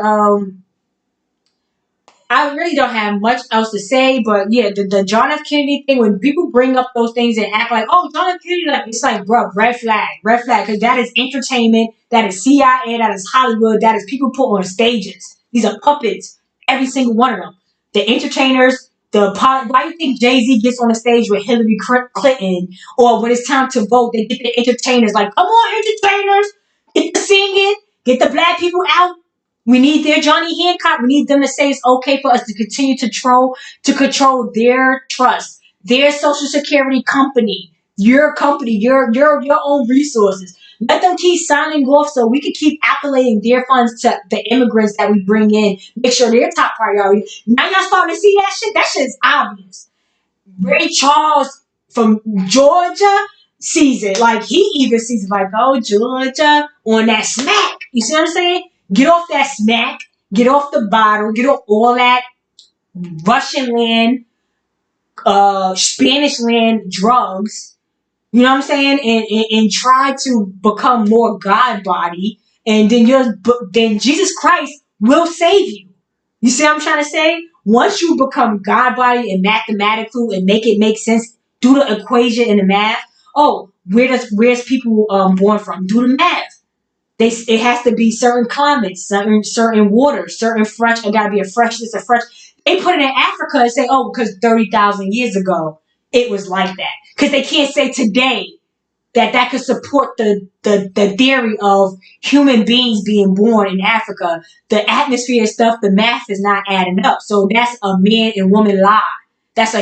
I really don't have much else to say, but yeah, the John F. Kennedy thing, when people bring up those things and act like, oh, John F. Kennedy, like, it's like, bro, red flag, because that is entertainment, that is CIA, that is Hollywood, that is people put on stages. These are puppets, every single one of them. The entertainers, why do you think Jay-Z gets on the stage with Hillary Clinton, or when it's time to vote, they get the entertainers, like, come on, entertainers, get the singing, get the black people out. We need their Johnny Hancock. We need them to say it's okay for us to continue to control their trust, their social security company, your company, your own resources. Let them keep signing off so we can keep allocating their funds to the immigrants that we bring in. Make sure they're top priority. Now y'all starting to see that shit? That shit's obvious. Ray Charles from Georgia sees it. Like, he even sees it like, oh, Georgia on that smack. You see what I'm saying? Get off that smack. Get off the bottle. Get off all that Russian land, Spanish land drugs. You know what I'm saying? And try to become more God body. And then Jesus Christ will save you. You see what I'm trying to say? Once you become God body and mathematical and make it make sense, do the equation and the math. Oh, where's people born from? Do the math. It has to be certain climates, certain water, certain fresh. It got to be a fresh. They put it in Africa and say, oh, because 30,000 years ago it was like that. Because they can't say today that could support the theory of human beings being born in Africa. The atmosphere stuff, the math is not adding up. So that's a man and woman lie. That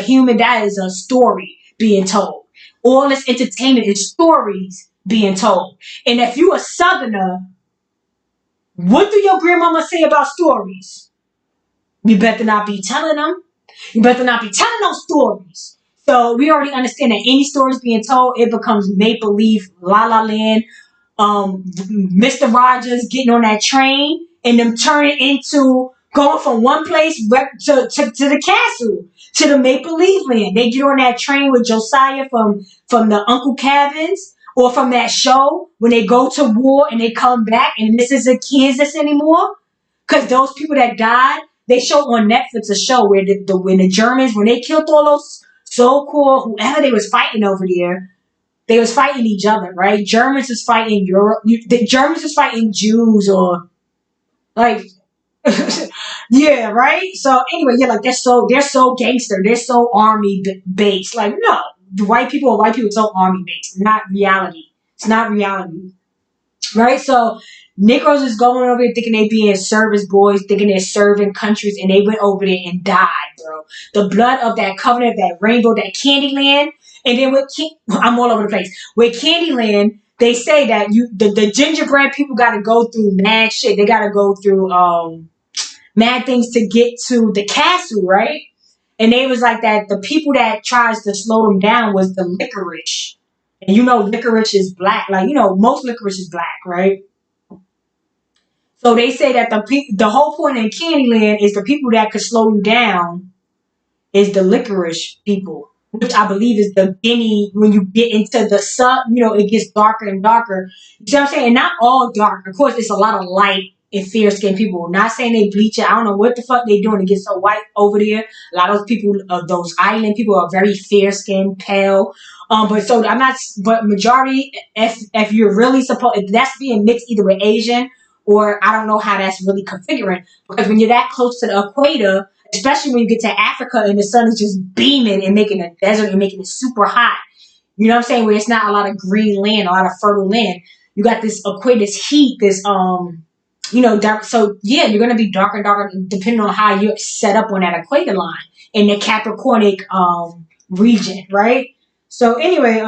is a story being told. All this entertainment is stories being told. And if you a Southerner, what do your grandmama say about stories? You better not be telling them. You better not be telling those stories. So we already understand that any stories being told, it becomes make-believe, La La Land, Mr. Rogers getting on that train and them turning into going from one place to the castle, to the make-believe land. They get on that train with Josiah from the Uncle Cabins, or from that show when they go to war and they come back and this isn't Kansas anymore. Because those people that died, they show on Netflix a show where when the Germans, when they killed all those so-called, whoever they was fighting over there, they was fighting each other, right? Germans was fighting Europe. The Germans was fighting Jews, or like, yeah, right? So anyway, yeah, like they're so gangster. They're so army based. Like, no, the white people are so army based, not reality. It's not reality, right? So Negroes is going over there thinking they being service boys, thinking they're serving countries, and they went over there and died, bro. The blood of that covenant, that rainbow, that CandyLand, and then I'm all over the place. With CandyLand, they say that the gingerbread people got to go through mad shit. They got to go through mad things to get to the castle, right? And they was like that. The people that tries to slow them down was the licorice, and licorice is black. Like, most licorice is black, right? So they say that the whole point in Candyland is the people that could slow you down is the licorice people, which I believe is the Guinea. When you get into the sun, it gets darker and darker. You see what I'm saying? And not all dark. Of course, there's a lot of light and fair-skinned people. Not saying they bleach it. I don't know what the fuck they doing to get so white over there. A lot of those people, those island people, are very fair-skinned, pale. But majority, if you're really if that's being mixed either with Asian, or I don't know how that's really configuring, because when you're that close to the equator, especially when you get to Africa and the sun is just beaming and making a desert and making it super hot, you know what I'm saying, where it's not a lot of green land, a lot of fertile land, you got this this heat, this dark. So yeah, you're gonna be darker and darker depending on how you're set up on that equator line in the Capricornic region, right? So anyway,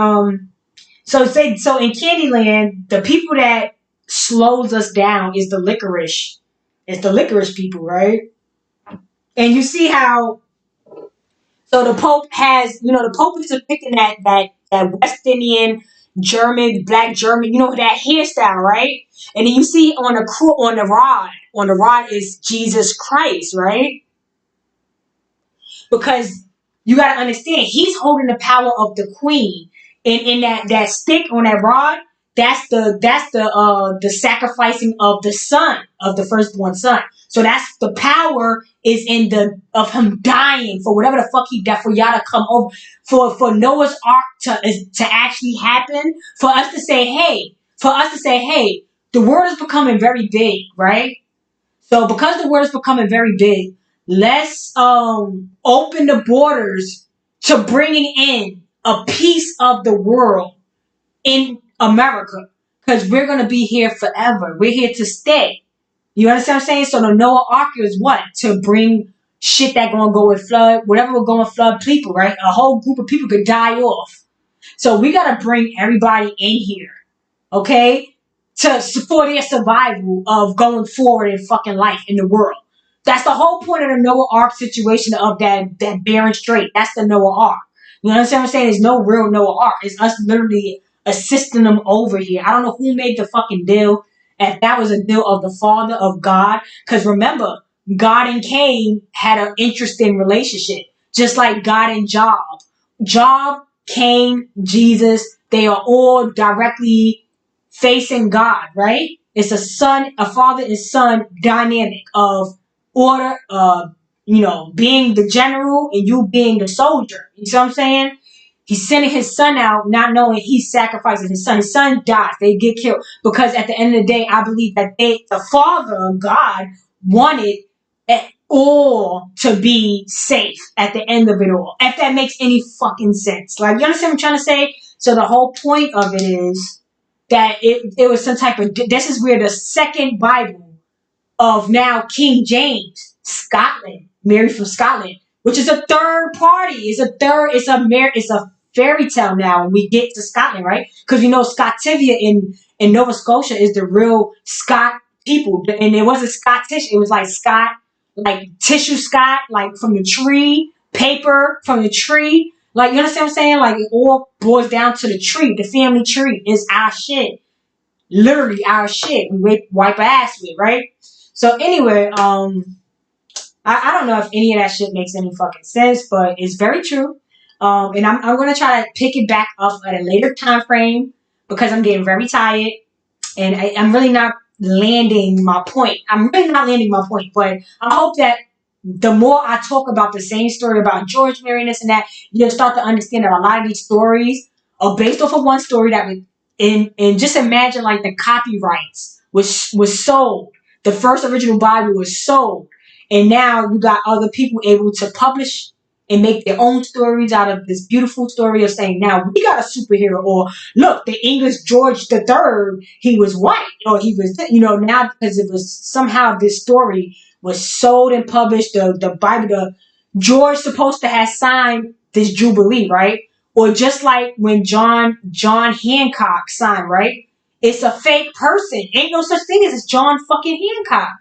so in CandyLand, the people that slows us down is the licorice. It's the licorice people, right? And you see how so the Pope has, the Pope is depicting that West Indian German, black German, that hairstyle, right? And then you see on the rod is Jesus Christ, right? Because you got to understand, he's holding the power of the queen, and in that stick on that rod, that's the sacrificing of the son of the firstborn son. So that's the power is in the of him dying for whatever the fuck he died for, y'all to come over for Noah's Ark to actually happen, for us to say hey, the world is becoming very big, right? So because the world is becoming very big, let's open the borders to bringing in a piece of the world in America, because we're gonna be here forever. We're here to stay. You understand what I'm saying? So the Noah Ark is what? To bring shit that gonna go and flood, whatever will go and flood people, right? A whole group of people could die off. So we gotta bring everybody in here, okay? For their survival of going forward in fucking life in the world. That's the whole point of the Noah Ark situation of that barren strait. That's the Noah Ark. You understand what I'm saying? There's no real Noah Ark. It's us literally assisting them over here. I don't know who made the fucking deal. If that was a deal of the Father of God. Because remember, God and Cain had an interesting relationship. Just like God and Job. Job, Cain, Jesus, they are all directly facing God, right? It's a father and son dynamic of order, being the general and you being the soldier. You see what I'm saying? He's sending his son out, not knowing he's sacrificing his son. His son dies. They get killed. Because at the end of the day, I believe that the Father, God, wanted it all to be safe at the end of it all. If that makes any fucking sense. Like, you understand what I'm trying to say? So the whole point of it is that it was some type of, this is where the second Bible of now King James, Scotland, Mary from Scotland, which is a third party. It's a fairy tale now when we get to Scotland, right? Because Scotivia in Nova Scotia is the real Scot people. And it wasn't Scottish, it was like Scot, like tissue Scot, like from the tree, paper from the tree. Like, you understand what I'm saying? Like, it all boils down to the tree. The family tree is our shit. Literally our shit. We wipe our ass with, right? So anyway, I don't know if any of that shit makes any fucking sense, but it's very true. And I'm going to try to pick it back up at a later time frame because I'm getting very tired and I'm really not landing my point. But I hope that the more I talk about the same story about George marrying this and that, you'll start to understand that a lot of these stories are based off of one story that we, and just imagine like the copyrights was sold. The first original Bible was sold. And now you got other people able to publish and make their own stories out of this beautiful story of saying, now we got a superhero, or look, the English George III, he was white, or he was, now because it was somehow this story was sold and published, the Bible, George supposed to have signed this Jubilee, right? Or just like when John Hancock signed, right? It's a fake person. Ain't no such thing as John fucking Hancock.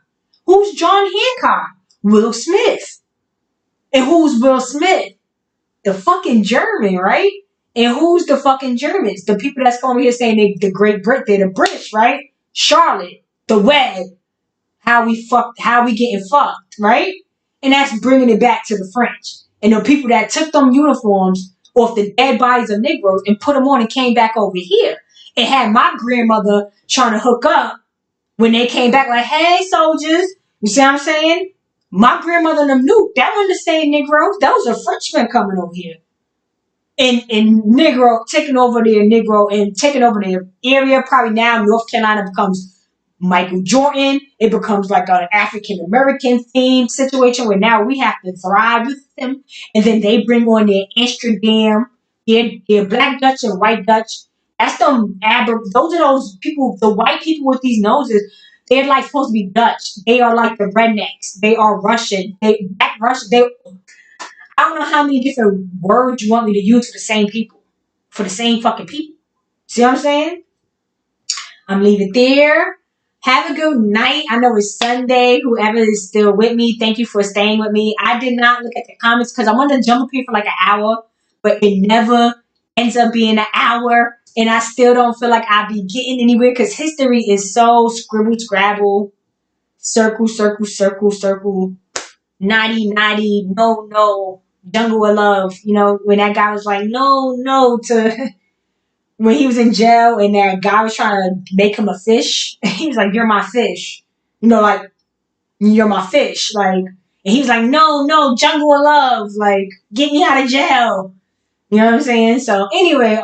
Who's John Hancock? Will Smith. And who's Will Smith? The fucking German, right? And who's the fucking Germans? The people that's coming here saying they the Great Brit, they're the British, right? Charlotte, the Web, how we getting fucked, right? And that's bringing it back to the French. And the people that took them uniforms off the dead bodies of Negroes and put them on and came back over here. And had my grandmother trying to hook up when they came back like, hey, soldiers. You see what I'm saying? My grandmother and them knew that wasn't the same Negroes. That was a Frenchman coming over here. And Negro, taking over their Negro and taking over their area. Probably now North Carolina becomes Michael Jordan. It becomes like an African American themed situation where now we have to thrive with them. And then they bring on their Amsterdam, their Black Dutch and White Dutch. That's those are those people, the white people with these noses. They're like supposed to be Dutch. They are like the rednecks. They are Russian. They black Russian. I don't know how many different words you want me to use for the same people, for the same fucking people. See what I'm saying? I'm leaving there. Have a good night. I know it's Sunday. Whoever is still with me, thank you for staying with me. I did not look at the comments because I wanted to jump up here for like an hour, but it never ends up being an hour. And I still don't feel like I'll be getting anywhere because history is so scribble scrabble, circle, circle, circle, circle, naughty, naughty, no, no, jungle of love. You know, when that guy was like, no, no, to when he was in jail and that guy was trying to make him a fish. He was like, "You're my fish," you know, like "You're my fish," like, and he was like, "No, no, jungle of love, like get me out of jail." You know what I'm saying? So anyway,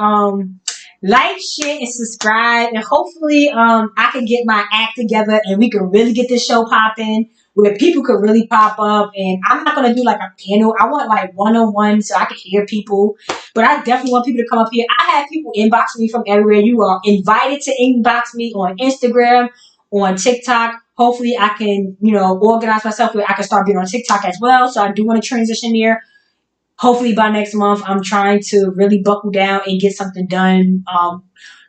like, share, and subscribe, and hopefully, I can get my act together and we can really get this show popping where people could really pop up. And I'm not gonna do like a panel. I want like one-on-one so I can hear people. But I definitely want people to come up here. I have people inbox me from everywhere. You are invited to inbox me on Instagram, on TikTok. Hopefully, I can, organize myself where I can start being on TikTok as well. So I do want to transition there. Hopefully by next month, I'm trying to really buckle down and get something done,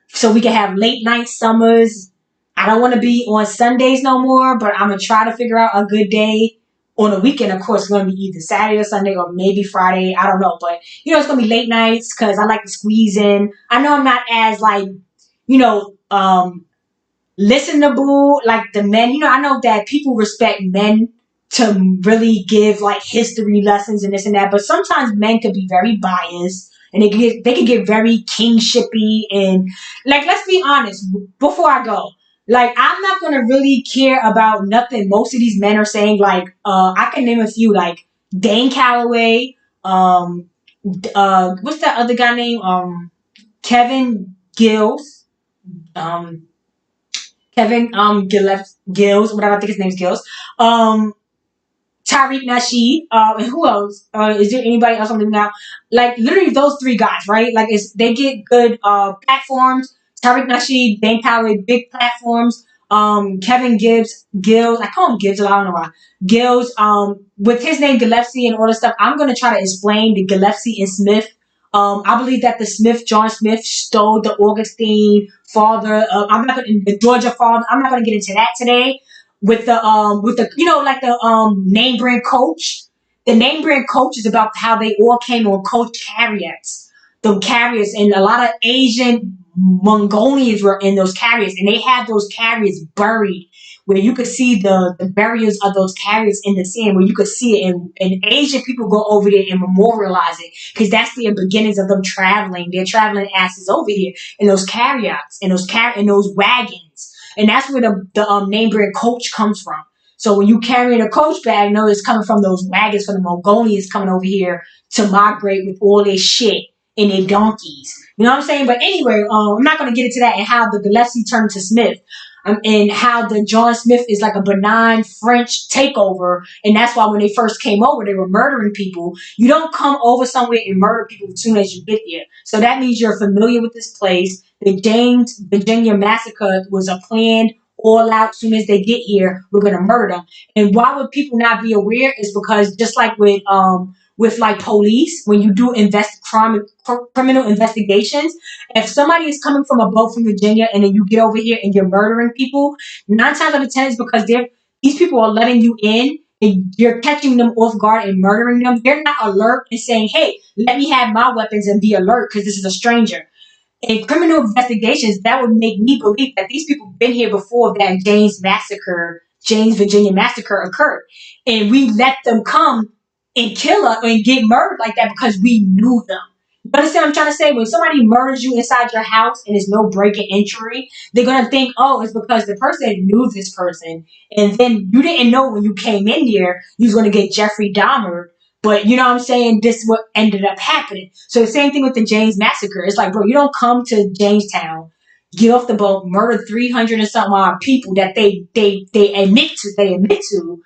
so we can have late night summers. I don't want to be on Sundays no more, but I'm going to try to figure out a good day on a weekend. Of course, it's going to be either Saturday or Sunday or maybe Friday. I don't know. But, it's going to be late nights because I like to squeeze in. I know I'm not as like, you know, listenable like the men. I know that people respect men to really give like history lessons and this and that, but sometimes men could be very biased and they can get very kingshipy. And like, let's be honest, before I go, like, I'm not gonna really care about nothing most of these men are saying. Like, I can name a few, like Dane Calloway, what's that other guy name, Kevin Gills, um Kevin Gills, whatever, I think his name's Gills. Tariq Nasheed, and who else? Is there anybody else I'm leaving out? Like, literally those three guys, right? Like, they get good platforms. Tariq Nasheed, Dane Calloway, big platforms. Kevin Gills, I call him Gibbs, I don't know why. Gills, with his name Gillespie and all this stuff, I'm gonna try to explain the Gillespie and Smith. I believe that John Smith, stole the Augustine father. I'm not gonna the Georgia father. I'm not gonna get into that today. With the like the name brand coach. The name brand coach is about how they all came on coach carriers. The carriers, and a lot of Asian Mongolians were in those carriers, and they had those carriers buried where you could see the burials of those carriers in the sand, where you could see it, and Asian people go over there and memorialize it because that's the beginnings of them traveling. They're traveling asses over here in those carriots, in those wagons, and that's where the name brand coach comes from. So when you carrying a coach bag, know it's coming from those wagons from the Mongolians coming over here to migrate with all their shit and their donkeys. You know what I'm saying? But anyway, I'm not going to get into that, and how the Gillespie turned to Smith. And how the John Smith is like a benign French takeover. And that's why when they first came over, they were murdering people. You don't come over somewhere and murder people as soon as you get there. So that means you're familiar with this place. The James Virginia massacre was a planned all out. As soon as they get here, we're going to murder them. And why would people not be aware is because just like with like police, when you do criminal investigations, if somebody is coming from a boat from Virginia and then you get over here and you're murdering people, 9 times out of 10 is because these people are letting you in and you're catching them off guard and murdering them. They're not alert and saying, "Hey, let me have my weapons and be alert because this is a stranger." In criminal investigations, that would make me believe that these people have been here before that James Virginia massacre occurred. And we let them come and kill us and get murdered like that because we knew them. You understand what I'm trying to say? When somebody murders you inside your house and there's no break and entry, they're going to think, oh, it's because the person knew this person. And then you didn't know when you came in there, you was going to get Jeffrey Dahmer. But you know what I'm saying? This is what ended up happening. So the same thing with the James massacre. It's like, bro, you don't come to Jamestown, get off the boat, murder 300 and something odd people that they admit to,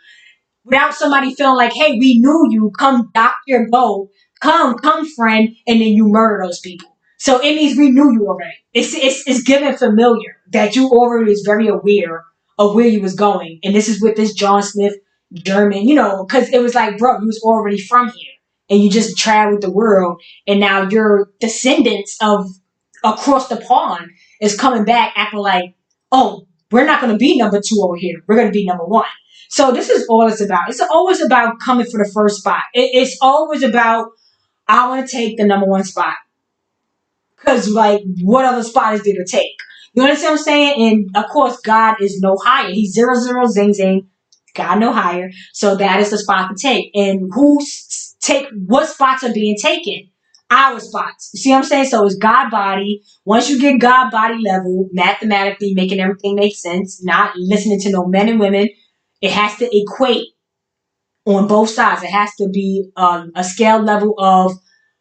without somebody feeling like, hey, we knew you, come dock your boat, come friend, and then you murder those people. So it means we knew you already. It's given familiar that you already was very aware of where you was going. And this is with this John Smith German, because it was like, bro, you was already from here and you just traveled the world, and now your descendants of across the pond is coming back acting like, oh, we're not going to be number two over here. We're going to be number one. So this is all it's about. It's always about coming for the first spot. It's always about, I want to take the number one spot. Because, like, what other spot is there to take? You understand what I'm saying? And, of course, God is no higher. He's 0, 0, zing, zing. God no higher. So that is the spot to take. And what spots are being taken? Our spots. You see what I'm saying? So it's God body. Once you get God body level, mathematically making everything make sense, not listening to no men and women, it has to equate on both sides. It has to be a scale level of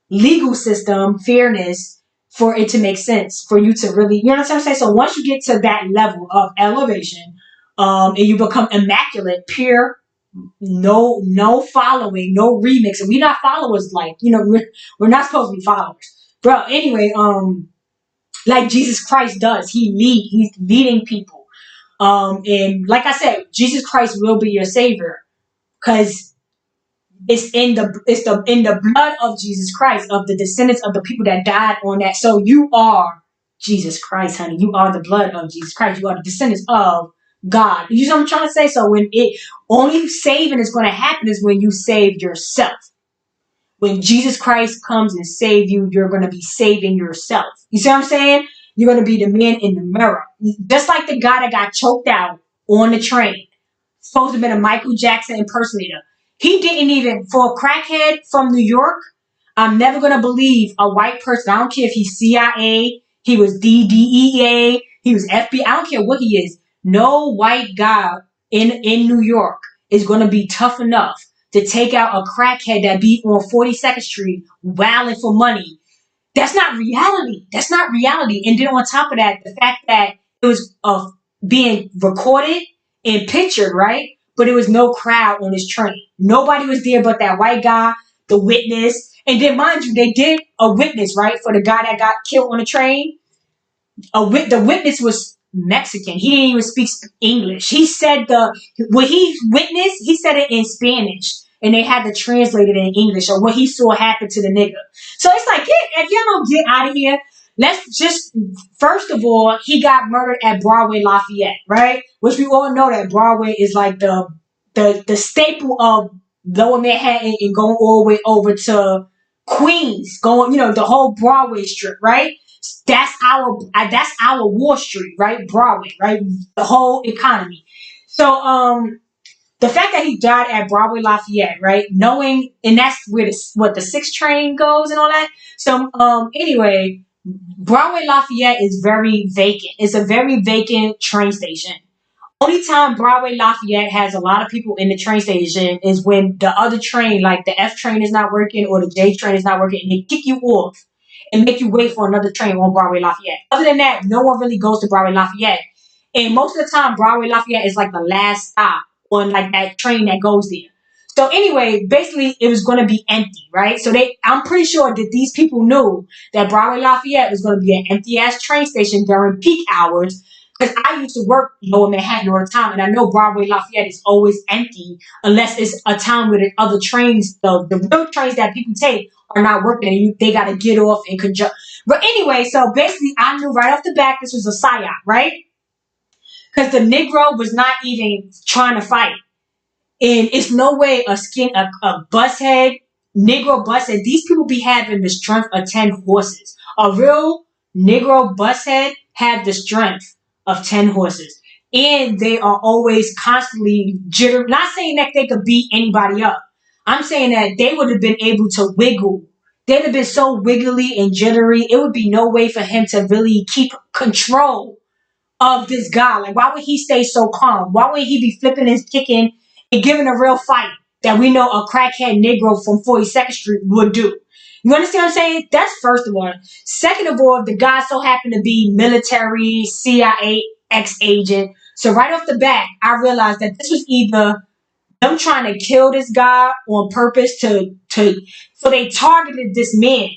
legal system, fairness, for it to make sense, for you to really, you know what I'm saying? So once you get to that level of elevation, and you become immaculate, pure, no following, no remix, and we're not followers, like, we're not supposed to be followers. Bro, anyway, like Jesus Christ does, he's leading people. And like I said, Jesus Christ will be your savior, because it's in the blood of Jesus Christ, of the descendants of the people that died on that. So you are Jesus Christ, honey. You are the blood of Jesus Christ. You are the descendants of God. You know what I'm trying to say? So when only saving is going to happen is when you save yourself. When Jesus Christ comes and save you, you're going to be saving yourself. You see what I'm saying? You're going to be the man in the mirror. Just like the guy that got choked out on the train. Supposed to have been a Michael Jackson impersonator. He didn't even, for a crackhead from New York, I'm never going to believe a white person. I don't care if he's CIA, he was DEA, he was FBI. I don't care what he is. No white guy in New York is going to be tough enough to take out a crackhead that be on 42nd Street wailing for money. That's not reality. That's not reality. And then on top of that, the fact that it was being recorded and pictured, right? But there was no crowd on this train. Nobody was there but that white guy, the witness. And then, mind you, they did a witness, right, for the guy that got killed on the train. The witness was Mexican. He didn't even speak English. He said what he witnessed, he said it in Spanish. And they had to translate it in English, or what he saw happen to the nigga. So it's like, if y'all don't get out of here, let's just, first of all, he got murdered at Broadway Lafayette, right? Which we all know that Broadway is like the staple of Lower Manhattan and going all the way over to Queens, going, the whole Broadway strip, right? That's our Wall Street, right? Broadway, right? The whole economy. So, the fact that he died at Broadway Lafayette, right? Knowing, and that's where the 6 train goes and all that. So, anyway, Broadway Lafayette is very vacant. It's a very vacant train station. Only time Broadway Lafayette has a lot of people in the train station is when the other train, like the F train is not working or the J train is not working, and they kick you off and make you wait for another train on Broadway Lafayette. Other than that, no one really goes to Broadway Lafayette. And most of the time, Broadway Lafayette is like the last stop on like that train that goes there. So anyway, basically it was going to be empty, right? So I'm pretty sure that these people knew that Broadway Lafayette was going to be an empty ass train station during peak hours. Because I used to work Lower Manhattan all the time, and I know Broadway Lafayette is always empty unless it's a time where the other trains, the real trains that people take, are not working, and they got to get off in conjunction. But anyway, so basically I knew right off the bat this was a psyop, right? Because the Negro was not even trying to fight. And it's no way a bushead, Negro bushead, these people be having the strength of 10 horses. A real Negro bushead have the strength of 10 horses. And they are always constantly jittering. Not saying that they could beat anybody up. I'm saying that they would have been able to wiggle. They'd have been so wiggly and jittery. It would be no way for him to really keep control of this guy. Like, why would he stay so calm? Why would he be flipping and kicking and giving a real fight that we know a crackhead Negro from 42nd Street would do? You understand what I'm saying? That's first of all. Second of all, the guy so happened to be military, CIA, ex-agent. So right off the bat, I realized that this was either them trying to kill this guy on purpose so they targeted this man.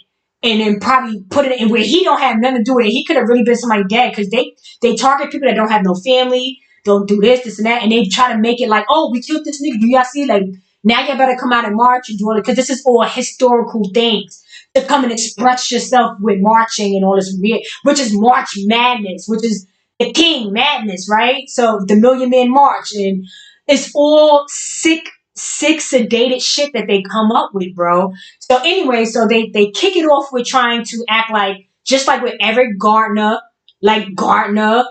and then probably put it in where he don't have nothing to do with it. He could have really been somebody dead because they target people that don't have no family, don't do this and that, and they try to make it like, oh, we killed this nigga. Do y'all see? Like, now you better come out and march and do it because this is all historical things to come and express yourself with marching and all this weird, which is March Madness, which is the King Madness, right? So the Million Man March, and it's all sick, sedated shit that they come up with, bro. So anyway, so they kick it off with trying to act like, just like with Eric Gardner, like Gardner,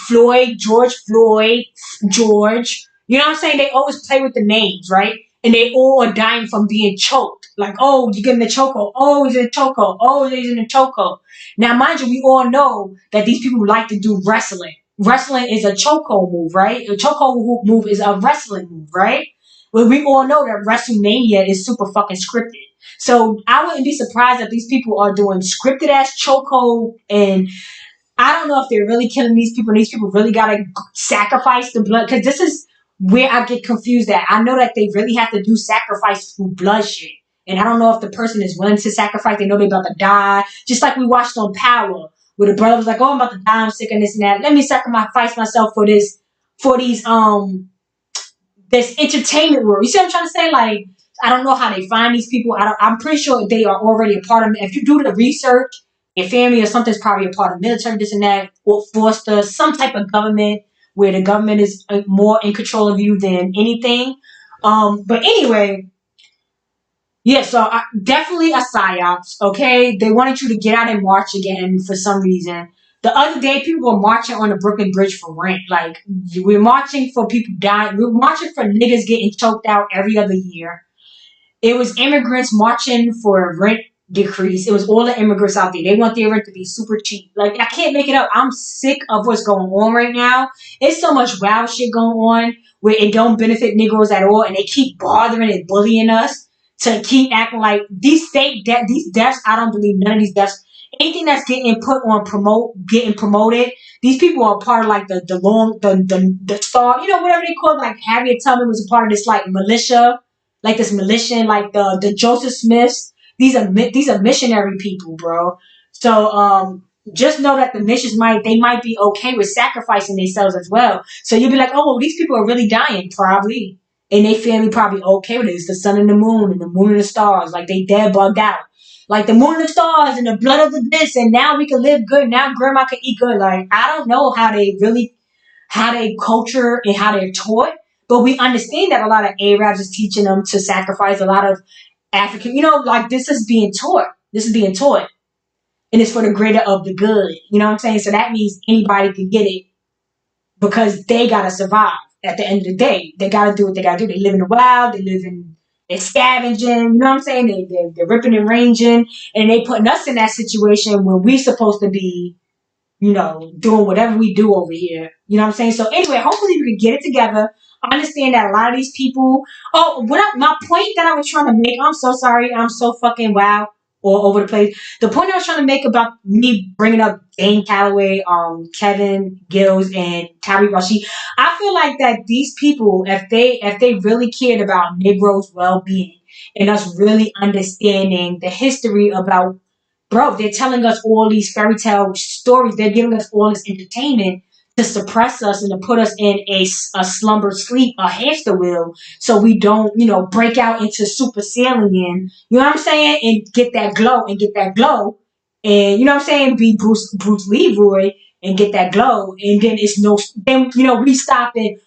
George Floyd, George. You know what I'm saying? They always play with the names, right? And they all are dying from being choked. Like, oh, you get in the chokehold. Oh, he's in a chokehold. Oh, he's in a chokehold. Now, mind you, we all know that these people like to do wrestling. Wrestling is a chokehold move, right? A chokehold move is a wrestling move, right? Well, we all know that WrestleMania is super fucking scripted. So I wouldn't be surprised if these people are doing scripted ass chokehold, and I don't know if they're really killing these people. And these people really gotta sacrifice the blood, because this is where I get confused at. I know that they really have to do sacrifice through bloodshed. And I don't know if the person is willing to sacrifice. They know they're about to die. Just like we watched on Power, where the brother was like, oh, I'm about to die, I'm sick and this and that. Let me sacrifice myself for these this entertainment world. You see what I'm trying to say? Like, I don't know how they find these people. I'm pretty sure they are already a part of it. If you do the research, your family or something's probably a part of military, this and that, or foster some type of government where the government is more in control of you than anything. But anyway, yeah, so definitely a psyops, okay? They wanted you to get out and march again for some reason. The other day, people were marching on the Brooklyn Bridge for rent. Like, we're marching for people dying. We're marching for niggas getting choked out every other year. It was immigrants marching for a rent decrease. It was all the immigrants out there. They want their rent to be super cheap. Like, I can't make it up. I'm sick of what's going on right now. It's so much wild shit going on where it don't benefit Negroes at all, and they keep bothering and bullying us to keep acting like these these deaths. I don't believe none of these deaths. Anything that's getting put on getting promoted. These people are part of like the star, you know, whatever they call it. Like Harriet Tubman was a part of this like militia, like this militia, like the Joseph Smiths. These are missionary people, bro. So just know that the missions might be okay with sacrificing themselves as well. So you'll be like, oh, well, these people are really dying, probably, and they family probably okay with it. It's the sun and the moon and the stars, like they dead bugged out. Like the moon and the stars and the blood of the this, and now we can live good. Now grandma can eat good. Like, I don't know how they culture and how they're taught, but we understand that a lot of Arabs is teaching them to sacrifice. A lot of African, you know, like this is being taught. This is being taught, and it's for the greater of the good. You know what I'm saying? So that means anybody can get it because they gotta survive. At the end of the day, they gotta do what they gotta do. They live in the wild. They're scavenging, you know what I'm saying? They're ripping and ranging, and they putting us in that situation when we're supposed to be, you know, doing whatever we do over here. You know what I'm saying? So anyway, hopefully we can get it together. I understand that a lot of these people. Oh, my point that I was trying to make. I'm so sorry. I'm so fucking wow all over the place. The point I was trying to make about me bringing up Dane Calloway, Kevin Gills, and Tariq Rashid. I feel like that these people, if they really cared about Negroes' well-being and us really understanding the history about, bro, they're telling us all these fairy tale stories. They're giving us all this entertainment to suppress us and to put us in a slumber sleep, a hamster wheel, so we don't, you know, break out into super saiyan, you know what I'm saying, and get that glow, and you know what I'm saying, be Bruce Leroy and get that glow, and then then, you know, we stopping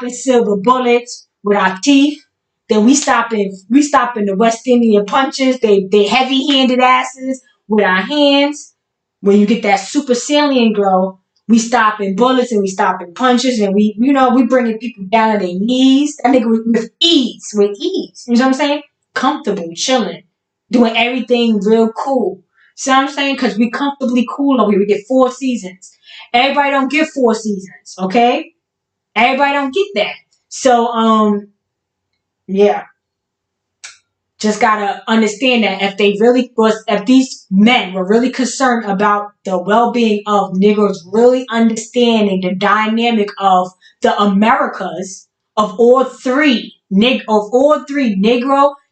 silver bullets with our teeth. Then we stopping the West Indian punches, they heavy handed asses with our hands. When you get that super salient glow, we stopping bullets and we stopping punches, and we bringing people down to their knees. That nigga with ease. You know what I'm saying? Comfortable, chilling, doing everything real cool. See what I'm saying? Because we comfortably cool over here. We get 4 seasons. Everybody don't get 4 seasons, okay? Everybody don't get that. So, yeah. Just gotta understand that if these men were really concerned about the well-being of Negroes, really understanding the dynamic of the Americas, of all three, Negro,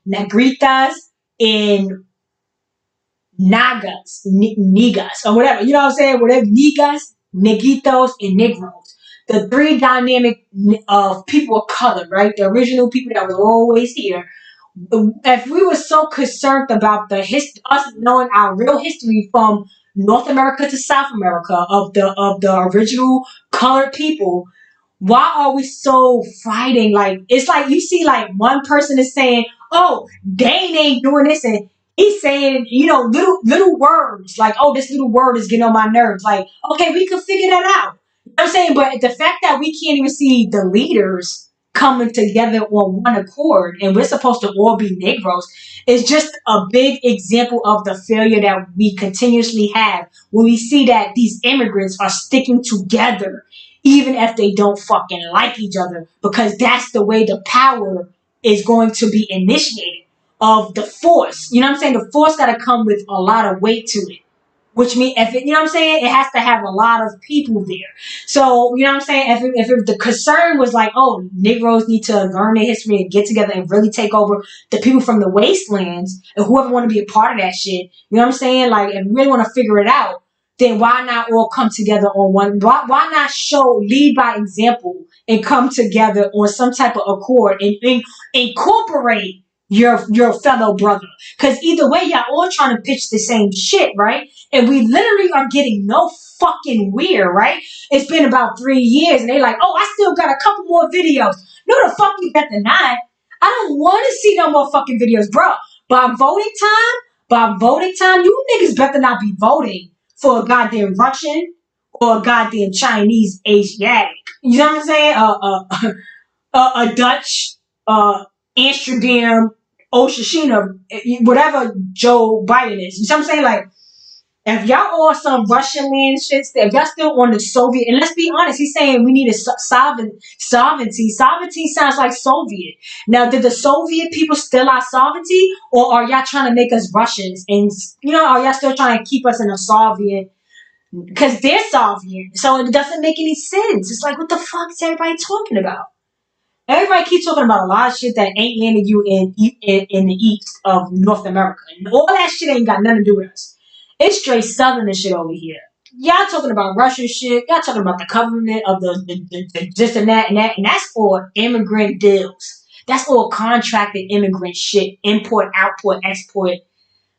Negritas, and Negas, or whatever. You know what I'm saying? Whatever, Negas, Negritos, and Negros. The three dynamic of people of color, right? The original people that was always here. If we were so concerned about us knowing our real history from North America to South America of the original colored people, why are we so fighting? Like, it's like you see like one person is saying, oh, Dane ain't doing this, and he's saying, little words like, oh, this little word is getting on my nerves. Like, okay, we could figure that out. You know what I'm saying? But the fact that we can't even see the leaders coming together on one accord and we're supposed to all be Negroes is just a big example of the failure that we continuously have when we see that these immigrants are sticking together even if they don't fucking like each other, because that's the way the power is going to be initiated of the force. You know what I'm saying? The force got to come with a lot of weight to it. Which means, you know what I'm saying? It has to have a lot of people there. So, you know what I'm saying? If the concern was like, oh, Negroes need to learn their history and get together and really take over the people from the wastelands and whoever want to be a part of that shit, you know what I'm saying? Like, if we really want to figure it out, then why not all come together on one? Why not lead by example and come together on some type of accord and incorporate your fellow brother? Because either way, y'all all trying to pitch the same shit, right? And we literally are getting no fucking weird, right? It's been about 3 years and they like, oh, I still got a couple more videos. No, the fuck you better not. I don't want to see no more fucking videos, bro. By voting time, you niggas better not be voting for a goddamn Russian or a goddamn Chinese Asiatic. You know what I'm saying? A Dutch, Amsterdam, Oshishina, whatever Joe Biden is. You know what I'm saying? Like, if y'all all some Russian land shit, if y'all still on the Soviet, and let's be honest, he's saying we need a sovereignty. Sovereignty sounds like Soviet. Now, did the Soviet people steal our sovereignty, or are y'all trying to make us Russians? And, are y'all still trying to keep us in a Soviet? Because they're Soviet, so it doesn't make any sense. It's like, what the fuck is everybody talking about? Everybody keeps talking about a lot of shit that ain't landing you in the east of North America. And all that shit ain't got nothing to do with us. It's straight southern shit over here. Y'all talking about Russian shit. Y'all talking about the government of the this and that, and that's for immigrant deals. That's all contracted immigrant shit. Import, output, export.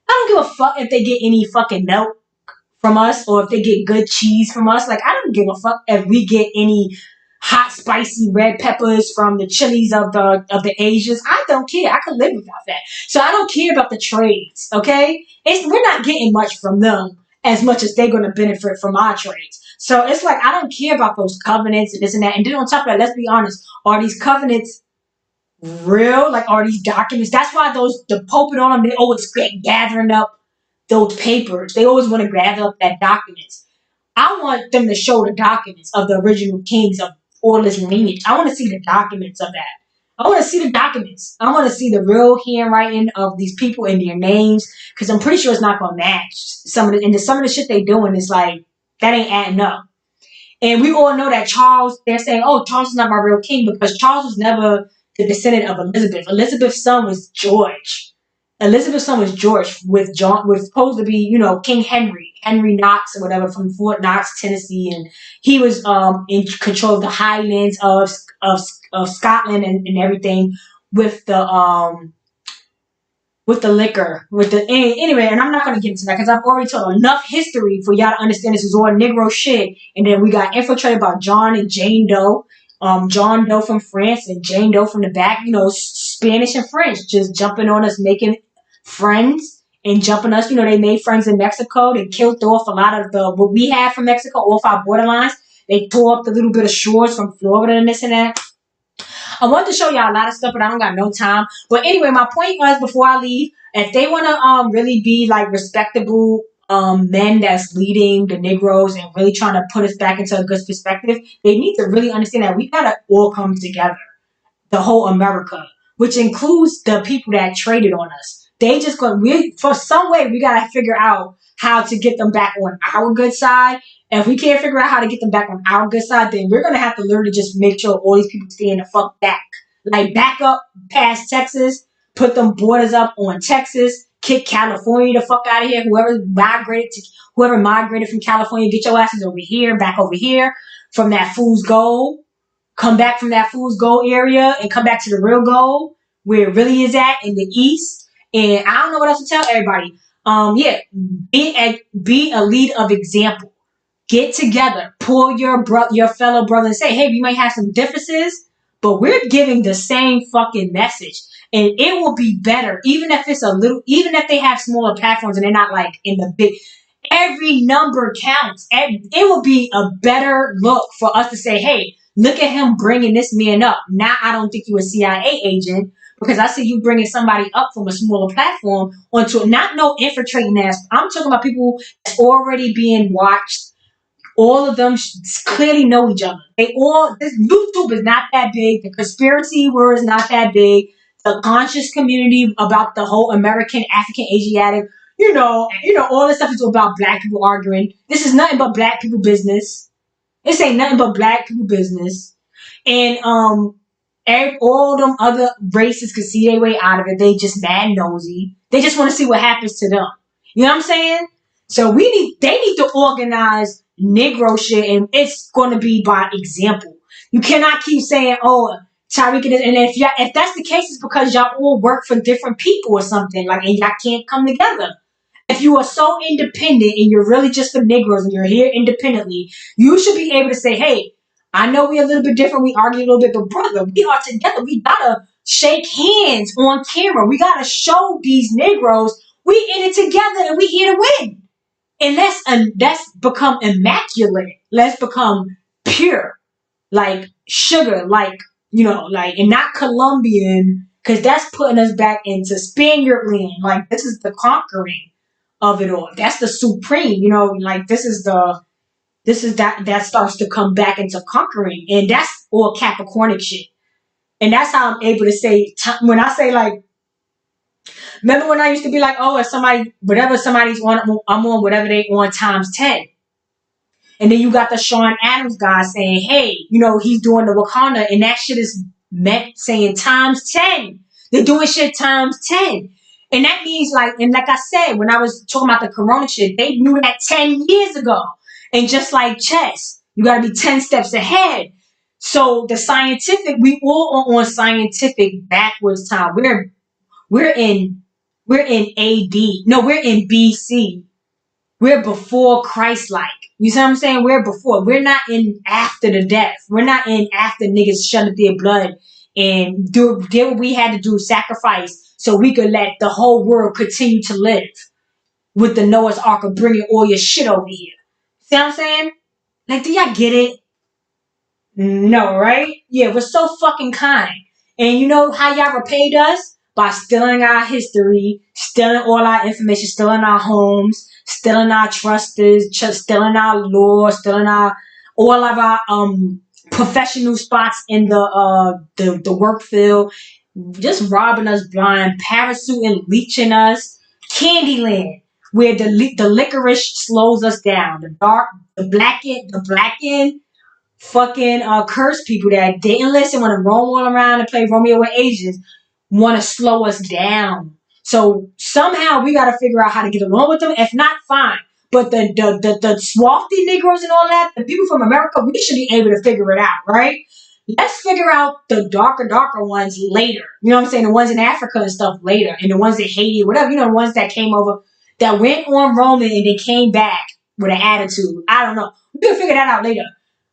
I don't give a fuck if they get any fucking milk from us or if they get good cheese from us. Like, I don't give a fuck if we get any hot, spicy red peppers from the chilies of the Asians. I don't care. I could live without that. So I don't care about the trades, okay? We're not getting much from them as much as they're going to benefit from our trades. So it's like, I don't care about those covenants and this and that. And then on top of that, let's be honest, are these covenants real? Like, are these documents? That's why the Pope and all them, they always gathering up those papers. They always want to gather up that documents. I want them to show the documents of the original kings of all this lineage. I want to see the documents of that. I want to see the documents. I want to see the real handwriting of these people and their names, because I'm pretty sure it's not going to match some of the shit they doing is like, that ain't adding up. And we all know that Charles, they're saying, oh, Charles is not my real king, because Charles was never the descendant of Elizabeth. Elizabeth's son was George. Elizabeth's son was George, with supposed to be, King Henry Knox or whatever, from Fort Knox, Tennessee, and he was in control of the highlands of Scotland and everything with the liquor, anyway, and I'm not going to get into that because I've already told enough history for y'all to understand this is all Negro shit. And then we got infiltrated by John and Jane Doe. John Doe from France and Jane Doe from the back, Spanish and French, just jumping on us, making friends and jumping us. They made friends in Mexico. They killed off a lot of what we had from Mexico off our borderlines. They tore up the little bit of shores from Florida and this and that. I wanted to show y'all a lot of stuff, but I don't got no time. But anyway, my point was, before I leave, if they want to really be like respectable men that's leading the Negroes and really trying to put us back into a good perspective, they need to really understand that we gotta all come together, the whole America, which includes the people that traded on us. They just for some way we gotta figure out how to get them back on our good side. And if we can't figure out how to get them back on our good side, then we're gonna have to learn to just make sure all these people stay in the fuck back, like back up past Texas, put them borders up on Texas, kick California the fuck out of here. Whoever migrated from California, get your asses over here, back over here from that fool's gold. Come back from that fool's gold area and come back to the real gold where it really is at in the east. And I don't know what else to tell everybody. Yeah, be a lead of example. Get together, pull your fellow brother and say, hey, we might have some differences, but we're giving the same fucking message. And it will be better, even if even if they have smaller platforms and they're not like in the big, every number counts. And it will be a better look for us to say, hey, look at him bringing this man up. Now I don't think you're a CIA agent because I see you bringing somebody up from a smaller platform onto not no infiltrating ass. I'm talking about people that's already being watched. All of them clearly know each other. This YouTube is not that big. The conspiracy world is not that big. The conscious community about the whole American, African, Asiatic, all this stuff is about black people arguing. This is nothing but black people business. This ain't nothing but black people business. And all them other races could see their way out of it. They just mad nosy. They just want to see what happens to them. You know what I'm saying? So they need to organize Negro shit, and it's going to be by example. You cannot keep saying, oh, Tariq, and if that's the case, it's because y'all all work for different people or something, like, and y'all can't come together. If you are so independent and you're really just for Negroes and you're here independently, you should be able to say, hey, I know we're a little bit different, we argue a little bit, but brother, we are together. We gotta shake hands on camera. We gotta show these Negroes we in it together and we here to win. And let's become immaculate. Let's become pure, like sugar, and not Colombian, because that's putting us back into Spaniard land. Like, this is the conquering of it all. That's the supreme, that starts to come back into conquering, and that's all Capricornic shit. And that's how I'm able to say when I say like. Remember when I used to be like, oh, if somebody's on, I'm on whatever they on times 10. And then you got the Sean Adams guy saying, hey, he's doing the Wakanda, and that shit is meant saying times 10. They're doing shit times 10. And that means like I said, when I was talking about the Corona shit, they knew that 10 years ago. And just like chess, you got to be 10 steps ahead. So the scientific, we all are on scientific backwards time. We're in AD. No, we're in BC. We're before Christ-like. You see what I'm saying? We're before. We're not in after the death. We're not in after niggas shedding their blood and did what we had to do, sacrifice, so we could let the whole world continue to live with the Noah's Ark of bringing all your shit over here. See what I'm saying? Like, do y'all get it? No, right? Yeah, we're so fucking kind. And you know how y'all repaid us? By stealing our history, stealing all our information, stealing our homes, stealing our trusters, stealing our law, stealing all of our professional spots in the work field, just robbing us blind, parasuting, leeching us. CandyLand, where the licorice slows us down. The blackened fucking cursed people that didn't listen, want to roam all around and play Romeo with Asians, want to slow us down. So somehow we got to figure out how to get along with them. If not, fine. But the swarthy Negroes and all that, the people from America, we should be able to figure it out, right? Let's figure out the darker ones later. You know what I'm saying? The ones in Africa and stuff later. And the ones in Haiti, whatever, the ones that came over, that went on roaming and they came back with an attitude. I don't know. We can figure that out later.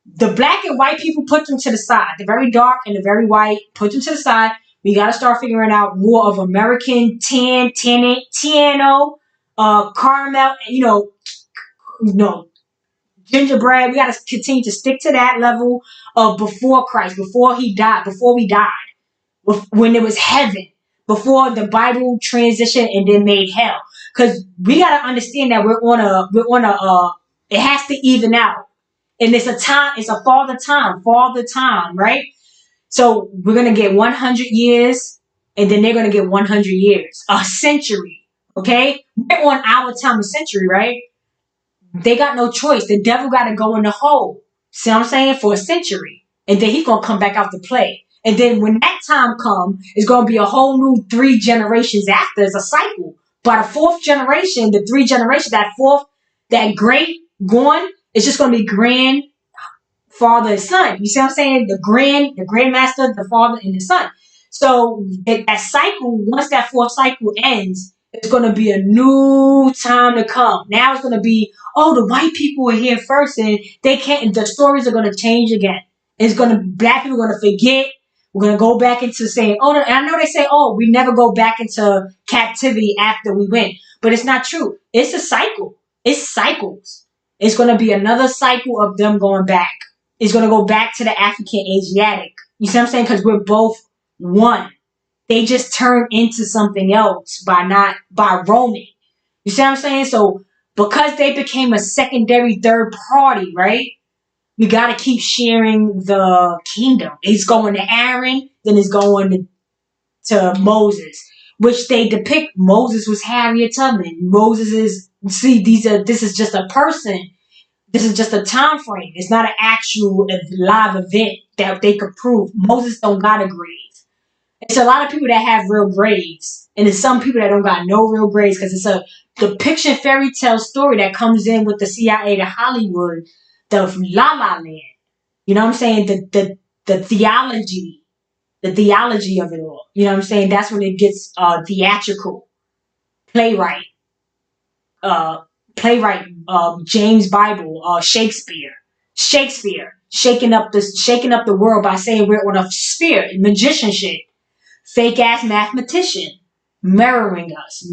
The black and white people, put them to the side. The very dark and the very white, put them to the side. We got to start figuring out more of American Tiano, caramel, gingerbread. We got to continue to stick to that level of before Christ, before we died, when it was heaven, before the Bible transitioned and then made hell. Because we got to understand that it has to even out. And it's a father time, right? So we're going to get 100 years, and then they're going to get 100 years. A century, okay? We're on our time, a century, right? They got no choice. The devil got to go in the hole, see what I'm saying, for a century. And then he's going to come back out to play. And then when that time comes, it's going to be a whole new 3 generations after. It's a cycle. By the fourth generation, the three generations, that great gone, it's just going to be grandfather and son. You see what I'm saying? The grandmaster, the father, and the son. So that cycle, once that fourth cycle ends, it's going to be a new time to come. Now it's going to be, oh, the white people were here first, and they can't. The stories are going to change again. Black people are going to forget. We're going to go back into saying, oh, and I know they say, oh, we never go back into captivity after we win, but it's not true. It's a cycle. It's cycles. It's going to be another cycle of them going back. It's going to go back to the African Asiatic. You see what I'm saying? Because we're both one. They just turn into something else by roaming. You see what I'm saying? So because they became a secondary third party, right? We got to keep sharing the kingdom. It's going to Aaron, then it's going to Moses, which they depict Moses was Harriet Tubman. This is just a person. This is just a time frame. It's not an actual live event that they could prove. Moses don't got a grave. It's a lot of people that have real graves, and there's some people that don't got no real graves because it's a depiction fairy tale story that comes in with the CIA to Hollywood, the La La Land. You know what I'm saying? The theology of it all. You know what I'm saying? That's when it gets theatrical. Playwright, uh, James Bible, Shakespeare shaking up the world by saying we're on a sphere, magician shit. Fake ass mathematician, mirroring us,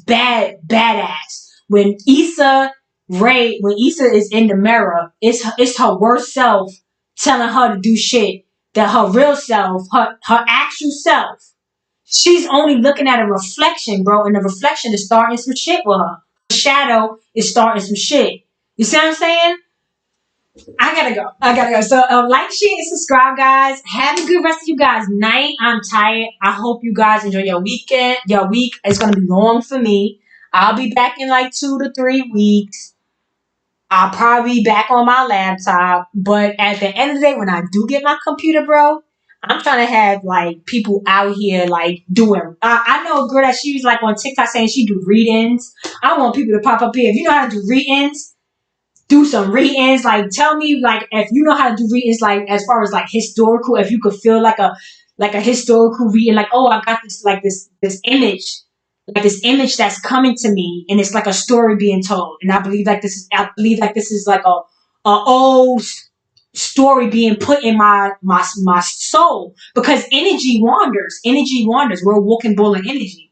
badass. When Issa is in the mirror, it's her worst self telling her to do shit that her real self, her actual self, she's only looking at a reflection, bro, and the reflection is starting some shit with her. Her shadow is starting some shit. You see what I'm saying? I gotta go. So like, share, and subscribe, guys. Have a good rest of you guys' night. I'm tired. I hope you guys enjoy your weekend. Your week is gonna be long for me. I'll be back in like 2 to 3 weeks. I'll probably be back on my laptop. But at the end of the day, when I do get my computer, bro, I'm trying to have like people out here like doing. I know a girl that she's like on TikTok saying she do read-ins. I want people to pop up here. If you know how to do read-ins, do some readings. Like, tell me, like, if you know how to do readings, like, as far as like historical, if you could feel like a historical reading, like, oh, I got this image that's coming to me, and it's like a story being told, and I believe like this is like a old story being put in my soul, because energy wanders. We're a walking ball of energy.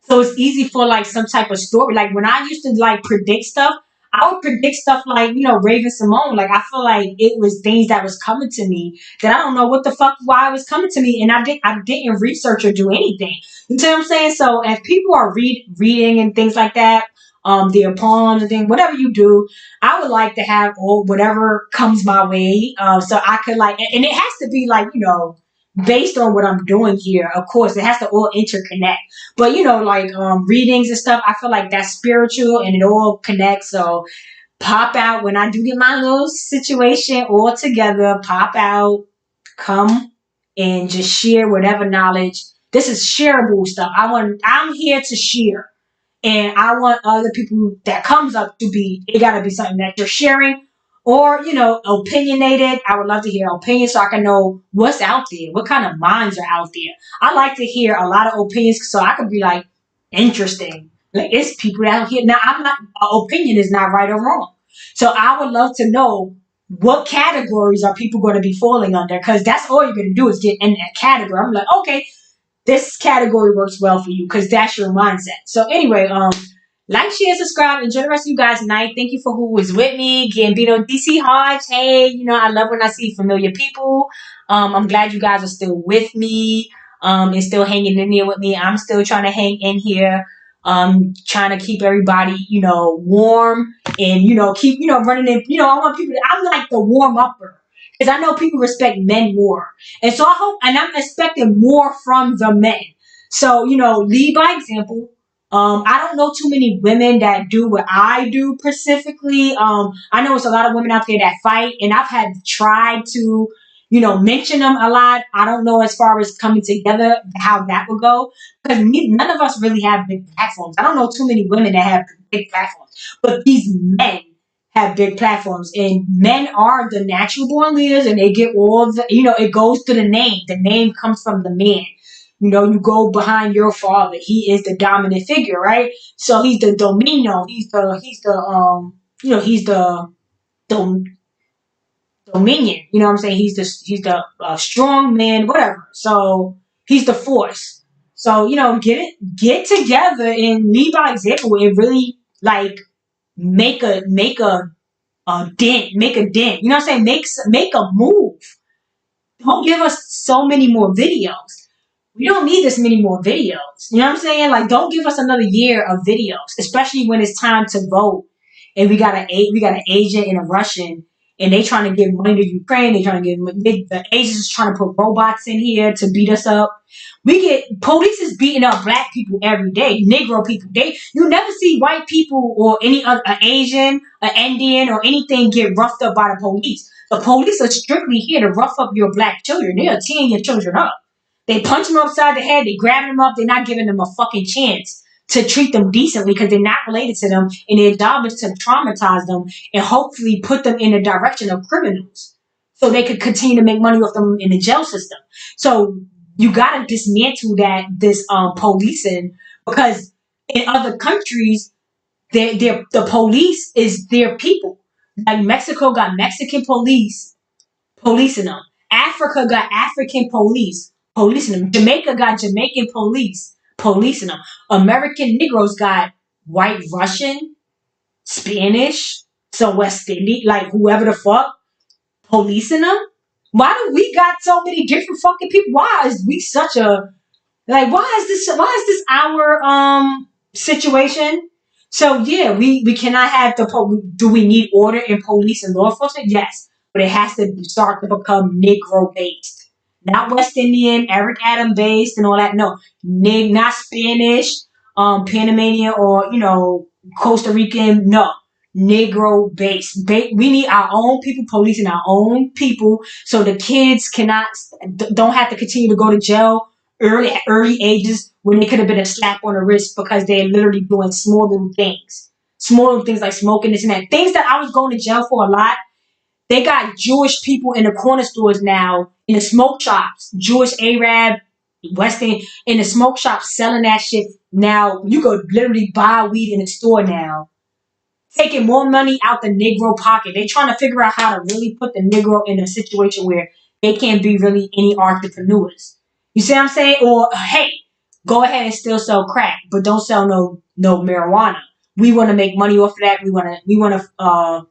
So it's easy for like some type of story. Like when I used to like predict stuff, I would predict stuff like, Raven Simone. Like I feel like it was things that was coming to me that I don't know what the fuck why it was coming to me, and I didn't research or do anything. You see what I'm saying? So if people are reading and things like that, their poems and things, whatever you do, I would like to have all whatever comes my way. So I could like, and it has to be like, based on what I'm doing here. Of course, it has to all interconnect. But like readings and stuff, I feel like that's spiritual and it all connects. So pop out when I do get my little situation all together. Pop out, come and just share whatever knowledge. This is shareable stuff. I'm here to share. And I want other people that comes up to be, it gotta be something that you're sharing or, opinionated. I would love to hear opinions so I can know what's out there, what kind of minds are out there. I like to hear a lot of opinions so I could be like, interesting. Like it's people out here. Now opinion is not right or wrong. So I would love to know what categories are people going to be falling under, because that's all you're going to do is get in that category. I'm like, okay, this category works well for you because that's your mindset. So anyway, like, share, subscribe. Enjoy the rest of you guys' night. Thank you for who was with me. Gambino DC Hodge. Hey, I love when I see familiar people. I'm glad you guys are still with me. And still hanging in there with me. I'm still trying to hang in here. Trying to keep everybody, warm and, keep, running in. I want people I'm like the warm upper. Because I know people respect men more. And so I'm expecting more from the men. So, lead by example. I don't know too many women that do what I do specifically. I know it's a lot of women out there that fight, and I've had tried to mention them a lot. I don't know as far as coming together how that would go because none of us really have big platforms. I don't know too many women that have big platforms, but these men have big platforms, and men are the natural born leaders, and they get all the it goes to the name. The name comes from the man. You go behind your father. He is the dominant figure, right? So he's the domino. He's the dom- dominion. You know what I'm saying? He's the strong man, whatever. So he's the force. So get together and lead by example and really like make a dent, make a dent. You know what I'm saying? Make a move. Don't give us so many more videos. We don't need this many more videos. You know what I'm saying? Like, don't give us another year of videos, especially when it's time to vote. And we got an agent and a Russian, and they trying to give money to Ukraine. They trying to the agents trying to put robots in here to beat us up. We get police is beating up black people every day, Negro people. You never see white people or any other Asian, an Indian, or anything get roughed up by the police. The police are strictly here to rough up your black children. They are tearing your children up. They punch them upside the head. They grabbing them up. They're not giving them a fucking chance to treat them decently because they're not related to them. And their job is to traumatize them and hopefully put them in the direction of criminals so they could continue to make money off them in the jail system. So you got to dismantle this policing because in other countries, the police is their people. Like Mexico got Mexican police policing them. Africa got African police policing them. Jamaica got Jamaican police policing them. American Negroes got white Russian, Spanish, some West Indian, like whoever the fuck policing them. Why do we got so many different fucking people? Why is we such a like? Why is this our situation? So yeah, we cannot have do we need order in police and law enforcement? Yes, but it has to start to become Negro based, not West Indian, Eric Adam based, and all that. No, not Spanish, Panamanian, or Costa Rican. No, Negro based. We need our own people policing our own people, so the kids don't have to continue to go to jail early ages when they could have been a slap on the wrist because they're literally doing small little things like smoking this and that, things that I was going to jail for a lot. They got Jewish people in the corner stores now, in the smoke shops, Jewish Arab, West End, in the smoke shops selling that shit. Now you could literally buy weed in the store now, taking more money out the Negro pocket. They trying to figure out how to really put the Negro in a situation where they can't be really any entrepreneurs. You see what I'm saying? Or hey, go ahead and still sell crack, but don't sell no marijuana. We want to make money off of that. We want to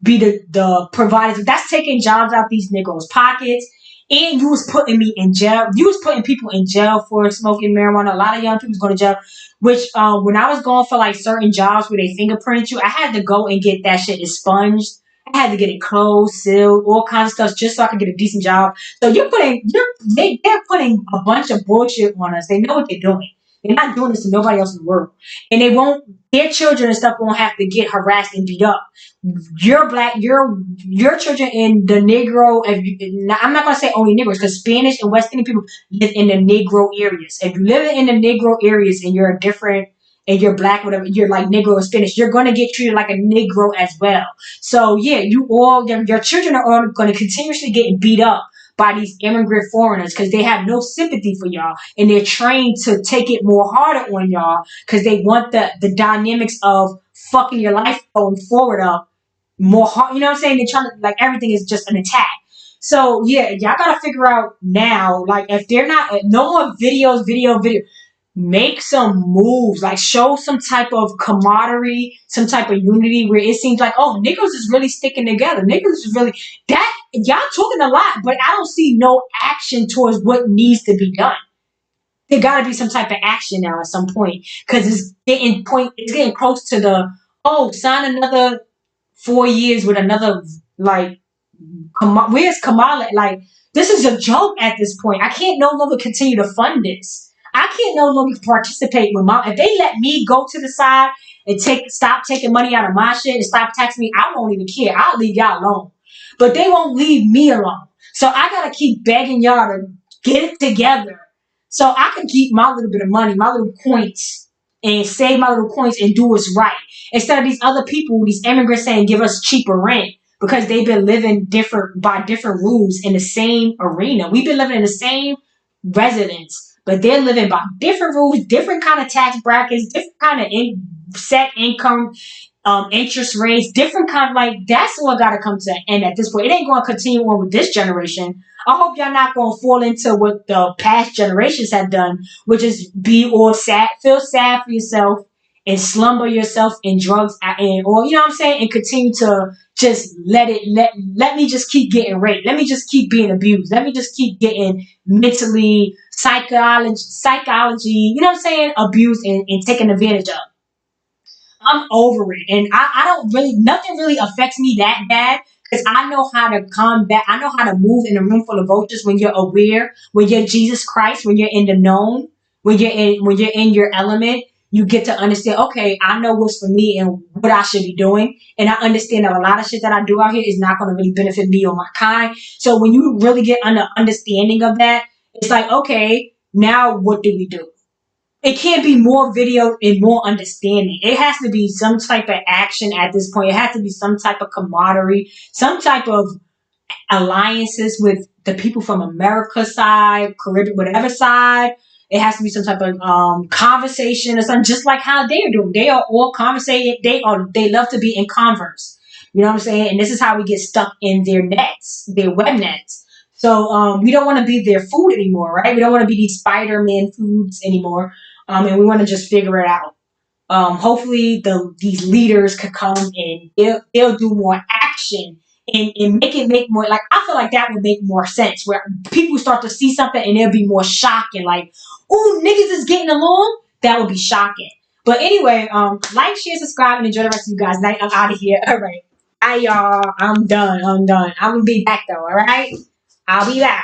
be the providers. That's taking jobs out these Negroes' pockets. And you was putting me in jail. You was putting people in jail for smoking marijuana. A lot of young people was going to jail. Which when I was going for like certain jobs where they fingerprinted you, I had to go and get that shit expunged. I had to get it closed, sealed, all kinds of stuff just so I could get a decent job. So they're putting a bunch of bullshit on us. They know what they're doing. They're not doing this to nobody else in the world. And their children and stuff won't have to get harassed and beat up. Your children in the Negro, I'm not going to say only Negroes, because Spanish and West Indian people live in the Negro areas. If you live in the Negro areas and you're different, and you're black, whatever, you're like Negro or Spanish, you're going to get treated like a Negro as well. So yeah, your children are all going to continuously get beat up by these immigrant foreigners because they have no sympathy for y'all, and they're trained to take it more harder on y'all because they want the dynamics of fucking your life going forward up more hard. You know what I'm saying? They're trying to, like, everything is just an attack. So yeah, y'all gotta figure out now, like, if they're not no more video, make some moves, like show some type of camaraderie, some type of unity where it seems like, oh, niggas is really sticking together. Niggas is really that y'all talking a lot, but I don't see no action towards what needs to be done. There gotta be some type of action now at some point because it's getting close to sign another 4 years with another, like, where's Kamala? Like, this is a joke at this point. I can't no longer continue to fund this. I can't no longer participate with if they let me go to the side and stop taking money out of my shit and stop taxing me, I won't even care. I'll leave y'all alone. But they won't leave me alone. So I gotta keep begging y'all to get it together so I can keep my little bit of money, my little coins, and save my little coins and do what's right. Instead of these other people, these immigrants saying give us cheaper rent because they've been living different rules in the same arena. We've been living in the same residence, but they're living by different rules, different kind of tax brackets, different kind of set income, interest rates, different kind of, like, that's what got to come to an end at this point. It ain't going to continue on with this generation. I hope y'all not going to fall into what the past generations have done, which is be all sad, feel sad for yourself and slumber yourself in drugs and, or, you know what I'm saying, and continue to just let me just keep getting raped. Let me just keep being abused. Let me just keep getting mentally psychology, you know what I'm saying, abused and taken advantage of. I'm over it. And I don't really, nothing really affects me that bad because I know how to combat, I know how to move in a room full of vultures when you're aware, when you're Jesus Christ, when you're in the known, when you're in your element, you get to understand, okay, I know what's for me and what I should be doing. And I understand that a lot of shit that I do out here is not going to really benefit me or my kind. So when you really get under understanding of that, it's like, okay, now what do we do? It can't be more video and more understanding. It has to be some type of action at this point. It has to be some type of camaraderie, some type of alliances with the people from America side, Caribbean, whatever side. It has to be some type of conversation or something, just like how they are doing. They are all conversating. They love to be in converse. You know what I'm saying? And this is how we get stuck in their nets, their web nets. So we don't want to be their food anymore, right? We don't want to be these Spider-Man foods anymore. And we want to just figure it out. Hopefully these leaders could come and they'll do more action and make more, like, I feel like that would make more sense where people start to see something and it'll be more shocking, like, oh, niggas is getting along. That would be shocking. But anyway, like, share, subscribe, and enjoy the rest of you guys' night. I'm out of here. All right. Bye, y'all. I'm done. I'm gonna be back though. All right. I'll be back.